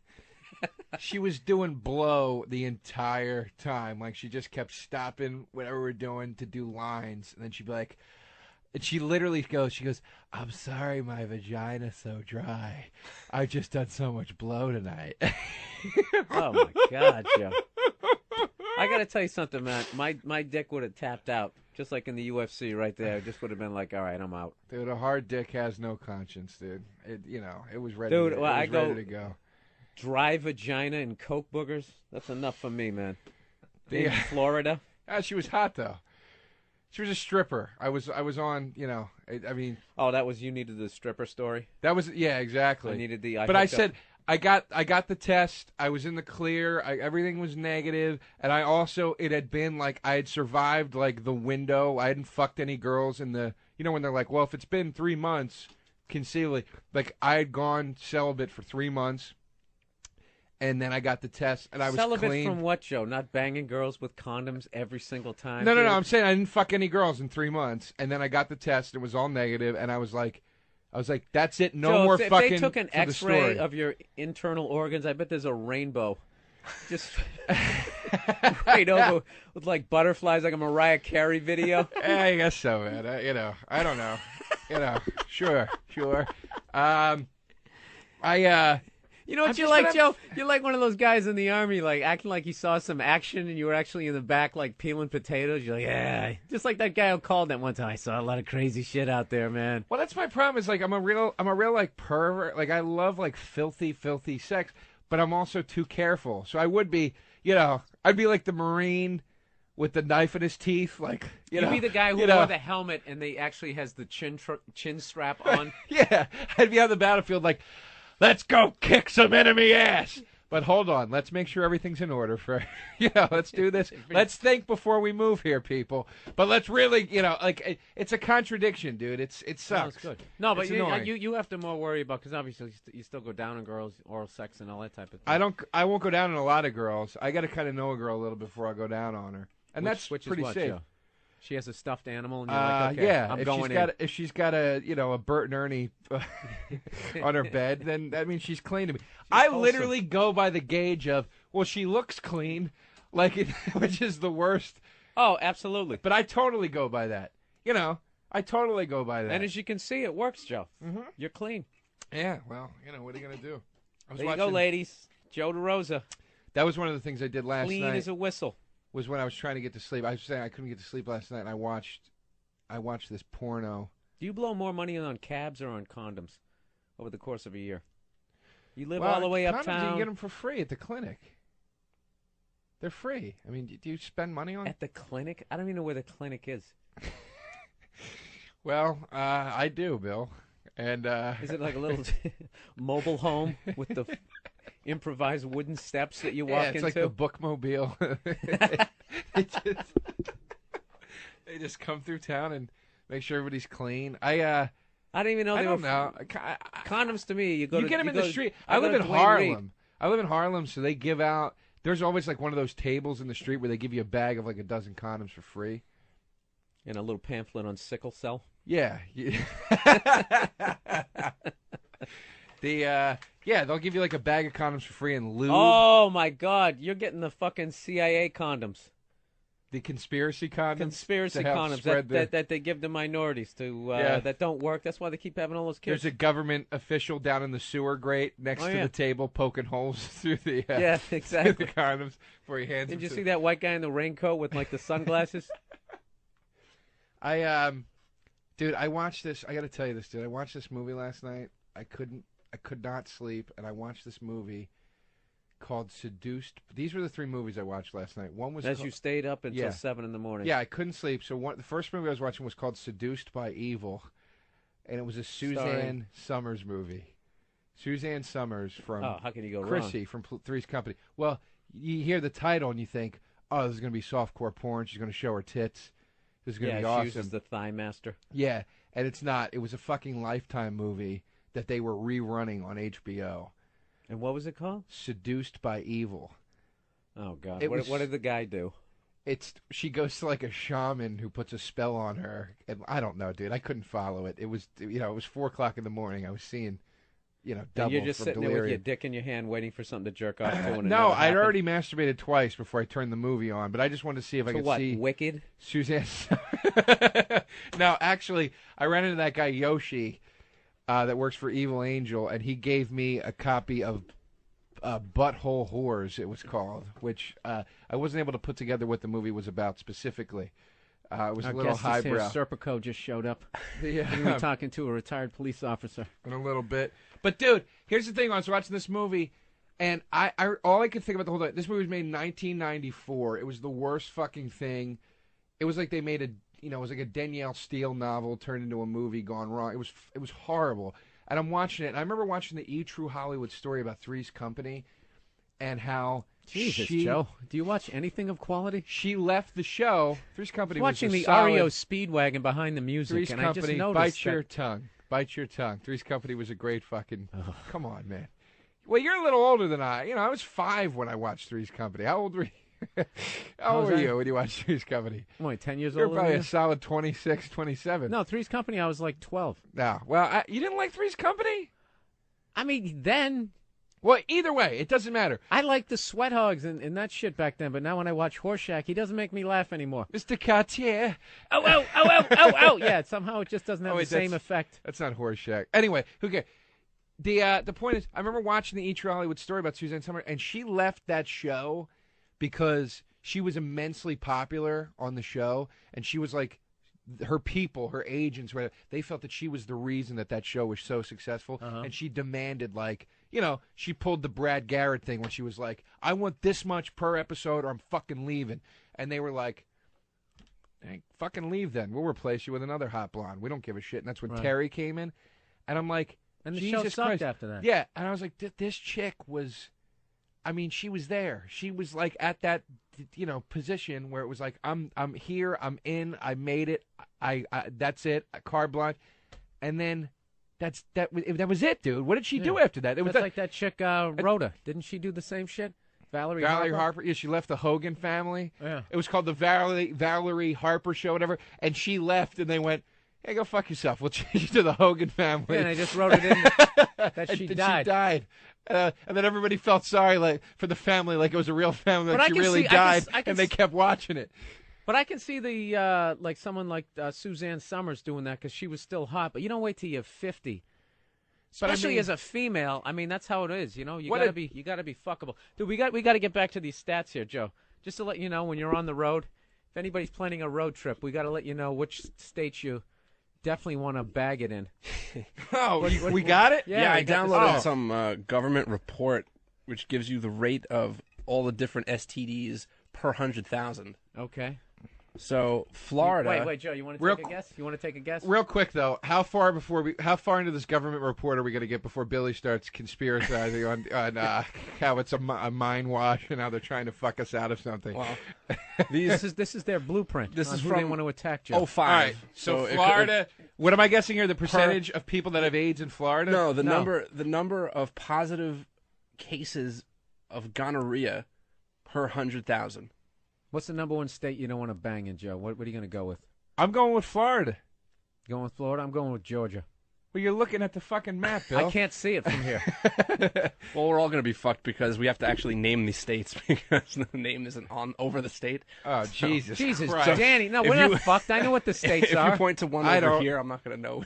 She was doing blow the entire time. Like, she just kept stopping whatever we're doing to do lines, and then she'd be like... And she literally goes, I'm sorry my vagina's so dry. I've just done so much blow tonight. Oh, my God, Joe. I got to tell you something, man. My dick would have tapped out, just like in the UFC right there. It just would have been like, all right, I'm out. Dude, a hard dick has no conscience, dude. It was ready, ready to go. Dry vagina and coke boogers, that's enough for me, man. In Florida. She was hot, though. She was a stripper. I was on, I mean. Oh, that was, you needed the stripper story? That was, yeah, exactly. I needed the. I said, I got the test. I was in the clear. Everything was negative. And it had been like, I had survived like the window. I hadn't fucked any girls in the, when they're like, well, if it's been 3 months, conceivably. Like, I had gone celibate for 3 months. And then I got the test, and I was celibate clean. From what, Joe? Not banging girls with condoms every single time? No. I'm saying I didn't fuck any girls in 3 months, and then I got the test. It was all negative, and I was like, that's it. No Joe, more if fucking. If they took an X-ray of your internal organs, I bet there's a rainbow, just right over with like butterflies, like a Mariah Carey video. I guess so, man. I don't know. Sure. You know what you like, Joe? You're like one of those guys in the Army, like, acting like you saw some action and you were actually in the back, like, peeling potatoes. You're like, yeah. Just like that guy who called that one time. I saw a lot of crazy shit out there, man. Well, that's my problem is, like, I'm a real, like, pervert. Like, I love, like, filthy sex, but I'm also too careful. So I would be, I'd be like the Marine with the knife in his teeth, like, You'd be the guy who wore the helmet and they actually has the chin strap on. Yeah. I'd be on the battlefield, like... Let's go kick some enemy ass. But hold on. Let's make sure everything's in order for, let's do this. Let's think before we move here, people. But let's really, it's a contradiction, dude. It sucks. That's good. No, but you have to more worry about, because obviously you still go down on girls, oral sex and all that type of thing. I won't go down on a lot of girls. I got to kind of know a girl a little before I go down on her. And that's pretty safe. Joe? She has a stuffed animal, and you're like, okay, yeah. I'm going in. If she's got a Bert and Ernie on her bed, then that means she's clean to me. I literally go by the gauge of, well, she looks clean, which is the worst. Oh, absolutely. But I totally go by that. I totally go by that. And as you can see, it works, Joe. Mm-hmm. You're clean. Yeah. Well, what are you gonna do? There you go, ladies. Joe DeRosa. That was one of the things I did last night. Clean as a whistle. Was when I was trying to get to sleep. I was saying I couldn't get to sleep last night, and I watched this porno. Do you blow more money on cabs or on condoms over the course of a year? You live all the way uptown. You get them for free at the clinic. They're free. I mean, do you spend money on at the clinic? I don't even know where the clinic is. Well, I do, Bill. And is it like a little mobile home with the improvised wooden steps that you walk into? It's like the bookmobile. They just come through town and make sure everybody's clean. I didn't even know I they don't were know. Condoms to me, you get them in the street. I live in Harlem. I live in Harlem, so they give out. There's always like one of those tables in the street where they give you a bag of like a dozen condoms for free, and a little pamphlet on sickle cell. Yeah. They'll give you like a bag of condoms for free and lube. Oh my God, you're getting the fucking CIA condoms. The conspiracy condoms. Conspiracy to help condoms spread that they give to minorities that don't work. That's why they keep having all those kids. There's a government official down in the sewer grate next to the table poking holes through the exactly through the condoms before he hands them. Did you see that white guy in the raincoat with like the sunglasses? Dude, I watched this. I got to tell you this, dude. I watched this movie last night. I could not sleep, and I watched this movie called Seduced. These were the 3 movies I watched last night. One was you stayed up until 7 in the morning. Yeah, I couldn't sleep. So the first movie I was watching was called Seduced by Evil, and it was a Suzanne Summers movie. Suzanne Summers from how can you go Chrissy wrong? from Three's Company. Well, you hear the title and you think, oh, this is going to be softcore porn. She's going to show her tits. This is going to be awesome. She uses the thigh master. Yeah, and it's not. It was a fucking Lifetime movie that they were rerunning on HBO. And what was it called? Seduced by Evil. Oh God! What did the guy do? She goes to like a shaman who puts a spell on her, and I don't know, dude. I couldn't follow it. It was it was 4:00 in the morning. I was seeing, double. And you're just from sitting delirium. there with your dick in your hand, waiting for something to jerk off to. And it No, never I'd happened. already masturbated twice before I turned the movie on, but I just wanted to see if I could see Wicked? Suzanne. No, actually, I ran into that guy Yoshi. That works for Evil Angel, and he gave me a copy of Butthole Whores, it was called, which I wasn't able to put together what the movie was about specifically. It was a little highbrow. Serpico just showed up. Yeah. We were talking to a retired police officer. In a little bit. But, dude, here's the thing. I was watching this movie, and I all I could think about the whole time, this movie was made in 1994. It was the worst fucking thing. It was like they made it was like a Danielle Steele novel turned into a movie gone wrong. It was horrible. And I'm watching it, and I remember watching the E! True Hollywood story about Three's Company and how Jesus, Joe, do you watch anything of quality? She left the show. Three's Company was watching a the solid, REO Speedwagon behind the music, Three's and Company, I just noticed bite your tongue. Bite your tongue. Three's Company was a great fucking... Come on, man. Well, you're a little older than I. I was 5 when I watched Three's Company. How old were you? How old were you when you watched Three's Company? I'm only 10 years You're older probably than a you? solid 26, 27. No, Three's Company, I was like 12. No. Well, you didn't like Three's Company? I mean, then... Well, either way, it doesn't matter. I liked the Sweat Hogs and that shit back then, but now when I watch Horseshack, he doesn't make me laugh anymore. Mr. Cartier. Oh. Yeah, somehow it just doesn't have the same effect. That's not Horseshack. Anyway, who cares? The point is, I remember watching the E! True Hollywood story about Suzanne Summers, and she left that show because she was immensely popular on the show, and she was like, her people, her agents, whatever, they felt that she was the reason that show was so successful, and she demanded, like, she pulled the Brad Garrett thing when she was like, I want this much per episode or I'm fucking leaving. And they were like, hey, fucking leave then. We'll replace you with another hot blonde. We don't give a shit. And that's when Terry came in. And I'm like, and the Jesus show sucked Christ. after that. Yeah, and I was like, this chick was... I mean, she was there. She was like at that, position where it was like, I'm here, I'm in, I made it, I that's it, carte blanche, and then that was it, dude. What did she do after that? It was like that chick Rhoda. Didn't she do the same shit? Valerie Harper. Yeah, she left the Hogan family. Yeah, it was called the Valerie Harper show, whatever. And she left, and they went, hey, go fuck yourself. We'll change you to the Hogan family. Yeah, and they just wrote it in that she died. She died. And then everybody felt sorry for the family, like it was a real family, But like I she can really see- died, I can and they kept watching it. But I can see the like someone like Suzanne Summers doing that because she was still hot. But you don't wait till you're 50, But I especially mean- as a female. I mean, that's how it is. You What gotta a- be fuckable, dude. We got to get back to these stats here, Joe. Just to let you know, when you're on the road, if anybody's planning a road trip, we got to let you know which states you definitely want to bag it in. Oh, we got it? Yeah, I we got downloaded this. some government report which gives you the rate of all the different STDs per 100,000. Okay. So Florida. Wait, Joe. You want to Real take a guess? You want to take a guess? Real quick though, how far into this government report are we going to get before Billy starts conspiracizing on how it's a mind wash and how they're trying to fuck us out of something? Well, this is their blueprint. This is who from they want to attack, Joe. 05. All right, so Florida. What am I guessing here? The percentage of people that have AIDS in Florida? No, the number of positive cases of gonorrhea per 100,000. What's the number one state you don't want to bang in, Joe? What are you going to go with? I'm going with Florida. Going with Florida? I'm going with Georgia. Well, you're looking at the fucking map, Bill. I can't see it from here. Well, we're all going to be fucked because we have to actually name these states because the name isn't on over the state. Oh, Jesus Christ. Danny, no, we're not fucked. I know what the states are. If you point to one over here, I'm not going to know.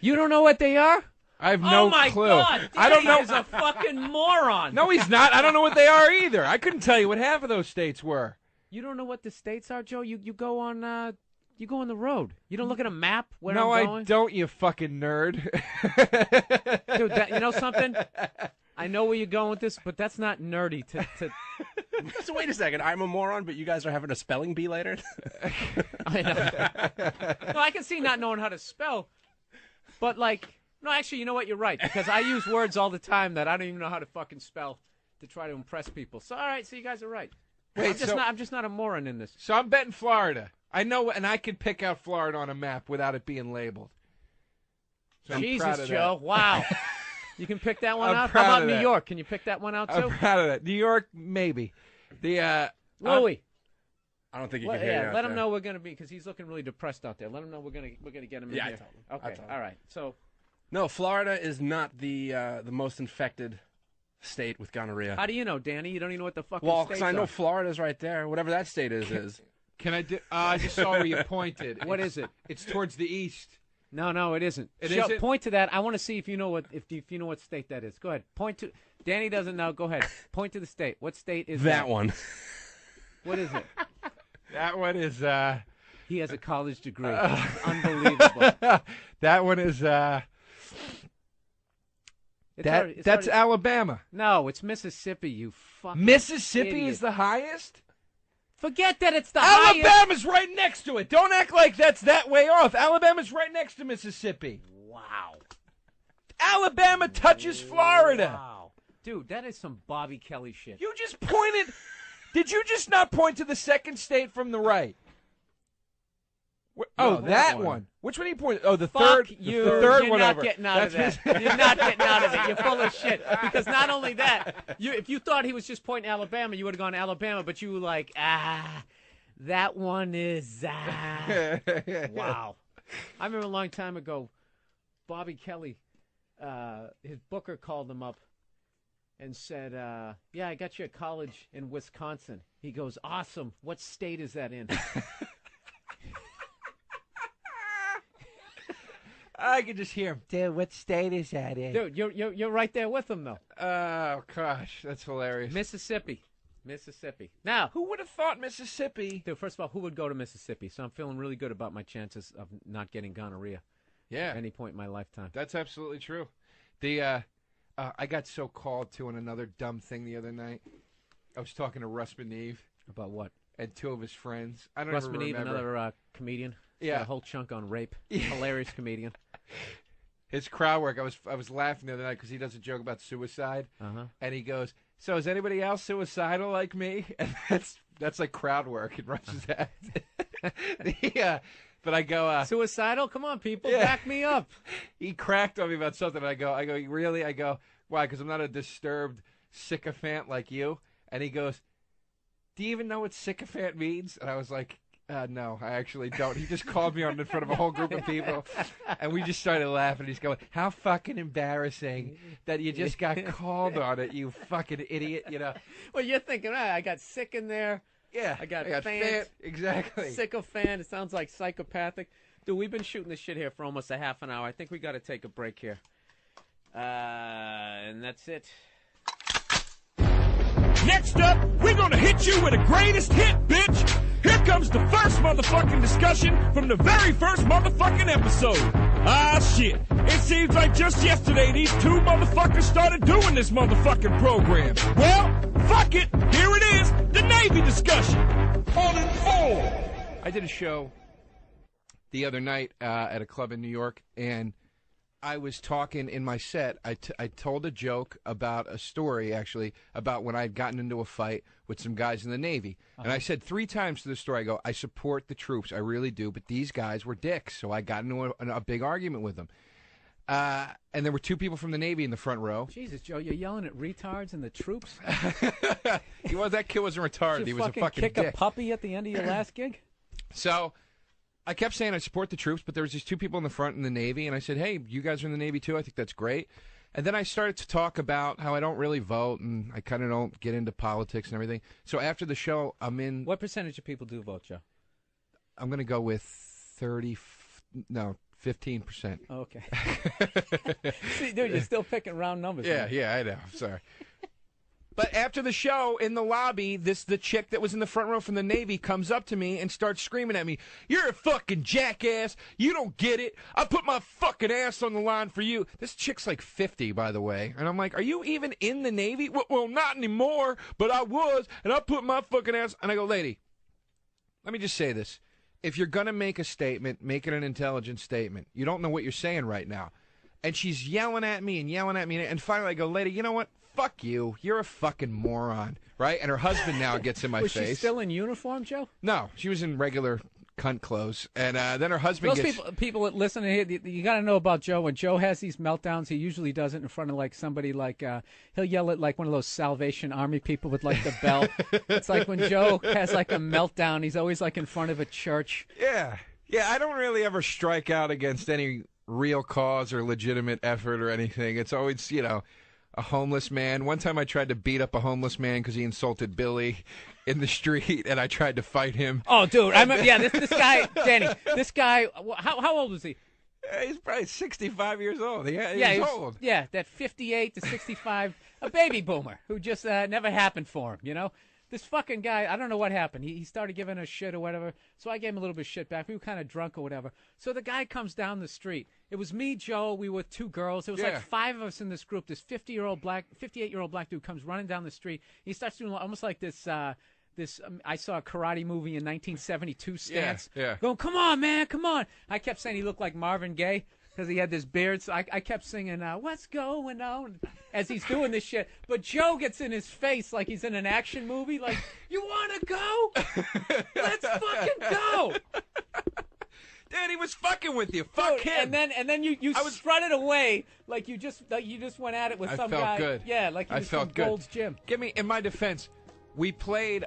You don't know what they are? I have no clue. Oh, my God. I don't know. He's a fucking moron. No, he's not. I don't know what they are either. I couldn't tell you what half of those states were. You don't know what the states are, Joe? You go on... You go on the road. You don't look at a map where no, I'm going? I don't, you fucking nerd. Dude, you know something? I know where you're going with this, but that's not nerdy to... So wait a second. I'm a moron, but you guys are having a spelling bee later? I know. No, I can see not knowing how to spell, but like... No, actually, you know what? You're right, because I use words all the time that I don't even know how to fucking spell to try to impress people. So, all right, so you guys are right. Wait, I'm just not a moron in this. So I'm betting Florida. I know, and I can pick out Florida on a map without it being labeled. So Jesus, Joe! Wow, you can pick that one out. How about New York? Can you pick that one out too? I'm proud of that. New York, maybe. The Louis. I don't think you can hear you. Let him know we're gonna be because he's looking really depressed out there. Let him know we're gonna get him in here. I told him. Okay, all right. So, no, Florida is not the most infected state with gonorrhea. How do you know, Danny? You don't even know what the fucking well, states because I know are. Florida's right there. Whatever that state is. Can I do? I just saw where you pointed. What is it? It's towards the east. No, it isn't. It isn't? Point to that. I want to see if you know if you know what state that is. Go ahead. Point to. Danny doesn't know. Go ahead. Point to the state. What state is that? That one. What is it? That one is. He has a college degree. Unbelievable. That one is. That's Alabama. No, it's Mississippi. You fucking Mississippi idiot. is the highest. Forget that it's the highest. Alabama's right next to it. Don't act like that's that way off. Alabama's right next to Mississippi. Wow. Alabama touches Florida. Wow. Dude, that is some Bobby Kelly shit. You just pointed. Did you just not point to the second state from the right? Oh, that one. Which one are you pointing? Oh, the third. You. The third You're one not over. getting out of that. You're not getting out of it. You're full of shit. Because not only that, if you thought he was just pointing Alabama, you would have gone Alabama. But you were like, that one is wow. I remember a long time ago, Bobby Kelly, his booker called him up and said, "Yeah, I got you a college in Wisconsin." He goes, "Awesome. What state is that in?" I can just hear him. Dude, what state is that in? Dude, you're right there with him, though. Oh, gosh. That's hilarious. Mississippi. Now, who would have thought Mississippi? Dude, first of all, who would go to Mississippi? So I'm feeling really good about my chances of not getting gonorrhea at any point in my lifetime. That's absolutely true. The I got so called to on another dumb thing the other night. I was talking to Russ Maneve. About what? And two of his friends. I don't Russ even Maneve, remember. another comedian. He's Yeah. got a whole chunk on rape. Hilarious comedian. His crowd work. I was laughing the other night because he does a joke about suicide, and he goes, "So is anybody else suicidal like me?" And that's like crowd work in Russ's head. Yeah, but I go, suicidal? Come on, people, back me up. He cracked on me about something. I go, really? I go, why? Because I'm not a disturbed sycophant like you. And he goes, do you even know what sycophant means? And I was like, no, I actually don't. He just called me on in front of a whole group of people, and we just started laughing. He's going, how fucking embarrassing that you just got called on it, you fucking idiot, you know. Well, you're thinking, I got sick in there. Yeah. I got fan. Exactly. Sycophant. It sounds like psychopathic. Dude, we've been shooting this shit here for almost a half an hour. I think we got to take a break here. And that's it. Next up, we're gonna hit you with the greatest hit, bitch! Here comes the first motherfucking discussion from the very first motherfucking episode. Ah, shit. It seems like just yesterday these two motherfuckers started doing this motherfucking program. Well, fuck it. Here it is, the Navy discussion. Uninformed. I did a show the other night at a club in New York, and I was talking in my set. I told a joke about a story, actually, about when I had gotten into a fight with some guys in the Navy. And I said 3 times to the story, I go, I support the troops, I really do, but these guys were dicks, so I got into a big argument with them. And there were 2 people from the Navy in the front row. Jesus, Joe, you're yelling at retards and the troops? That kid wasn't retarded. He was a fucking kick dick. a puppy at the end of your last gig? So I kept saying I support the troops, but there was these two people in the front in the Navy, and I said, hey, you guys are in the Navy too? I think that's great. And then I started to talk about how I don't really vote, and I kind of don't get into politics and everything. So after the show, I'm in... What percentage of people do vote, Joe? I'm going to go with 15%. Okay. See, dude, you're still picking round numbers. Yeah, man. yeah, I know. I'm sorry. But after the show, in the lobby, the chick that was in the front row from the Navy comes up to me and starts screaming at me, "You're a fucking jackass. You don't get it. I put my fucking ass on the line for you." This chick's like 50, by the way. And I'm like, are you even in the Navy? Well, not anymore, but I was, and I put my fucking ass... And I go, lady, let me just say this. If you're going to make a statement, make it an intelligent statement. You don't know what you're saying right now. And she's yelling at me, and finally I go, lady, you know what? Fuck you. You're a fucking moron, right? And her husband now gets in my Was face. she still in uniform, Joe? No, she was in regular cunt clothes. And then her husband Those gets... people that listen to here, you got to know about Joe. When Joe has these meltdowns, he usually does it in front of like somebody like he'll yell at like one of those Salvation Army people with like the bell. It's like when Joe has like a meltdown, he's always like in front of a church. Yeah, I don't really ever strike out against any real cause or legitimate effort or anything. It's always, a homeless man. One time I tried to beat up a homeless man because he insulted Billy in the street, and I tried to fight him. Oh, dude. I remember, this guy, Danny, how old was he? He's probably 65 years old. He's old. Yeah, that 58 to 65, a baby boomer who just never happened for him, This fucking guy, I don't know what happened. He started giving us shit or whatever, so I gave him a little bit of shit back. We were kind of drunk or whatever. So the guy comes down the street. It was me, Joe. We were two girls. It was like 5 of us in this group. This 58-year-old black dude comes running down the street. He starts doing almost like this. I saw a karate movie in 1972 stance. Yeah. Going, come on, man, come on. I kept saying he looked like Marvin Gaye because he had this beard. So I kept singing, what's going on, as he's doing this shit. But Joe gets in his face like he's in an action movie. Like, you want to go? Let's fucking go. Dude, he was fucking with you. Fuck him. And then you strutted away like you just went at it with some guy. I felt good. Yeah, like he was from Gold's Gym. Give me, in my defense, we played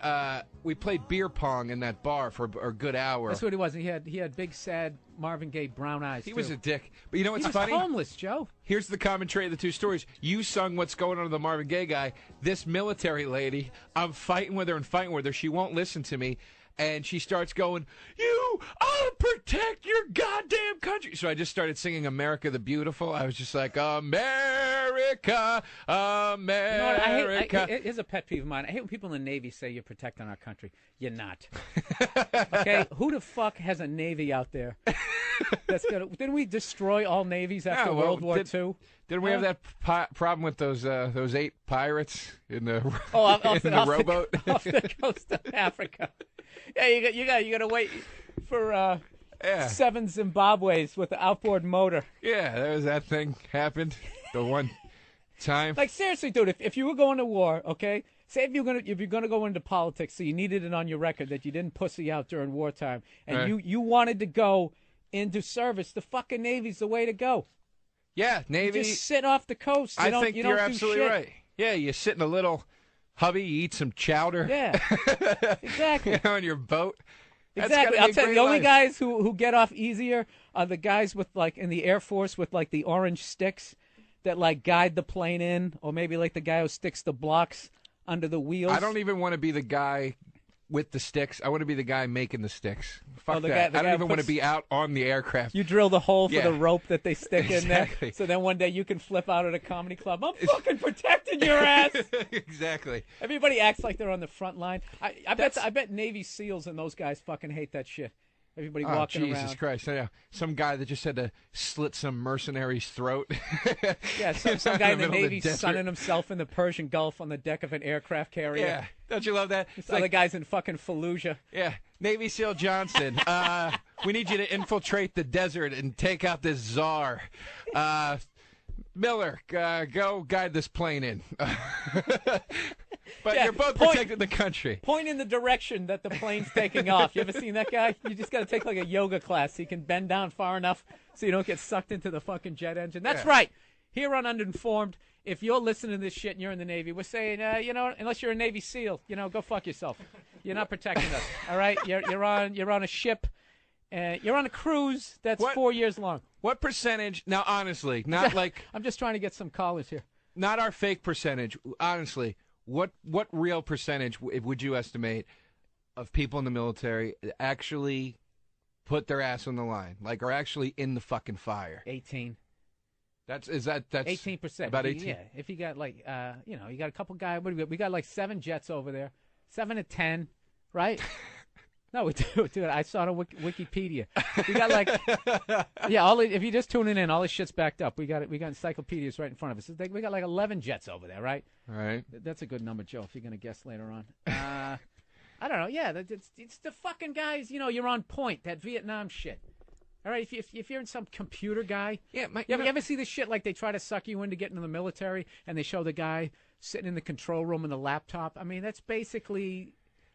beer pong in that bar for a good hour. That's what he was. He had big, sad Marvin Gaye brown eyes. He was a dick. But you know what's funny? He was homeless, Joe. Here's the commentary of the two stories. You sung What's Going On with the Marvin Gaye guy. This military lady, I'm fighting with her. She won't listen to me. And she starts going, you ought to protect your goddamn country. So I just started singing America the Beautiful. I was just like, America, America. Here's a pet peeve of mine. I hate when people in the Navy say you're protecting our country. You're not. Okay? Who the fuck has a Navy out there? Didn't we destroy all navies after World War II? Didn't we have that problem with those 8 pirates in the rowboat off the coast of Africa? Yeah, you got to wait for 7 Zimbabwe's with the outboard motor. Yeah, that thing happened the one time. Like, seriously, dude, if you were going to war, okay, say if you're gonna go into politics, so you needed it on your record that you didn't pussy out during wartime, and you wanted to go into service, the fucking Navy's the way to go. Yeah, Navy. You just sit off the coast. I think you're absolutely right. Yeah, you sit in a little hubby, you eat some chowder. Yeah, exactly. On your boat. Exactly. I'll tell you, the only guys who get off easier are the guys with, like, in the Air Force with, like, the orange sticks that, like, guide the plane in, or maybe, like, the guy who sticks the blocks under the wheels. I don't even want to be the guy with the sticks. I want to be the guy making the sticks. Fuck that. I don't even want to be out on the aircraft. You drill the hole for the rope that they stick in there. Exactly. So then one day you can flip out at a comedy club. I'm fucking protecting your ass. Exactly. Everybody acts like they're on the front line. I bet Navy SEALs and those guys fucking hate that shit. Everybody walking around. Jesus Christ. Yeah. Some guy that just had to slit some mercenary's throat. Yeah, some guy in the Navy sunning himself in the Persian Gulf on the deck of an aircraft carrier. Yeah. Don't you love that? It's like the guys in fucking Fallujah. Yeah. Navy SEAL Johnson, we need you to infiltrate the desert and take out this czar. Miller, go guide this plane in. But you're both protecting the country. Point in the direction that the plane's taking off. You ever seen that guy? You just got to take like a yoga class so you can bend down far enough so you don't get sucked into the fucking jet engine. That's right. Here on Uninformed, if you're listening to this shit and you're in the Navy, we're saying, unless you're a Navy SEAL, go fuck yourself. You're not protecting us. All right? You're on a ship, You're on a cruise that's 4 years long. What percentage? Now, honestly, not like I'm just trying to get some callers here. Not our fake percentage. Honestly, what real percentage would you estimate of people in the military actually put their ass on the line, like are actually in the fucking fire? 18. That's 18%. About 18. Yeah, if you got like you got a couple guys. What do we got? Like 7 jets over there, 7 to 10, right? No, we do. Dude, I saw it on Wikipedia. We got like, if you're just tuning in, all this shit's backed up. We got encyclopedias right in front of us. We got like 11 jets over there, right? All right. That's a good number, Joe, if you're going to guess later on. I don't know. Yeah, it's the fucking guys, you're on point, that Vietnam shit. All right, if you're in some computer guy. Yeah, you ever see this shit like they try to suck you into getting in the military and they show the guy sitting in the control room in the laptop? I mean, that's basically...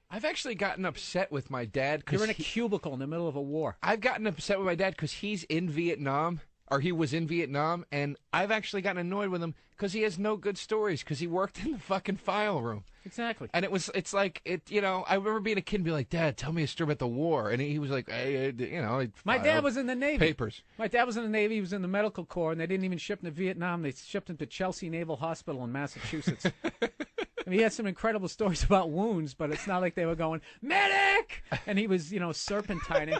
I've actually gotten upset with my dad because you're in a cubicle in the middle of a war. I've gotten upset with my dad because he's in Vietnam, or he was in Vietnam, and I've actually gotten annoyed with him because he has no good stories because he worked in the fucking file room. Exactly. And it's like I remember being a kid and be like, Dad, tell me a story about the war, and he was like, my dad was in the Navy. Papers. My dad was in the Navy. He was in the medical corps, and they didn't even ship him to Vietnam. They shipped him to Chelsea Naval Hospital in Massachusetts. I mean, he had some incredible stories about wounds, but it's not like they were going, medic! And he was, serpentining.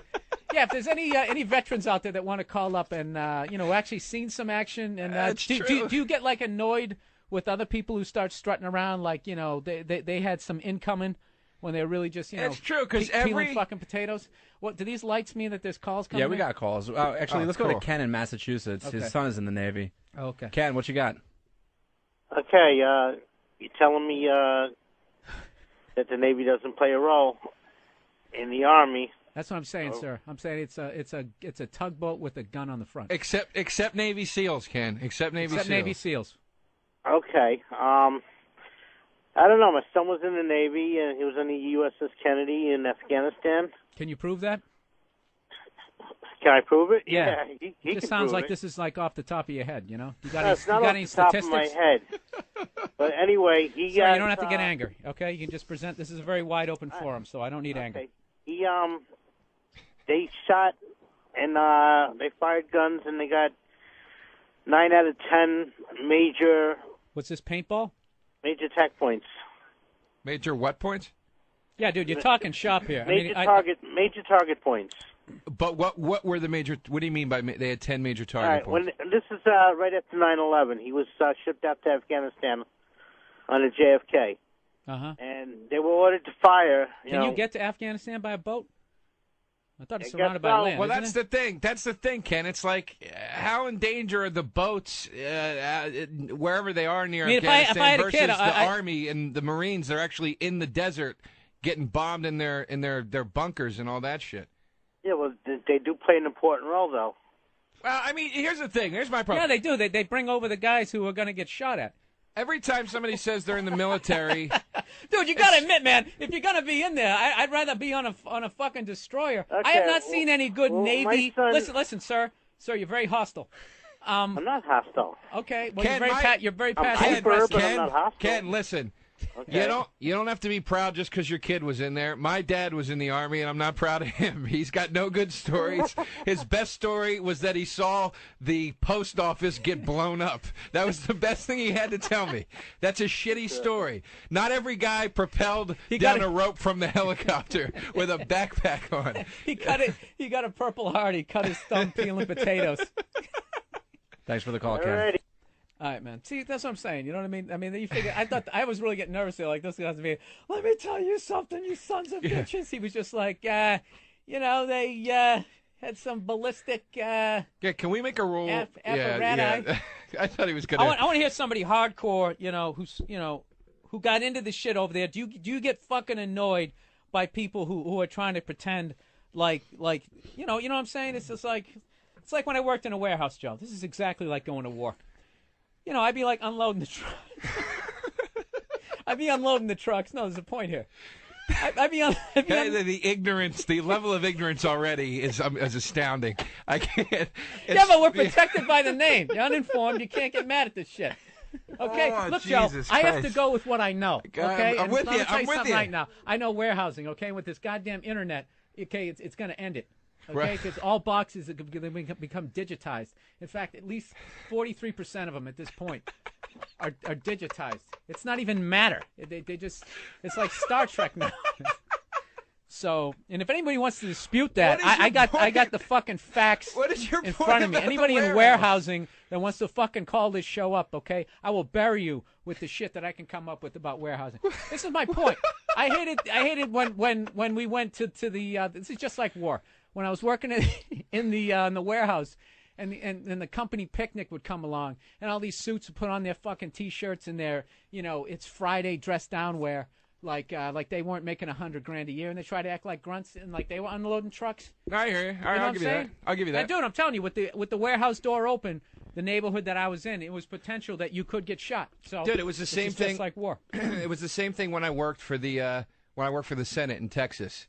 Yeah, if there's any veterans out there that want to call up and, actually seen some action, and do you get, like, annoyed with other people who start strutting around like, they had some incoming when they're really just, It's true, because peeling fucking potatoes? What, do these lights mean that there's calls coming in? Yeah, we got calls. Actually, let's go to Ken in Massachusetts. Okay. His son is in the Navy. Okay. Ken, what you got? Okay, you're telling me that the Navy doesn't play a role in the Army. That's what I'm saying, sir. I'm saying it's a tugboat with a gun on the front. Except Navy SEALs, Ken. Except Navy SEAls. Okay. I don't know. My son was in the Navy, and he was on the USS Kennedy in Afghanistan. Can you prove that? Can I prove it? Yeah. He it just can sounds prove like it. this is like off the top of your head, You got No, any, it's not you got off any the top statistics? of my head. But anyway, he Sir, got. you don't have to get angry, okay? You can just present. This is a very wide open forum, so I don't need anger. He they shot and they fired guns, and they got 9 out of 10 major. What's this, paintball? Major attack points. Major what points? Yeah, dude, you're talking shop here. Major target points. But what were the major? What do you mean by they had 10 major target points? This is right after 9/11. He was shipped out to Afghanistan on a JFK. And they were ordered to fire. Can you get to Afghanistan by a boat? I thought it's surrounded by land. Well, that's the thing. That's the thing, Ken. It's like, how in danger are the boats wherever they are near Afghanistan if I had a versus kid, the Army and the Marines? They're actually in the desert getting bombed in their bunkers and all that shit. Yeah, well, they do play an important role, though. Well, I mean, here's the thing. Here's my problem. Yeah, they do. They bring over the guys who are going to get shot at. Every time somebody says they're in the military, dude, you got to admit, man, if you're going to be in there, I'd rather be on a fucking destroyer. Okay, I have not seen any good Navy. Listen, sir, you're very hostile. I'm not hostile. Okay, well, Ken, you're very passive. Ken, listen. Okay. You don't have to be proud just because your kid was in there. My dad was in the Army, and I'm not proud of him. He's got no good stories. His best story was that he saw the post office get blown up. That was the best thing he had to tell me. That's a shitty story. Not every guy propelled down a rope from the helicopter with a backpack on. He got a Purple Heart. He cut his thumb peeling potatoes. Thanks for the call, Ken. All right, man. See, that's what I'm saying. You know what I mean? I mean, you figure. I thought I was really getting nervous there. Like, this has to be. Let me tell you something, you sons of bitches. He was just like, they had some ballistic. Yeah, can we make a rule? Apparatus. Yeah. I thought he was gonna. I want to hear somebody hardcore. Who got into the shit over there. Do you get fucking annoyed by people who are trying to pretend like you know what I'm saying? It's just like when I worked in a warehouse, Joe. This is exactly like going to war. I'd be like unloading the truck. I'd be unloading the trucks. No, there's a point here. The ignorance, the level of ignorance already is astounding. I can't. Yeah, but we're protected by the name. You're uninformed. You can't get mad at this shit. Okay, look, Joe. I have to go with what I know. Okay, I'm with you. I'm with you right now. I know warehousing. Okay, with this goddamn internet. Okay, it's going to end it. Okay, because all boxes are going to become digitized. In fact, at least 43% of them at this point are digitized. It's not even matter. They just, it's like Star Trek now. So, and if anybody wants to dispute that, I got the fucking facts in front of me. Anybody in warehousing that wants to fucking call this show up, okay? I will bury you with the shit that I can come up with about warehousing. This is my point. I hated when we went to the this is just like war. When I was working in the warehouse and the company picnic would come along and all these suits would put on their fucking T-shirts and their, it's Friday dress down wear. Like they weren't making $100,000 a year, and they try to act like grunts and like they were unloading trucks. I hear you. All right, I'll give you that. I'll give you that. Dude, I'm telling you, with the warehouse door open, the neighborhood that I was in, it was potential that you could get shot. So, dude, it was the same thing. Just like war. It was the same thing when I worked for the Senate in Texas,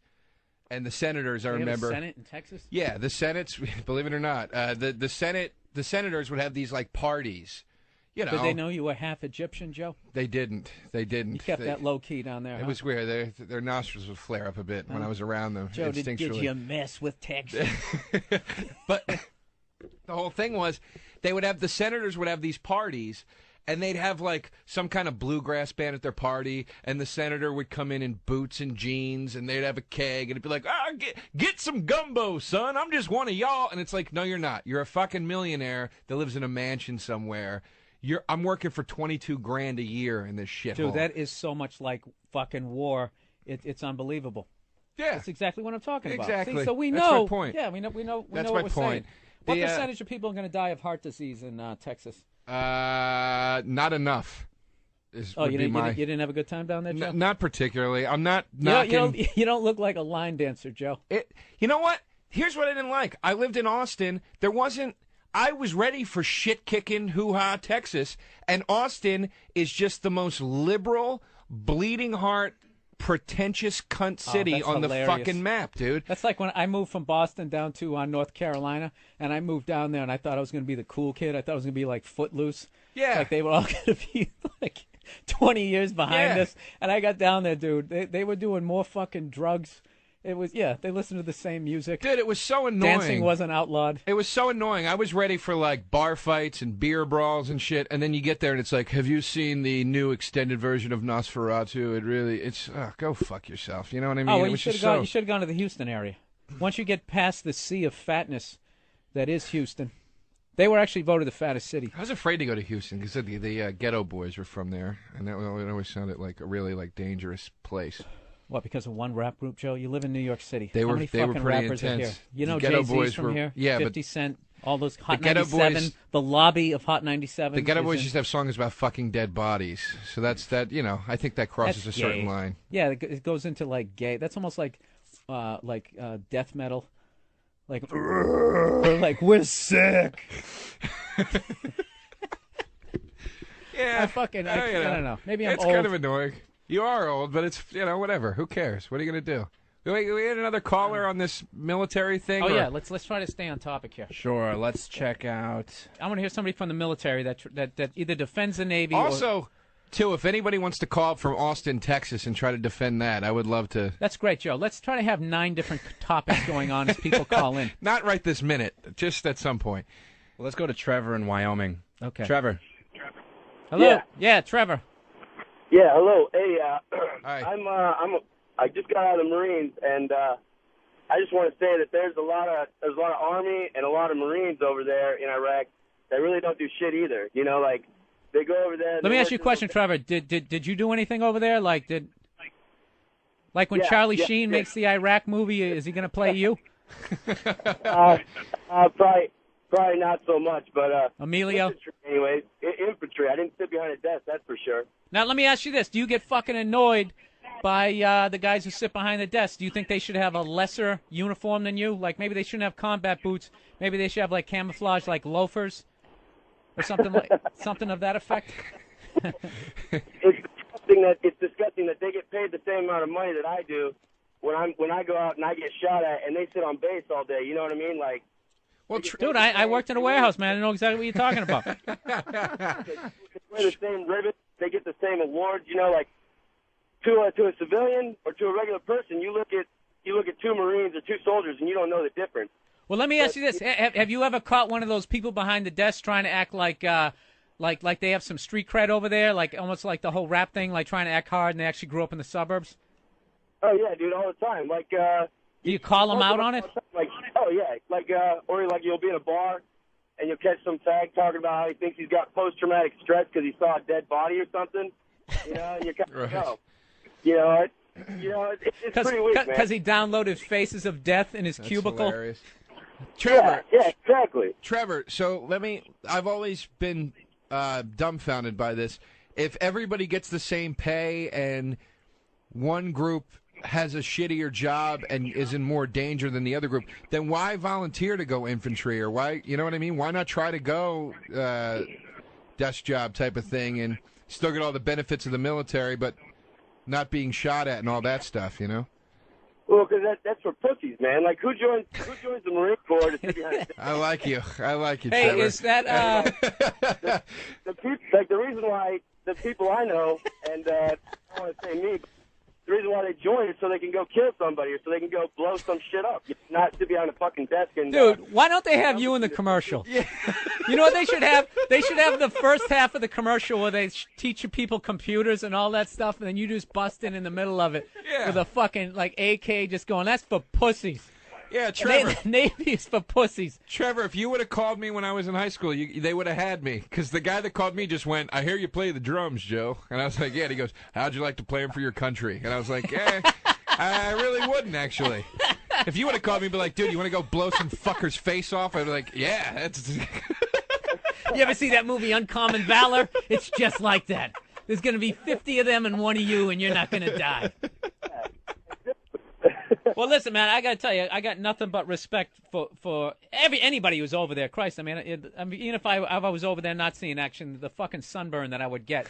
and the senators. I remember. Have a Senate in Texas? Yeah, the Senate's. Believe it or not, the senators would have these like parties. Did they know you were half Egyptian, Joe? They didn't. You kept that low key down there. It was weird. Their nostrils would flare up a bit when I was around them. Joe, did you mess with Texas? But the whole thing was, the senators would have these parties, and they'd have like some kind of bluegrass band at their party, and the senator would come in boots and jeans, and they'd have a keg, and it'd be like, get some gumbo, son. I'm just one of y'all. And it's like, no, you're not. You're a fucking millionaire that lives in a mansion somewhere. I'm working for $22,000 a year in this shithole. Dude, that is so much like fucking war. It's unbelievable. Yeah, that's exactly what I'm talking about. Exactly. See, so we know. That's my point. Yeah, we know. That's what my we're point. Saying. What percentage of people are going to die of heart disease in Texas? Not enough. You didn't have a good time down there, Joe? Not particularly. I'm not. You don't look like a line dancer, Joe. You know what? Here's what I didn't like. I lived in Austin. I was ready for shit-kicking, hoo-ha, Texas, and Austin is just the most liberal, bleeding heart, pretentious cunt city on hilarious. The fucking map, dude. That's like when I moved from Boston down to North Carolina, and I moved down there, and I thought I was going to be the cool kid. I thought I was going to be like Footloose. Yeah. Like they were all going to be like 20 years behind us, and I got down there, dude. They were doing more fucking drugs. It was, they listened to the same music. Dude, it was so annoying. Dancing wasn't outlawed. It was so annoying. I was ready for, like, bar fights and beer brawls and shit, and then you get there and it's like, have you seen the new extended version of Nosferatu? Go fuck yourself. You know what I mean? Oh, well, you should have gone to the Houston area. Once you get past the sea of fatness that is Houston. They were actually voted the fattest city. I was afraid to go to Houston because the Ghetto Boys were from there, and it always sounded like a really, like, dangerous place. What, because of one rap group, Joe? You live in New York City. They How were many pretty fucking rappers intense. are here? You know Ghetto Jay-Z's Boys from here? Yeah, 50 Cent, all those Hot Ghetto 97, Boys, the lobby of Hot 97. The Ghetto Boys used to have songs about fucking dead bodies. So I think that crosses That's a certain gay. line. Yeah, it goes into, like, gay. That's almost like death metal. Like, we're sick. Yeah. I don't know. Maybe I'm old. It's kind of annoying. You are old, but it's, whatever. Who cares? What are you going to do? We had another caller on this military thing? Oh, yeah. Let's try to stay on topic here. Sure. Let's check out. I want to hear somebody from the military that either defends the Navy Also, too, if anybody wants to call from Austin, Texas and try to defend that, I would love to. That's great, Joe. Let's try to have 9 different topics going on as people call in. Not right this minute, just at some point. Well, let's go to Trevor in Wyoming. Okay. Trevor. Hello. Yeah, Trevor. Yeah, hello. Hey, Hi. I just got out of the Marines, and I just want to say that there's a lot of Army and a lot of Marines over there in Iraq that really don't do shit either. Like they go over there. Let me ask you a question, Trevor. Did you do anything over there? Like when Charlie Sheen makes the Iraq movie, is he going to play you? Probably not so much, but Emilio. Infantry, anyways, infantry. I didn't sit behind a desk, that's for sure. Now let me ask you this: do you get fucking annoyed by the guys who sit behind the desk? Do you think they should have a lesser uniform than you? Like maybe they shouldn't have combat boots. Maybe they should have like camouflage, like loafers, or something something of that effect. It's disgusting that they get paid the same amount of money that I do when I go out and I get shot at, and they sit on base all day. You know what I mean? Like. Well, dude, I worked in a warehouse, man. I know exactly what you're talking about. They wear the same ribbon. They get the same awards. Like to a civilian or to a regular person, you look you look at two Marines or two soldiers and you don't know the difference. Well, let me ask you this: have you ever caught one of those people behind the desk trying to act like they have some street cred over there, like almost like the whole rap thing, like trying to act hard and they actually grew up in the suburbs? Oh yeah, dude, all the time. Like, do you call them out on it? Like, oh yeah, like, or like you'll be in a bar and you'll catch some fag talking about how he thinks he's got post-traumatic stress because he saw a dead body or something. You know, and you're kind of, Right. it's pretty weak, man. Because he downloaded Faces of Death in his cubicle. Hilarious. Trevor. Yeah, exactly. Trevor, so I've always been dumbfounded by this. If everybody gets the same pay and one group has a shittier job and is in more danger than the other group, then why volunteer to go infantry? Or why, you know what I mean? Why not try to go desk job type of thing and still get all the benefits of the military, but not being shot at and all that stuff, you know? Well, because that's for pussies, man. Like, who joins the Marine Corps to sit behind a desk? I like you, Hey, Trevor. is that the reason why the people I know, and I don't want to say me, but the reason why they join is so they can go kill somebody or so they can go blow some shit up. Not sit behind a fucking desk and... Dude, why don't they have you in the commercial? Yeah. You know what they should have? They should have the first half of the commercial where they teach you people computers and all that stuff, and then you just bust in the middle of it with a fucking, like, AK just going, that's for pussies. Yeah, Trevor. Navy is for pussies. Trevor, if you would have called me when I was in high school, they would have had me. Because the guy that called me just went, I hear you play the drums, Joe. And I was like, yeah. And he goes, how'd you like to play them for your country? And I was like, I really wouldn't, actually. If you would have called me and be like, dude, you want to go blow some fucker's face off? I'd be like, yeah. That's... You ever see that movie Uncommon Valor? It's just like that. There's going to be 50 of them and one of you, and you're not going to die. Well, listen, man, I got to tell you, I got nothing but respect for anybody who's over there. Christ, I mean, even if I was over there not seeing action, the fucking sunburn that I would get.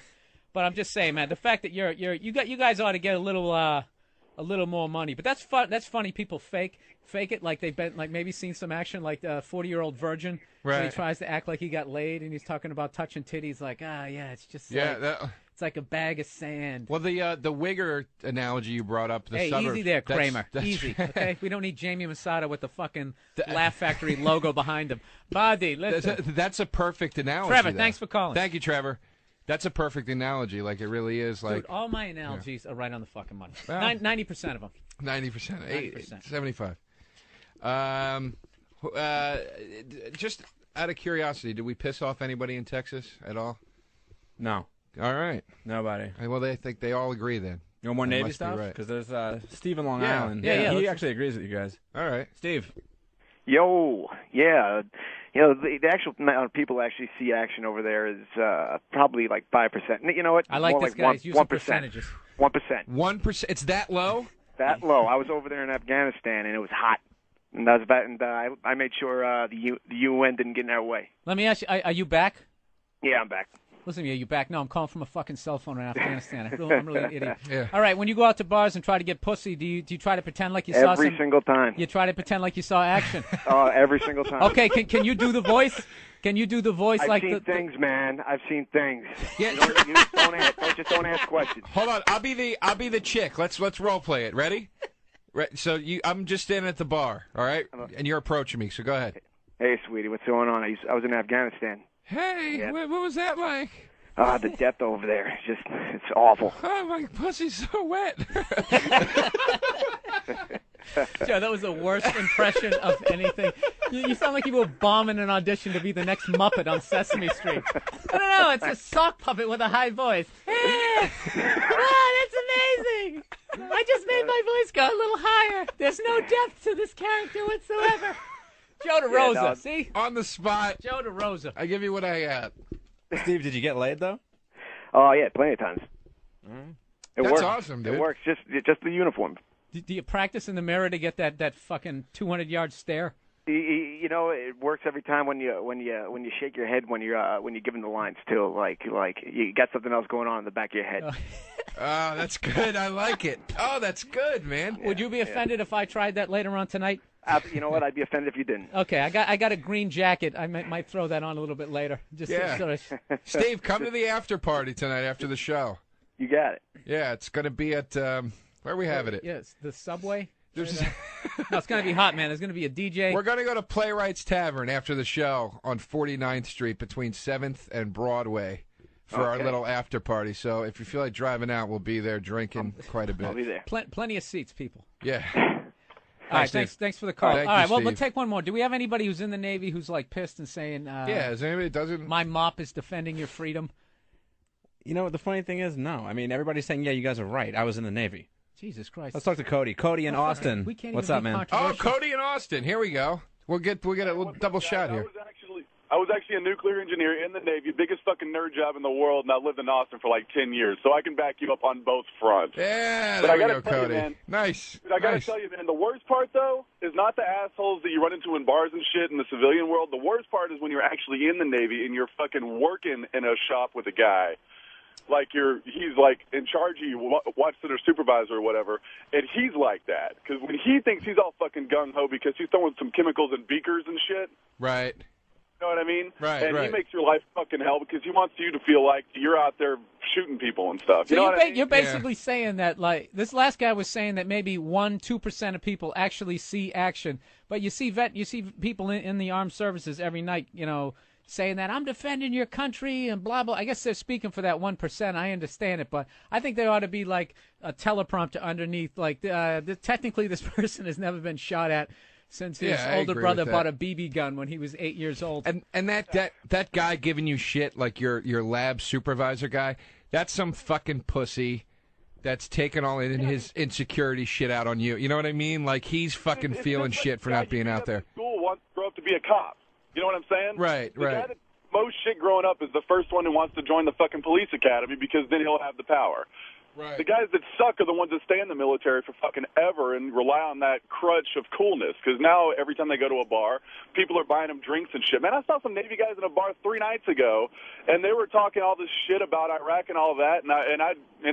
But I'm just saying, man, the fact that you guys ought to get a little more money. But that's fun. That's funny. People fake it like they've been like maybe seen some action, like the 40-year-old virgin. Right. So he tries to act like he got laid, and he's talking about touching titties. Like, yeah, it's just it's like a bag of sand. Well, the Wigger analogy you brought up, the hey, suburbs, easy there, Kramer. That's easy, okay? We don't need Jamie Masada with the fucking Laugh Factory logo behind him. Buddy, listen. That's a perfect analogy. Trevor, though. thanks for calling. Thank you, Trevor. That's a perfect analogy. Like, it really is. Like, dude, all my analogies are right on the fucking money. Well, 90% of them. 90%. 75. Just out of curiosity, did we piss off anybody in Texas at all? No. All right. Nobody. Well, they think they all agree then. No more That Navy must be stuff? right. Because there's Steve in Long Yeah. Island. Yeah, he actually agrees with you guys. All right. Steve. Yo, yeah. You know, the actual amount of people actually see action over there is probably like 5%. You know what? I like more this like guy's using 1%. percentages. 1%. 1%. It's that low? That low. I was over there in Afghanistan, and it was hot. And that was about, and I made sure the UN didn't get in our way. Let me ask you, are you back? Yeah, I'm back. Listen to me, are you back? No, I'm calling from a fucking cell phone in Afghanistan. I'm really an idiot. Yeah. All right, when you go out to bars and try to get pussy, do you try to pretend like you saw Every single time. You try to pretend like you saw action. Oh, every single time. Okay, can you do the voice? Can you do the voice I've like seen things, man. I've seen things. Yeah. You just don't ask questions. Hold on. I'll be the chick. Let's role play it. Ready? Right. So I'm just standing at the bar, all right? And you're approaching me. So go ahead. Hey, sweetie, what's going on? I was in Afghanistan. Hey, Yeah. what was that like? The death over there. It's awful. Oh, my pussy's so wet. Joe, that was the worst impression of anything. You sound like you were bombing an audition to be the next Muppet on Sesame Street. I don't know. It's a sock puppet with a high voice. Oh, that's amazing. I just made my voice go a little higher. There's no depth to this character whatsoever. Joe DeRosa, see? On the spot. Joe DeRosa. I give you what I got. Steve, did you get laid, though? Oh, yeah, plenty of times. It That's works. awesome, dude. It works. Just the uniform. Do you practice in the mirror to get that fucking 200-yard stare? You know, it works every time when you shake your head when you're giving the lines too. Like you got something else going on in the back of your head. Oh, that's good. I like it. Oh, that's good, man. Would you be offended if I tried that later on tonight? You know what? I'd be offended if you didn't. Okay, I got a green jacket. I might throw that on a little bit later. Just Yeah. sort of... Steve, come to the after party tonight after the show. You got it. Yeah, it's going to be at where are we having it? Yes, the Subway. No, it's going to be hot, man. There's going to be a DJ. We're going to go to Playwrights Tavern after the show on 49th Street between 7th and Broadway for our little after party. So if you feel like driving out, we'll be there drinking quite a bit. I'll be there. Plenty of seats, people. Yeah. All right, thanks for the call. Thank All right, you, well, Steve. we'll take one more. Do we have anybody who's in the Navy who's like pissed and saying, yeah, is there anybody that doesn't? My mop is defending your freedom? You know what the funny thing is? No. I mean, everybody's saying, yeah, you guys are right. I was in the Navy. Jesus Christ. Let's talk to Cody. Cody in Austin. We can't What's even up, be man? Oh, Cody in Austin. Here we go. We'll get a little double shot here. I was actually a nuclear engineer in the Navy, biggest fucking nerd job in the world, and I lived in Austin for like 10 years, so I can back you up on both fronts. Yeah, but there I we gotta go, tell Cody. You, man, nice. I gotta tell you, man, the worst part, though, is not the assholes that you run into in bars and shit in the civilian world. The worst part is when you're actually in the Navy and you're fucking working in a shop with a guy. Like he's like in charge of you, watch center supervisor or whatever, and he's like that. Because when he thinks he's all fucking gung-ho because he's throwing some chemicals in beakers and shit. Right. You know what I mean? Right, and right. he makes your life fucking hell because he wants you to feel like you're out there shooting people and stuff. So You know what I mean? you're basically saying that, like, this last guy was saying that maybe 1-2% of people actually see action, but you see people in the armed services every night, you know, saying that I'm defending your country and blah blah. I guess they're speaking for that 1%. I understand it, but I think there ought to be like a teleprompter underneath, like technically this person has never been shot at since his older brother bought a BB gun when he was 8 years old. And that guy giving you shit, like your lab supervisor guy, that's some fucking pussy that's taking all in his insecurity shit out on you. You know what I mean? Like he's fucking feeling shit for not being out there. School wants to grow up to be a cop. You know what I'm saying? Right, the right. Guy that most shit growing up is the first one who wants to join the fucking police academy because then he'll have the power. Right. The guys that suck are the ones that stay in the military for fucking ever and rely on that crutch of coolness. Because now every time they go to a bar, people are buying them drinks and shit. Man, I saw some Navy guys in a bar 3 nights ago, and they were talking all this shit about Iraq and all that. And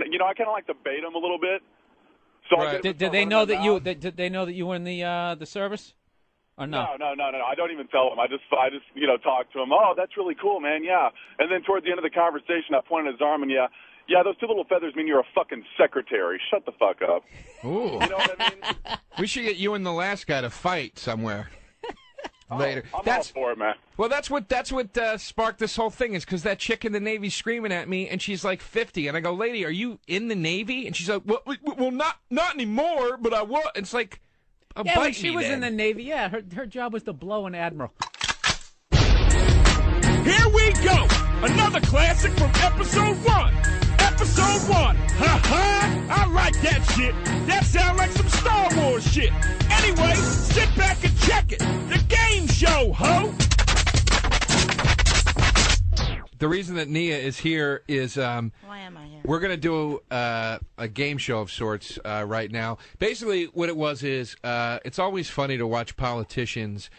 you know, I kind of like to bait them a little bit. So Right. Did they know that you? Did they know that you were in the service? Or no? No. I don't even tell them. I just talk to them. Oh, that's really cool, man. Yeah. And then towards the end of the conversation, I pointed his arm and yeah, those 2 little feathers mean you're a fucking secretary. Shut the fuck up. Ooh. You know what I mean? We should get you and the last guy to fight somewhere later. I'm all for it, man. Well, that's what sparked this whole thing, is because that chick in the Navy screaming at me, and she's like 50, and I go, "Lady, are you in the Navy?" And she's like, "Well, not anymore, but I was." It's like, yeah, when she was in the Navy, yeah, her job was to blow an admiral. Here we go! Another classic from episode 1. Episode 1. Ha ha! I like that shit. That sounds like some Star Wars shit. Anyway, sit back and check it. The game show, ho! The reason that Nia is here is why am I here? We're going to do a game show of sorts right now. Basically, what it was is it's always funny to watch politicians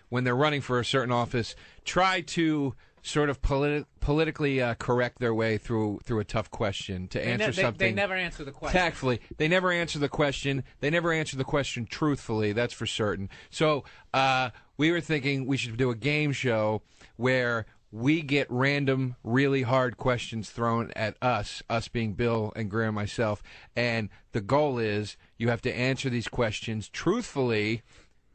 when they're running for a certain office try to sort of politically correct their way through a tough question to answer something. They never answer the question. Tactfully. They never answer the question. They never answer the question truthfully, that's for certain. So we were thinking we should do a game show where we get random, really hard questions thrown at us being Bill and Greer and myself, and the goal is you have to answer these questions truthfully,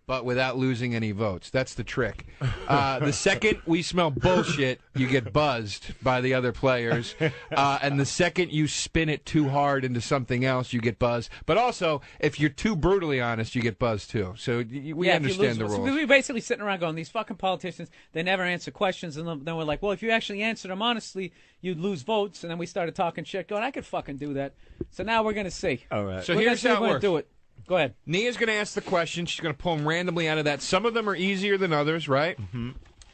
but without losing any votes. That's the trick. The second we smell bullshit, you get buzzed by the other players. And the second you spin it too hard into something else, you get buzzed. But also, if you're too brutally honest, you get buzzed too. So we understand the rules. So we're basically sitting around going, these fucking politicians, they never answer questions. And then we're like, well, if you actually answered them honestly, you'd lose votes. And then we started talking shit, going, I could fucking do that. So now we're going to see. All right. So here's how it works. Do it. Go ahead. Nia's going to ask the question. She's going to pull them randomly out of that. Some of them are easier than others, right? Mm-hmm.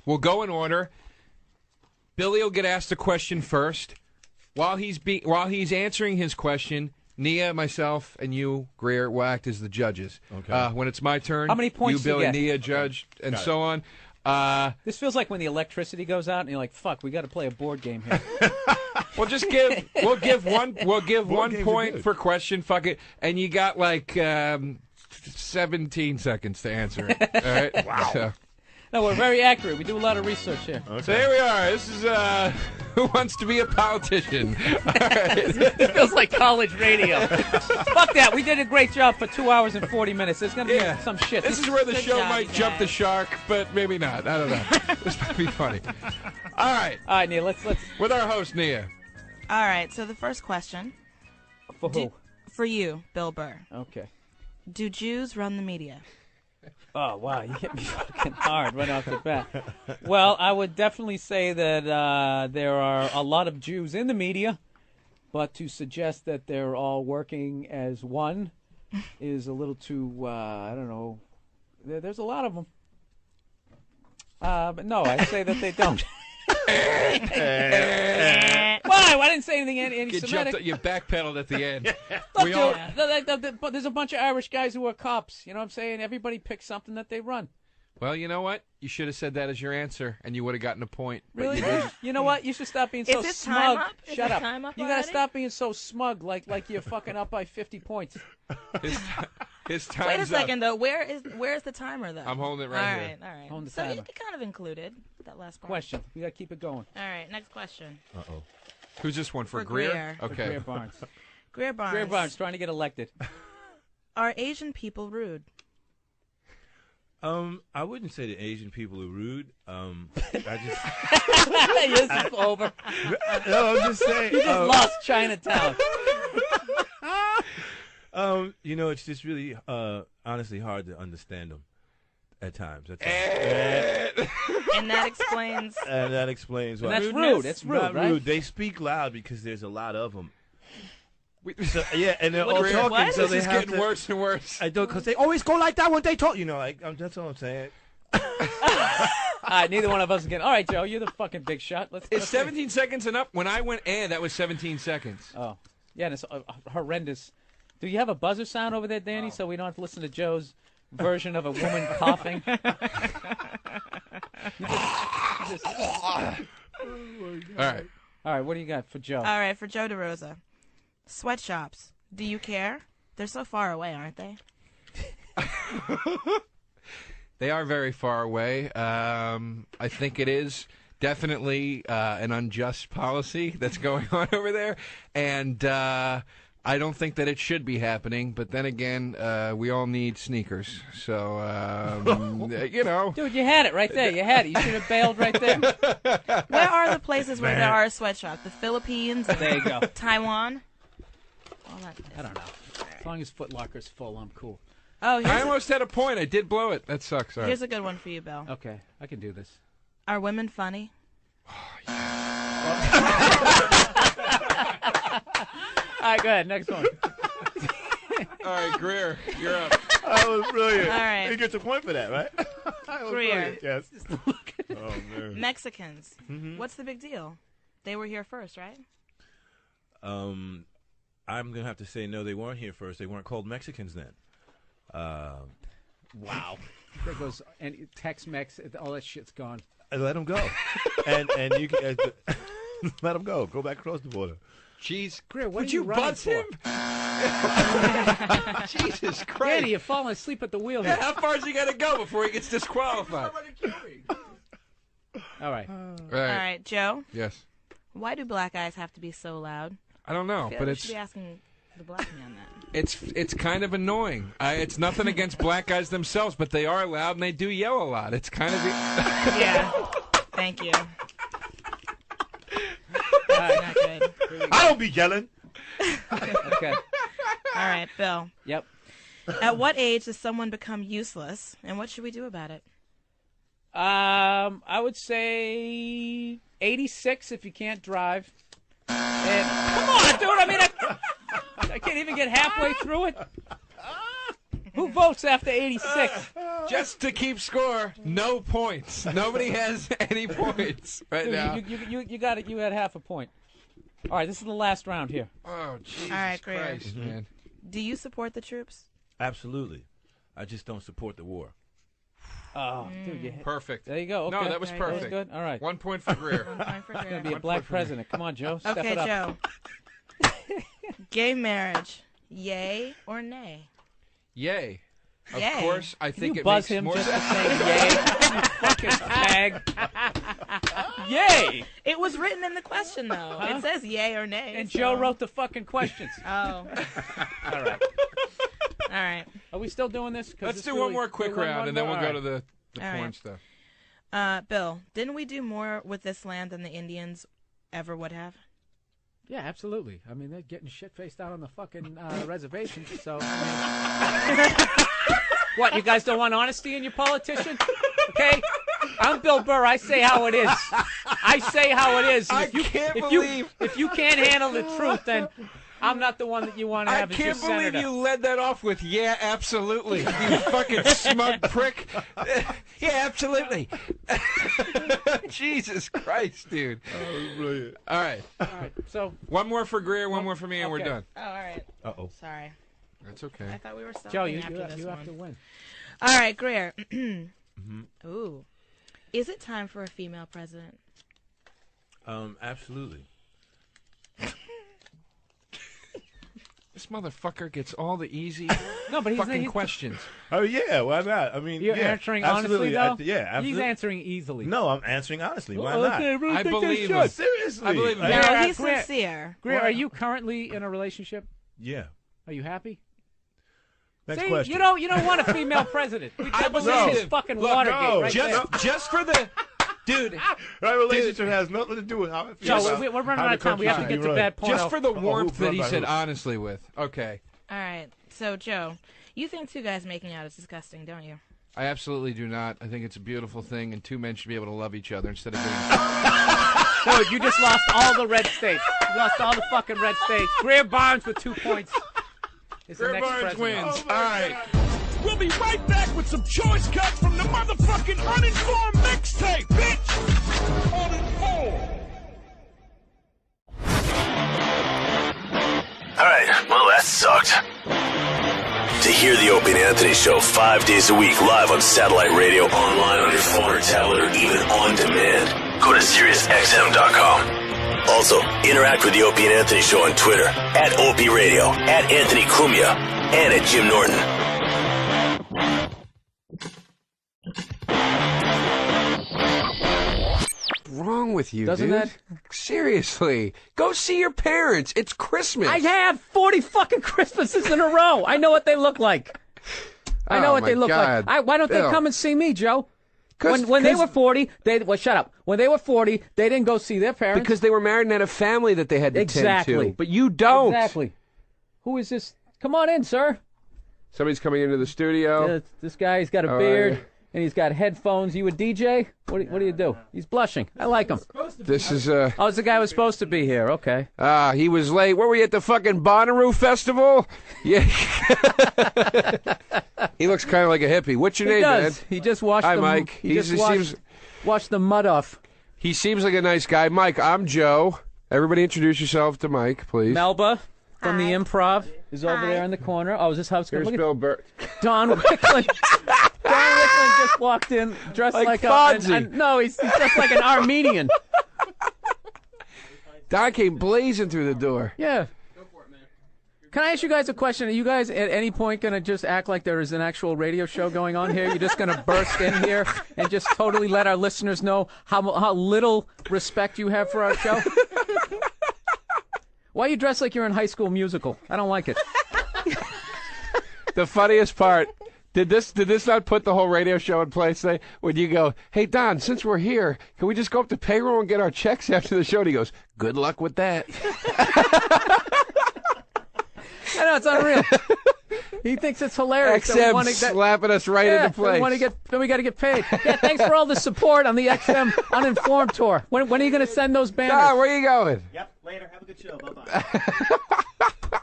We'll go in order. Billy will get asked the question first. While he's answering his question, Nia, myself, and you, Greer, will act as the judges. Okay. When it's my turn, How many points you, do you Billy, get? Nia, judge, and Got it. so on. This feels like when the electricity goes out and you're like, fuck, we got to play a board game here. We'll just we'll give one games point are good. per question. Fuck it, and you got like 17 seconds to answer it. All right. Wow. So, No, we're very accurate. We do a lot of research here. So here we are. This is Who Wants to Be a Politician? All right. It feels like college radio. Fuck that. We did a great job for 2 hours and 40 minutes. There's going to be some shit. This is where the show might jump the shark, but maybe not. I don't know. This might be funny. All right. All right, Nia, let's... With our host, Nia. All right, so the first question. For who? For you, Bill Burr. Okay. Do Jews run the media? Oh, wow, you hit me fucking hard right off the bat. Well, I would definitely say that there are a lot of Jews in the media, but to suggest that they're all working as one is a little too, I don't know. There's a lot of them. But no, I say that they don't. Why? I didn't say anything anti-Semitic. You backpedaled at the end. There's a bunch of Irish guys who are cops. You know what I'm saying? Everybody picks something that they run. Well, you know what? You should have said that as your answer, and you would have gotten a point. Really? You know what? You should stop being so smug. Shut up. You gotta stop being so smug, like you're fucking up by 50 points. His time's Wait a second, though. Where's the timer, though? I'm holding it right here. All right. Hold the so timer. you kind of included that last part. Question. We gotta keep it going. All right. Next question. Uh-oh. Who's this one for? Greer? Okay. For Greer Barnes. Greer Barnes. Greer Barnes trying to get elected. Are Asian people rude? I wouldn't say that Asian people are rude. I just Yes, it's over. No, I'm just saying. You just lost Chinatown. It's just really, honestly, hard to understand them at times. That's all. And that explains. And that explains why. That's rude. That's rude, Not right? rude. They speak loud because there's a lot of them. So, yeah, and they're What all is- talking, what? so This they is have getting to, worse and worse. I don't, because they always go like that when they talk. That's all I'm saying. All right, neither one of us is getting. All right, Joe, you're the fucking big shot. Is 17 seconds enough? When I went that was 17 seconds. Oh, yeah, and it's horrendous. Do you have a buzzer sound over there, Danny, so we don't have to listen to Joe's version of a woman coughing? All right, what do you got for Joe? All right, for Joe DeRosa. Sweatshops. Do you care? They're so far away, aren't they? They are very far away. I think it is definitely an unjust policy that's going on over there, and I don't think that it should be happening. But then again, we all need sneakers, so Dude, you had it right there. You had it. You should have bailed right there. Where are the places where there are sweatshops? The Philippines? There you go. Taiwan? All that I don't know. As long as Foot Locker's full, I'm cool. Oh, I almost had a point. I did blow it. That sucks. Sorry. Here's a good one for you, Bill. Okay, I can do this. Are women funny? All right, go ahead. Next one. All right, Greer, you're up. That was brilliant. All right. He gets a point for that, right? That was Greer. brilliant. Yes. Oh, man. Mexicans. Mhm. What's the big deal? They were here first, right? I'm going to have to say no, they weren't here first. They weren't called Mexicans then. Wow. There goes and Tex-Mex. All that shit's gone. Let them go. and you can, let them go. Go back across the border. Jeez. Greer, what Would are you running buzz for? him? Jesus Christ. Danny, you're falling asleep at the wheel Yeah, here. how far is he got to go before he gets disqualified? All right. All right, Joe. Yes. Why do black guys have to be so loud? I don't know, I feel but we it's should be asking the black man that. it's kind of annoying. It's nothing against black guys themselves, but they are loud and they do yell a lot. It's kind of Yeah. Thank you. Not good. I don't be yelling. Okay. All right, Bill. Yep. At what age does someone become useless, and what should we do about it? I would say 86 if you can't drive. And, come on, dude. I mean, I can't even get halfway through it. Who votes after 86? just to keep score. No points. Nobody has any points right Dude, now. You got it. You had half a point. All right, this is the last round here. Oh, Jesus All right, Greer. Christ, man. Do you support the troops? Absolutely. I just don't support the war. Oh, dude, you hit. Perfect. There you go. Okay. No, that was perfect. Good. All right. 1 point for Greer. 1 point for It's Greer. going to be a black president. Come on, Joe. Step Okay, it up. Joe. Gay marriage, yay or nay? Yay. Of Yay. course, I think you it buzz makes him more just sense. to say yay. You fucking fag. Yay. It was written in the question, though. Huh? It says yay or nay. And so- Joe wrote the fucking questions. Oh. All right. All right. Are we still doing this? 'Cause Let's this do really- one more quick round, and then we'll All go right. to the All porn right. stuff. Bill, didn't we do more with this land than the Indians ever would have? Yeah, absolutely. I mean, they're getting shit-faced out on the fucking reservation, so... I mean... What, you guys don't want honesty in your politician? Okay? I'm Bill Burr. I say how it is. I say how it is. And if you can't handle the truth, then I'm not the one that you want to have as your can't believe senator. you led that off with, yeah, absolutely. You fucking smug prick. Yeah, absolutely. Jesus Christ, dude. Oh, brilliant. All right. So one more for Greer, one more for me, and we're Okay. done. Oh, all right. Uh-oh. Sorry. That's okay. I thought we were stopping Joe, you after this have one. to win. All right, Greer. Mm-hmm. Ooh. Is it time for a female president? Absolutely. This motherfucker gets all the easy but he's fucking questions. Oh yeah, why not? I mean, You're yeah, answering absolutely. honestly, though? Yeah, absolutely. He's answering easily. No, I'm answering honestly. Why Oh, not? okay, I really I think they believe should. him. Seriously. I believe him. No, Yeah, he's Greer- sincere. Greer, are you currently in a relationship? Yeah. Are you happy? Next See, question. you don't want a female president. I This believe is him. fucking Look, Watergate right there. just for the dude. Our relationship has nothing to do with how I feel. Joe, about we're running how out the of time. We have to country get should to be bad porno. Just for the warmth who that he run by said who? honestly with. Okay. All right. So, Joe, you think two guys making out is disgusting, don't you? I absolutely do not. I think it's a beautiful thing, and two men should be able to love each other instead of being. Dude, you just lost all the red states. You lost all the fucking red states. Greer Barnes with 2 points. Is the Greer next Barnes president. wins. All right. We'll be right back with some choice cuts from the motherfucking Uninformed mixtape, bitch! Uninformed! Alright, well that sucked. To hear the Opie and Anthony Show 5 days a week live on satellite radio, online on your phone or tablet, or even on demand, go to SiriusXM.com. Also, interact with the Opie and Anthony Show on Twitter, at Opie Radio, at Anthony Cumia, and at Jim Norton. What's wrong with you, Doesn't dude? that- Seriously. Go see your parents. It's Christmas. I have 40 fucking Christmases in a row. I know what they look like. I know Oh, what they my look God. like. Why don't they Bill. come and see me, Joe? 'Cause- When they 'cause- were 40, shut up. When they were 40, they didn't go see their parents. Because they were married and had a family that they had to tend Exactly. to. But you don't. Exactly. Who is this? Come on in, sir. Somebody's coming into the studio. This guy's got a All beard, right. and he's got headphones. You a DJ? What do you do? He's blushing. I like him. This is Oh, it's the guy who was supposed to be here. Okay. he was late. Where were you at the fucking Bonnaroo Festival? Yeah. He looks kind of like a hippie. What's your He name, does. man? He just washed Hi, the Mike. He just seems washed the mud off. he seems like a nice guy. Mike, I'm Joe. Everybody introduce yourself to Mike, please. Melba from the Improv is over there in the corner. Oh, is this house? Here's Look at Bill Burr. Don Wicklund. Don Wicklund just walked in dressed Like like Fonzie. no, he's dressed like an Armenian. Don came blazing through the door. Yeah. Can I ask you guys a question? Are you guys at any point going to just act like there is an actual radio show going on here? You're just going to burst in here and just totally let our listeners know how little respect you have for our show? Why are you dressed like you're in High School Musical? I don't like it. The funniest part, did this not put the whole radio show in place? When you go, hey, Don, since we're here, can we just go up to payroll and get our checks after the show? And he goes, good luck with that. I know, it's unreal. He thinks it's hilarious. that we XM wanna- slapping us right into place. Then we got to get paid. Yeah, thanks for all the support on the XM Uninformed tour. When are you going to send those banners? Don, where are you going? Yep, later. Have a good show. Bye-bye.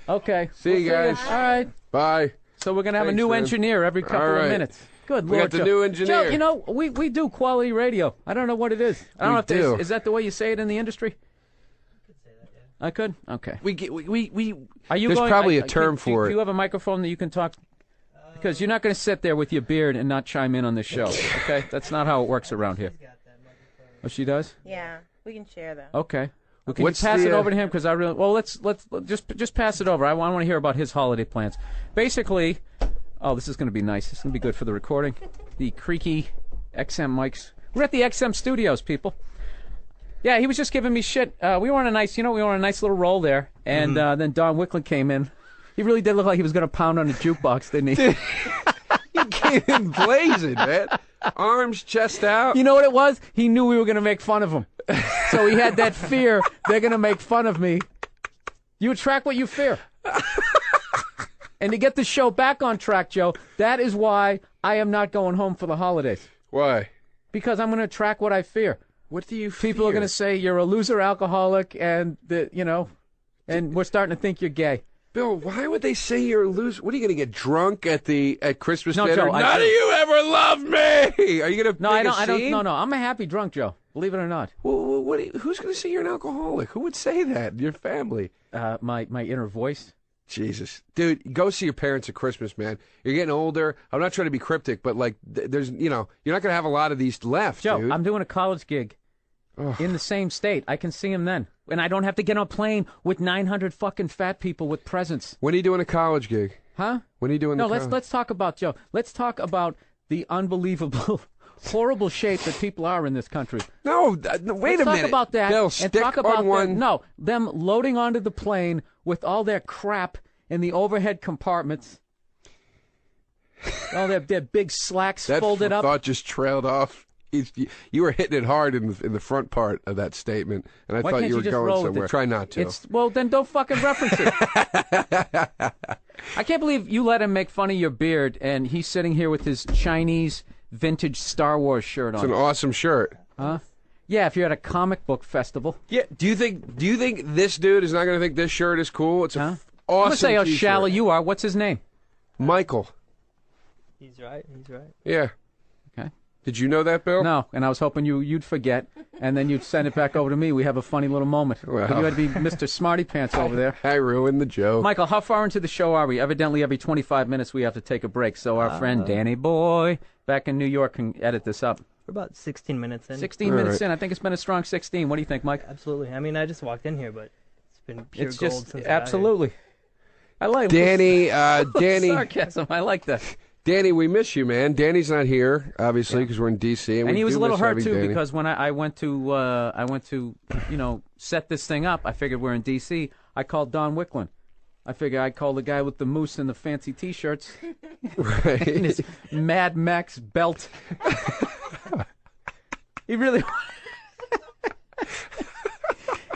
Okay. See you guys. All right. Bye. So we're going to have a Thanks, new man. engineer every couple All of right. minutes. Good We Lord, got the Joe. new engineer. Joe, you know, we do quality radio. I don't know what it is. I don't We know if do. is that the way you say it in the industry? I could? Okay. We Are you there's going, probably I- a term for Do it. you have a microphone that you can talk? Because you're not going to sit there with your beard and not chime in on this show, okay? That's not how it works around here. Oh, she does? Yeah, we can share them. Okay. Well, can What's you pass the, it over to him? Because I really let's just pass it over. I want to hear about his holiday plans. Basically, Oh, this is going to be nice. This is going to be good for the recording. The creaky XM mics. We're at the XM studios, people. Yeah, he was just giving me shit. We were on a nice, little roll there, and then Don Wicklund came in. He really did look like he was going to pound on a jukebox, didn't he? He came in blazing, man. Arms, chest out. You know what it was? He knew we were going to make fun of him. So he had that fear they're going to make fun of me. You attract what you fear. And to get the show back on track, Joe, that is why I am not going home for the holidays. Why? Because I'm going to attract what I fear. What do you fear? People are going to say you're a loser alcoholic and, and we're starting to think you're gay. Bill, why would they say you're a loser? What, are you going to get drunk at Christmas dinner? Joe, None of you ever loved me! Are you going to No, I don't. No, I'm a happy drunk, Joe. Believe it or not. Well, who's going to say you're an alcoholic? Who would say that? Your family. My inner voice. Jesus. Dude, go see your parents at Christmas, man. You're getting older. I'm not trying to be cryptic, but, there's, you're not going to have a lot of these left, Joe, dude. I'm doing a college gig in the same state. I can see him then. And I don't have to get on a plane with 900 fucking fat people with presents. When are you doing a college gig? Huh? When are you doing the college? No, let's talk about, Joe. Let's talk about the unbelievable, horrible shape that people are in this country. No, wait a minute. Let's talk about that. Bill, and stick talk about on one. them loading onto the plane with all their crap in the overhead compartments. All their big slacks folded up. That thought just trailed off. You were hitting it hard in the front part of that statement, and I thought you were going somewhere. Try not to. Well, then don't fucking reference it. I can't believe you let him make fun of your beard, and he's sitting here with his Chinese vintage Star Wars shirt on. It's an awesome shirt. Huh? Yeah, if you're at a comic book festival. Yeah. Do you think this dude is not going to think this shirt is cool? It's awesome. I'm gonna say how t-shirt. shallow you are. What's his name? Michael. He's right. Yeah. Okay. Did you know that, Bill? No, and I was hoping you'd forget, and then you'd send it back over to me. We have a funny little moment. Well, but you had to be Mr. Smarty Pants over there. I ruined the joke. Michael, how far into the show are we? Evidently, every 25 minutes we have to take a break. So our friend Danny Boy back in New York can edit this up. We're about 16 minutes in. 16 minutes in. I think it's been a strong 16. What do you think, Mike? Absolutely. I mean, I just walked in here, but it's been pure gold since absolutely. I like Danny. Danny. Sarcasm. I like that. Danny, we miss you, man. Danny's not here, obviously, because we're in D.C. And he was a little hurt too Danny. because when I went to set this thing up, I figured we're in D.C. I called Don Wicklund. I figured I'd call the guy with the moose and the fancy T-shirts, right? And his Mad Max belt. He really.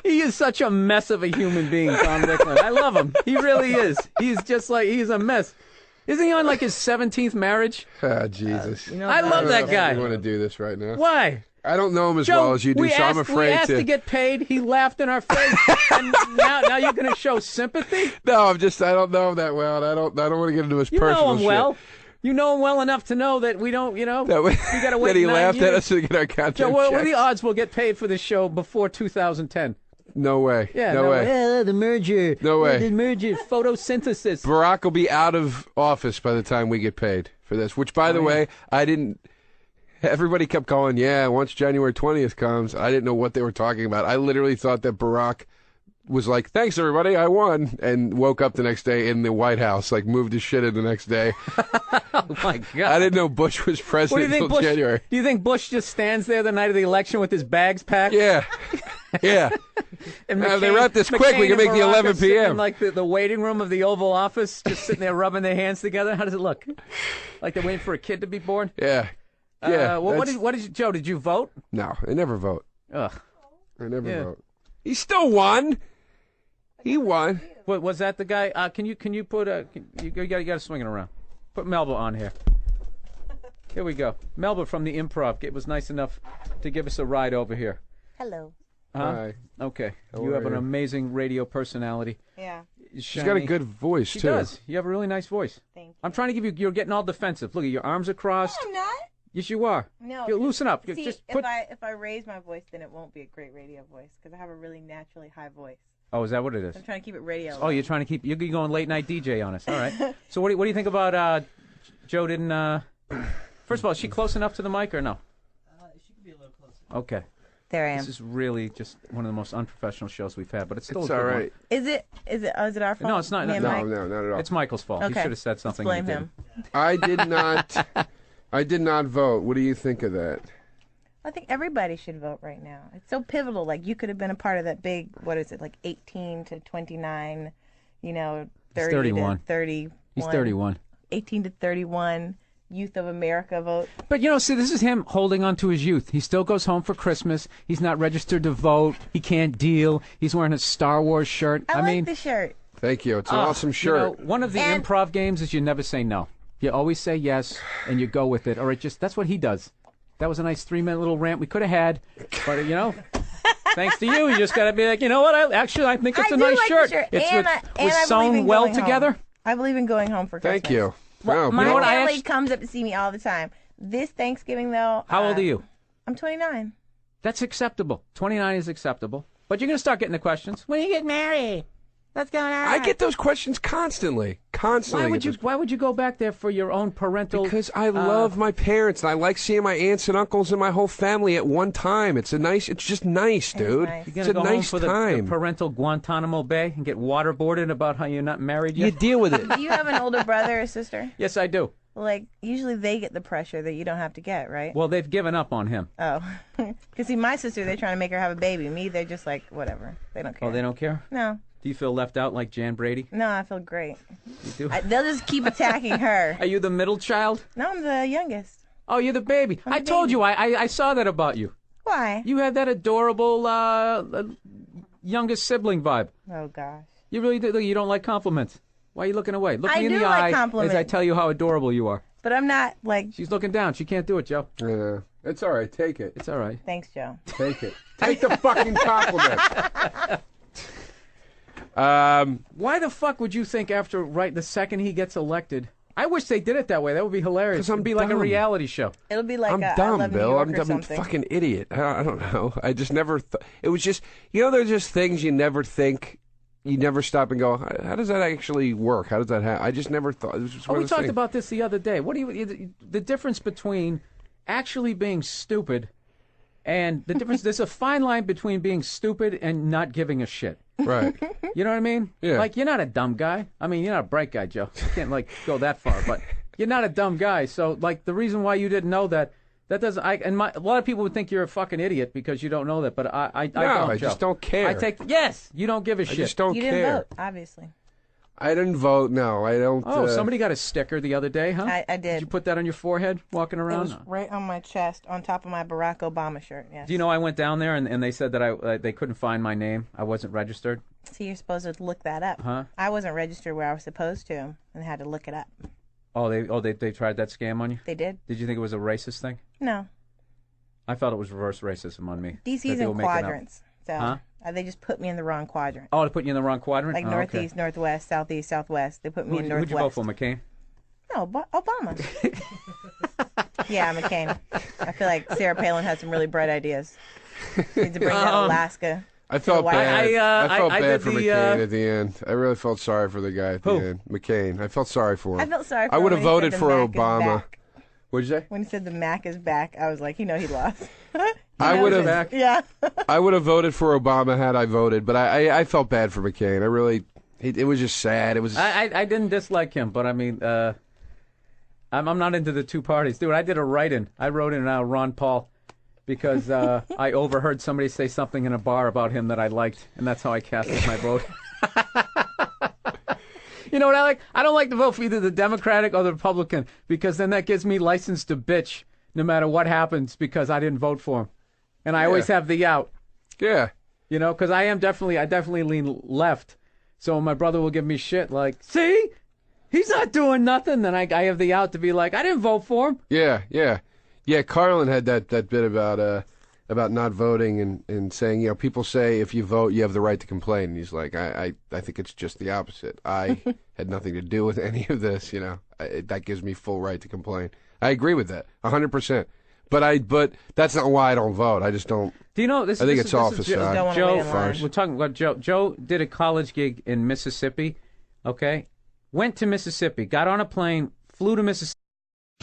He is such a mess of a human being, Don Wicklund. I love him. He really is. He's a mess. Isn't he on like his 17th marriage? Ah, Jesus. I love that guy. You want to do this right now? Why? I don't know him as Joe, well as you do, so I'm afraid we asked to get paid. He laughed in our face, and now you're going to show sympathy? No, I don't know him that well, and I don't want to get into his personal shit. You know him well. You know him well enough to know that we don't, we got to wait that he 9 laughed years. at us to get our content Joe, what are checked. the odds we'll get paid for this show before 2010? No way. Yeah, no way. The merger. No way. The merger, photosynthesis. Barack will be out of office by the time we get paid for this, which, by the way, I didn't... Everybody kept calling, once January 20th comes, I didn't know what they were talking about. I literally thought that Barack was like, thanks, everybody, I won, and woke up the next day in the White House, like moved his shit in the next day. Oh, my God. I didn't know Bush was president until January. Do you think Bush just stands there the night of the election with his bags packed? Yeah. Yeah. And If they wrap this quick, we can make the 11 p.m. In like the waiting room of the Oval Office, just sitting there rubbing their hands together. How does it look? Like they're waiting for a kid to be born? Yeah. Yeah. Well, what did you, Joe? Did you vote? No, I never vote. Ugh. I never vote. He still won. He won. What was that? The guy? Can you put you got to swing it around. Put Melba on here. Here we go. Melba from the Improv was nice enough to give us a ride over here. Hello. Hi. Okay. How You are have an you? amazing radio personality. Yeah. She's got a good voice, She too. does. You have a really nice voice. Thank you. I'm trying to give you. You're getting all defensive. Look, your arms are crossed. No, I'm not. Yes, you are. No. You loosen up. See, Just put. if I raise my voice, then it won't be a great radio voice because I have a really naturally high voice. Oh, is that what it is? I'm trying to keep it radio. Oh, you're trying to keep. You're going late night DJ on us. All right. So what do you think about Joe didn't? First of all, is she close enough to the mic or no? She could be a little closer. Okay. There I am. This is really just one of the most unprofessional shows we've had, but it's still It's a good all one. right. Is it our fault? No, it's not. Me and No, Mike? not at all. It's Michael's fault. Okay. He should have said something. Let's blame he him. didn't. I did not. I did not vote. What do you think of that? I think everybody should vote right now. It's so pivotal. Like, you could have been a part of that big, what is it, like 18 to 29, 30 31. to 31. He's 31. 18 to 31, Youth of America vote. But, see, this is him holding on to his youth. He still goes home for Christmas. He's not registered to vote. He can't deal. He's wearing a Star Wars shirt. I like the shirt. Thank you. It's an awesome shirt. One of the improv games is you never say no. You always say yes, and you go with it. Or that's what he does. That was a nice 3-minute little rant we could have had. But, thanks to you, you just got to be like, you know what? I think it's a nice shirt. It's sewn well together. I believe in going home for Christmas. Thank you. Well, my family comes up to see me all the time. This Thanksgiving, though. How old are you? I'm 29. That's acceptable. 29 is acceptable. But you're going to start getting the questions. When you get married? What's going on? I get those questions constantly. Why would you go back there for your own parental? Because I love my parents, and I like seeing my aunts and uncles and my whole family at one time. It's just nice, dude. Nice. You're going to go home for the parental Guantanamo Bay and get waterboarded about how you're not married yet? You deal with it. Do you have an older brother or sister? Yes, I do. Like, usually they get the pressure that you don't have to get, right? Well, they've given up on him. Oh. Because, see, my sister, they're trying to make her have a baby. Me, they're just like, whatever. They don't care. Oh, they don't care? No. Do you feel left out like Jan Brady? No, I feel great. You do? They'll just keep attacking her. Are you the middle child? No, I'm the youngest. Oh, you're the baby. I told you. I saw that about you. Why? You had that adorable youngest sibling vibe. Oh, gosh. You really do. You don't like compliments. Why are you looking away? Look me in the like eye compliments. as I tell you how adorable you are. But I'm not, like... She's looking down. She can't do it, Joe. Yeah. It's all right. Take it. It's all right. Thanks, Joe. Take it. Take the fucking compliment. Why the fuck would you think after the second he gets elected? I wish they did it that way. That would be hilarious. It'd be like a reality show. It'll be like I'm I dumb, Love New Bill. York I'm or a something. fucking idiot. I don't know. I just never thought. It was just, there's just things you never think. You never stop and go, how does that actually work? How does that happen? I just never thought. It was just one we of those talked things. about this the other day. The difference between actually being stupid and the difference, there's a fine line between being stupid and not giving a shit. Right. You know what I mean? Yeah. Like, you're not a dumb guy. I mean, you're not a bright guy, Joe. You can't, go that far. But you're not a dumb guy. So, the reason why you didn't know that doesn't... a lot of people would think you're a fucking idiot because you don't know that. But I don't, I Joe. just don't care. Yes, you don't give a shit. I just don't You care. didn't vote, obviously. I didn't vote. No, I don't. Oh, somebody got a sticker the other day, huh? I did. Did you put that on your forehead walking It around? was right on my chest, on top of my Barack Obama shirt, yes. Do you know I went down there and they said that they couldn't find my name. I wasn't registered. So you're supposed to look that up. Huh? I wasn't registered where I was supposed to, and had to look it up. Oh, they tried that scam on you? They did. Did you think it was a racist thing? No. I felt it was reverse racism on me. DC's in quadrants, so Huh? They just put me in the wrong quadrant. Oh, to put you in the wrong quadrant? Like northeast, northwest, southeast, southwest. They put me in northwest. Who'd you vote for, McCain? No, Obama. Yeah, McCain. I feel like Sarah Palin has some really bright ideas. Needs to bring down Alaska. I felt bad. I felt bad for did McCain at the end. I really felt sorry for the guy at the end. McCain. I felt sorry for him. I felt sorry for I would him have when he voted said for the Mac is Obama. back. What'd you say? When he said the Mac is back, I was like, he lost. I would have. Yeah. I would have voted for Obama had I voted, but I felt bad for McCain. I really. It was just sad. It was. I didn't dislike him, but I mean, I'm not into the two parties, dude. I did a write-in. I wrote in Ron Paul because I overheard somebody say something in a bar about him that I liked, and that's how I casted my vote. You know what I like? I don't like to vote for either the Democratic or the Republican because then that gives me license to bitch no matter what happens because I didn't vote for him, and I always have the out. Yeah. You know, because I definitely lean left. So my brother will give me shit like, see, he's not doing nothing. Then I have the out to be like, I didn't vote for him. Yeah. Carlin had that bit about not voting and saying, people say if you vote, you have the right to complain. And he's like, I think it's just the opposite. I had nothing to do with any of this. That gives me full right to complain. I agree with that 100%. But that's not why I don't vote. I just don't. Do you know this? I think it's off his side. Joe, we're talking about Joe. Joe did a college gig in Mississippi. Okay, went to Mississippi, got on a plane, flew to Mississippi.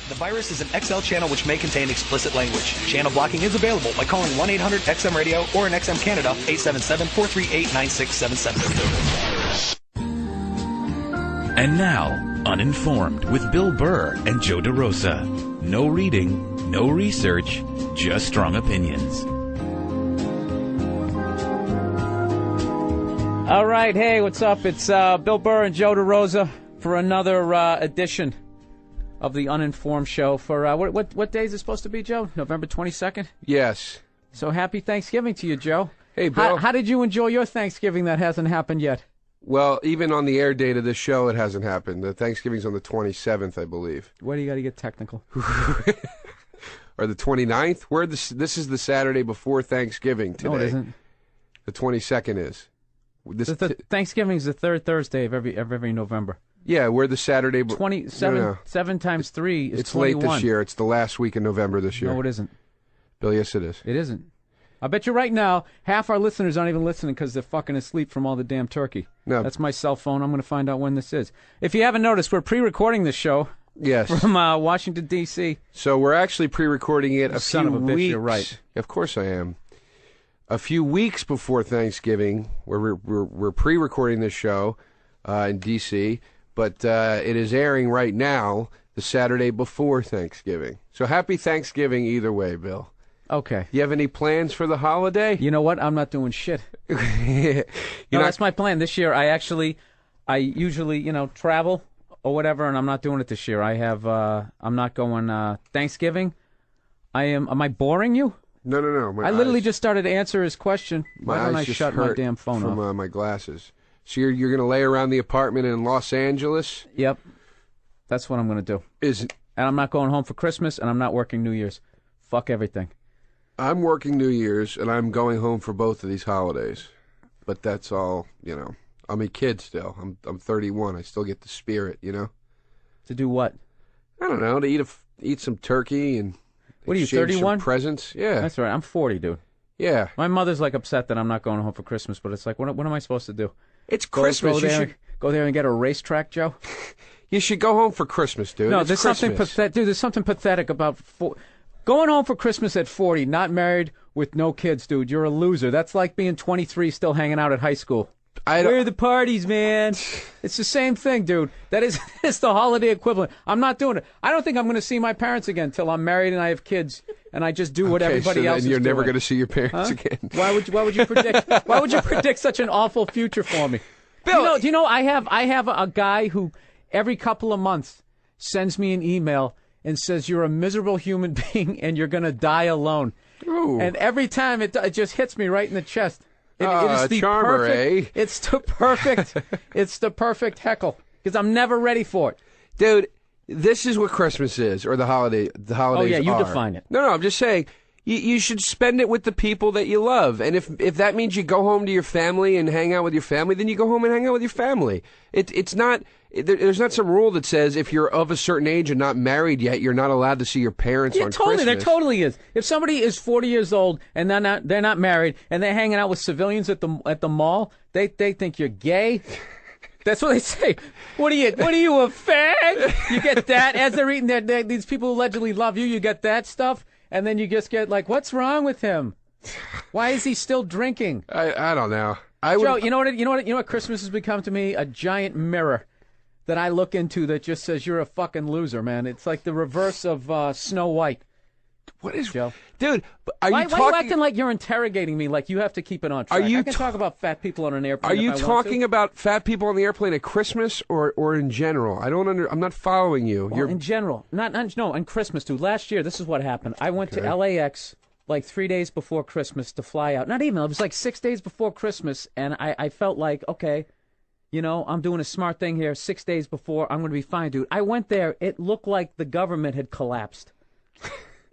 The virus is an XL channel which may contain explicit language. Channel blocking is available by calling 1-800-XM-RADIO or in XM Canada 877-438-9677. And now, Uninformed with Bill Burr and Joe DeRosa. No reading, no research, just strong opinions. All right, hey, what's up? It's Bill Burr and Joe DeRosa for another edition of the Uninformed show. For what day is it supposed to be, Joe? November 22nd? Yes. So happy Thanksgiving to you, Joe. Hey, Bill. How did you enjoy your Thanksgiving that hasn't happened yet? Well, even on the air date of this show, it hasn't happened. The Thanksgiving's on the 27th, I believe. Why do you got to get technical? Or the 29th? This is the Saturday before Thanksgiving today. No, it isn't. The 22nd is. Thanksgiving is the third Thursday of every November. Yeah, we're the Saturday. 27 no. 7 times 3 is it's 21. Late this year. It's the last week in November this year. No, it isn't. Bill, yes, it is. It isn't. I bet you right now, half our listeners aren't even listening because they're fucking asleep from all the damn turkey. No. That's my cell phone. I'm going to find out when this is. If you haven't noticed, we're pre-recording this show. Yes. From Washington, D.C. So we're actually pre-recording it Son of a bitch, you're right. Of course I am. A few weeks before Thanksgiving, we're pre-recording this show in D.C., but it is airing right now the Saturday before Thanksgiving. So happy Thanksgiving either way, Bill. Okay. You have any plans for the holiday? You know what? I'm not doing shit. That's my plan. This year, I usually, travel or whatever, and I'm not doing it this year. I'm not going Thanksgiving. Am I boring you? No. I literally just started to answer his question. Why don't I shut my damn phone off? From my glasses. So you're going to lay around the apartment in Los Angeles? Yep. That's what I'm going to do. And I'm not going home for Christmas, and I'm not working New Year's. Fuck everything. I'm working New Year's, and I'm going home for both of these holidays. But that's all, I'm a kid still. I'm 31. I still get the spirit, To do what? I don't know, to eat some turkey and what are you, 31? Presents. Yeah. That's right. I'm 40, dude. Yeah. My mother's upset that I'm not going home for Christmas, but it's like, what am I supposed to do? It's Christmas. Go there and get a racetrack, Joe? You should go home for Christmas, dude. No, there's something pathetic. Dude, there's something pathetic about going home for Christmas at 40, not married, with no kids, dude. You're a loser. That's like being 23, still hanging out at high school. Where are the parties, man? It's the same thing, dude. It's the holiday equivalent. I'm not doing it. I don't think I'm going to see my parents again until I'm married and I have kids, and I just do what everybody else is doing. You're never going to see your parents again. Why would you predict such an awful future for me? Bill, do you know I have a guy who every couple of months sends me an email and says you're a miserable human being and you're going to die alone. Ooh. And every time it just hits me right in the chest. It is the charmer, perfect, It's the perfect heckle because I'm never ready for it. Dude, this is what Christmas is, or the holidays. Oh yeah, you define it. No, I'm just saying you should spend it with the people that you love, and if that means you go home to your family and hang out with your family, then you go home and hang out with your family. It's not. There's not some rule that says if you're of a certain age and not married yet, you're not allowed to see your parents on Christmas. There totally is. If somebody is 40 years old and they're not married and they're hanging out with civilians at the mall, they think you're gay. That's what they say. What are you, a fag? You get that as they're eating these people who allegedly love you. You get that stuff, and then you just get like, what's wrong with him? Why is he still drinking? I don't know. Joe, you know what Christmas has become to me? A giant mirror that I look into that just says you're a fucking loser, man. It's like the reverse of Snow White. What is, Joe? Dude? Why are you acting like you're interrogating me? Like you have to keep it on track. I can talk about fat people on an airplane. Are you talking about fat people on the airplane at Christmas or in general? I'm not following you. Well, in general, no, on Christmas, dude. Last year, this is what happened. I went to LAX like 3 days before Christmas to fly out. Not even. It was like 6 days before Christmas, and I felt like, okay, I'm doing a smart thing here. 6 days before, I'm going to be fine, dude. I went there. It looked like the government had collapsed.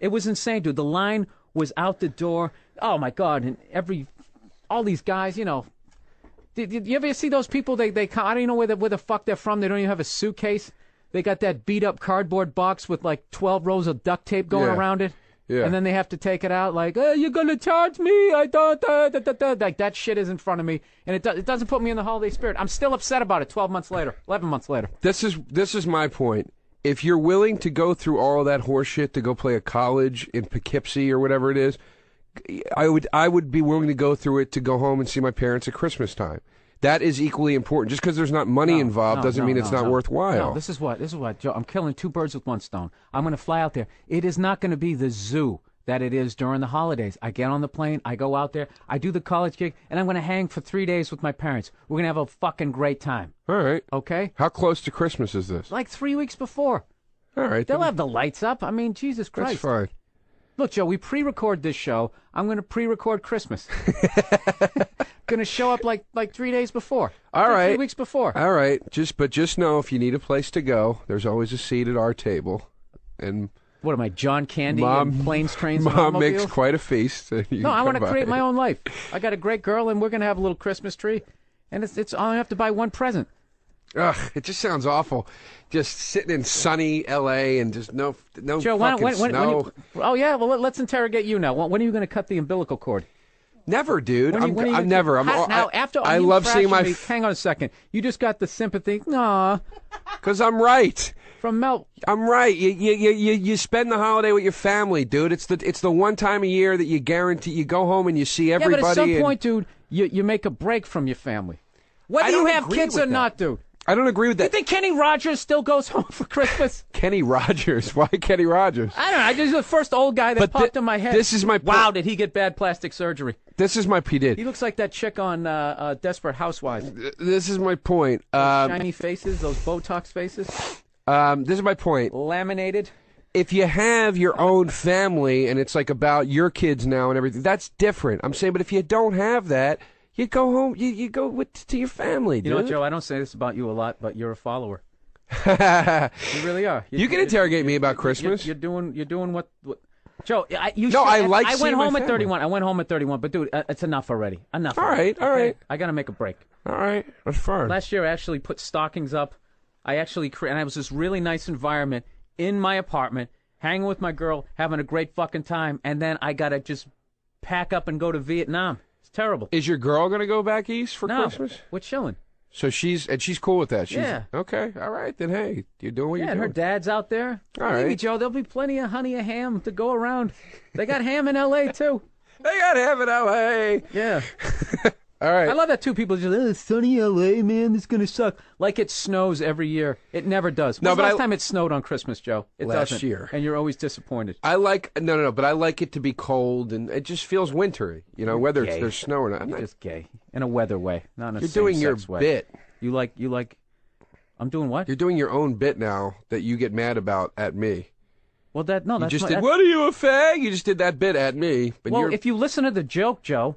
It was insane, dude. The line was out the door. Oh, my God. And all these guys, Did you ever see those people, they come, I don't even know where the fuck they're from. They don't even have a suitcase. They got that beat-up cardboard box with like 12 rows of duct tape going around it. Yeah. And then they have to take it out like, oh, you're going to charge me? I don't. Like that shit is in front of me. And it doesn't put me in the holiday spirit. I'm still upset about it 12 months later, 11 months later. This is my point. If you're willing to go through all of that horse shit to go play a college in Poughkeepsie or whatever it is, I would be willing to go through it to go home and see my parents at Christmas time. that is equally important. Just because there's not money involved doesn't mean it's not worthwhile. No, this is what, Joe. I'm killing two birds with one stone. I'm going to fly out there. It is not going to be the zoo that it is during the holidays. I get on the plane, I go out there, I do the college gig, and I'm going to hang for 3 days with my parents. We're going to have a fucking great time. All right. Okay? How close to Christmas is this? Like 3 weeks before. All right. They'll have the lights up. I mean, Jesus Christ. That's fine. Look, Joe, we pre-record this show. I'm going to pre-record Christmas. Going to show up like 3 days before. All right. 3 weeks before. All right. Just know if you need a place to go, there's always a seat at our table. And what am I, John Candy and planes, trains, and Mom automobiles? makes quite a feast. No, I want to create my own life. I got a great girl, and we're going to have a little Christmas tree. And it's I only have to buy one present. Ugh, it just sounds awful. Just sitting in sunny L.A. and just no Joe, fucking snow. Oh, yeah, well, let's interrogate you now. When are you going to cut the umbilical cord? Never, dude. I'm never. I love seeing my... Hang on a second. You just got the sympathy. Aw. Because I'm right. From Mel. I'm right. You spend the holiday with your family, dude. It's the one time a year that you guarantee you go home and you see everybody. Yeah, but at some point, dude, you make a break from your family. Whether you have kids or not, dude. I don't agree with that. You think Kenny Rogers still goes home for Christmas? Kenny Rogers? Why Kenny Rogers? I don't know. This is the first old guy that popped in my head. This is my... Wow, did he get bad plastic surgery? This is my... He did. He looks like that chick on Desperate Housewives. This is my point. Those shiny faces, those Botox faces. This is my point. Laminated. If you have your own family and it's like about your kids now and everything, that's different. I'm saying, but if you don't have that... You go home. You go to your family, dude. You know what, Joe? I don't say this about you a lot, but you're a follower. You really are. You can interrogate me about Christmas. You're doing what Joe? I went home at 31. I went home at 31, but dude, it's enough already. Enough. All right. I gotta make a break. All right, that's fine. Last year, I actually put stockings up. And I was this really nice environment in my apartment, hanging with my girl, having a great fucking time, and then I gotta just pack up and go to Vietnam. It's terrible. Is your girl going to go back east for Christmas? We're chilling. So she's cool with that. Yeah. Okay. All right. Then hey, you're doing what you're doing. Yeah, and her dad's out there. All right, Joe. There'll be plenty of honey and ham to go around. They got ham in L.A. too. They got ham in L.A. Yeah. All right. I love that too. People just, sunny L.A., man, this is gonna suck. Like it snows every year. It never does. When's the last time it snowed on Christmas, Joe? It last doesn't. year. And you're always disappointed. I like but I like it to be cold and it just feels wintry. You know, whether there's snow or not. You're just gay in a weather way, not in a You're doing your way. bit. You like. I'm doing what? You're doing your own bit now that you get mad about at me. Well, that's What are you, a fag? You just did that bit at me. But if you listen to the joke, Joe.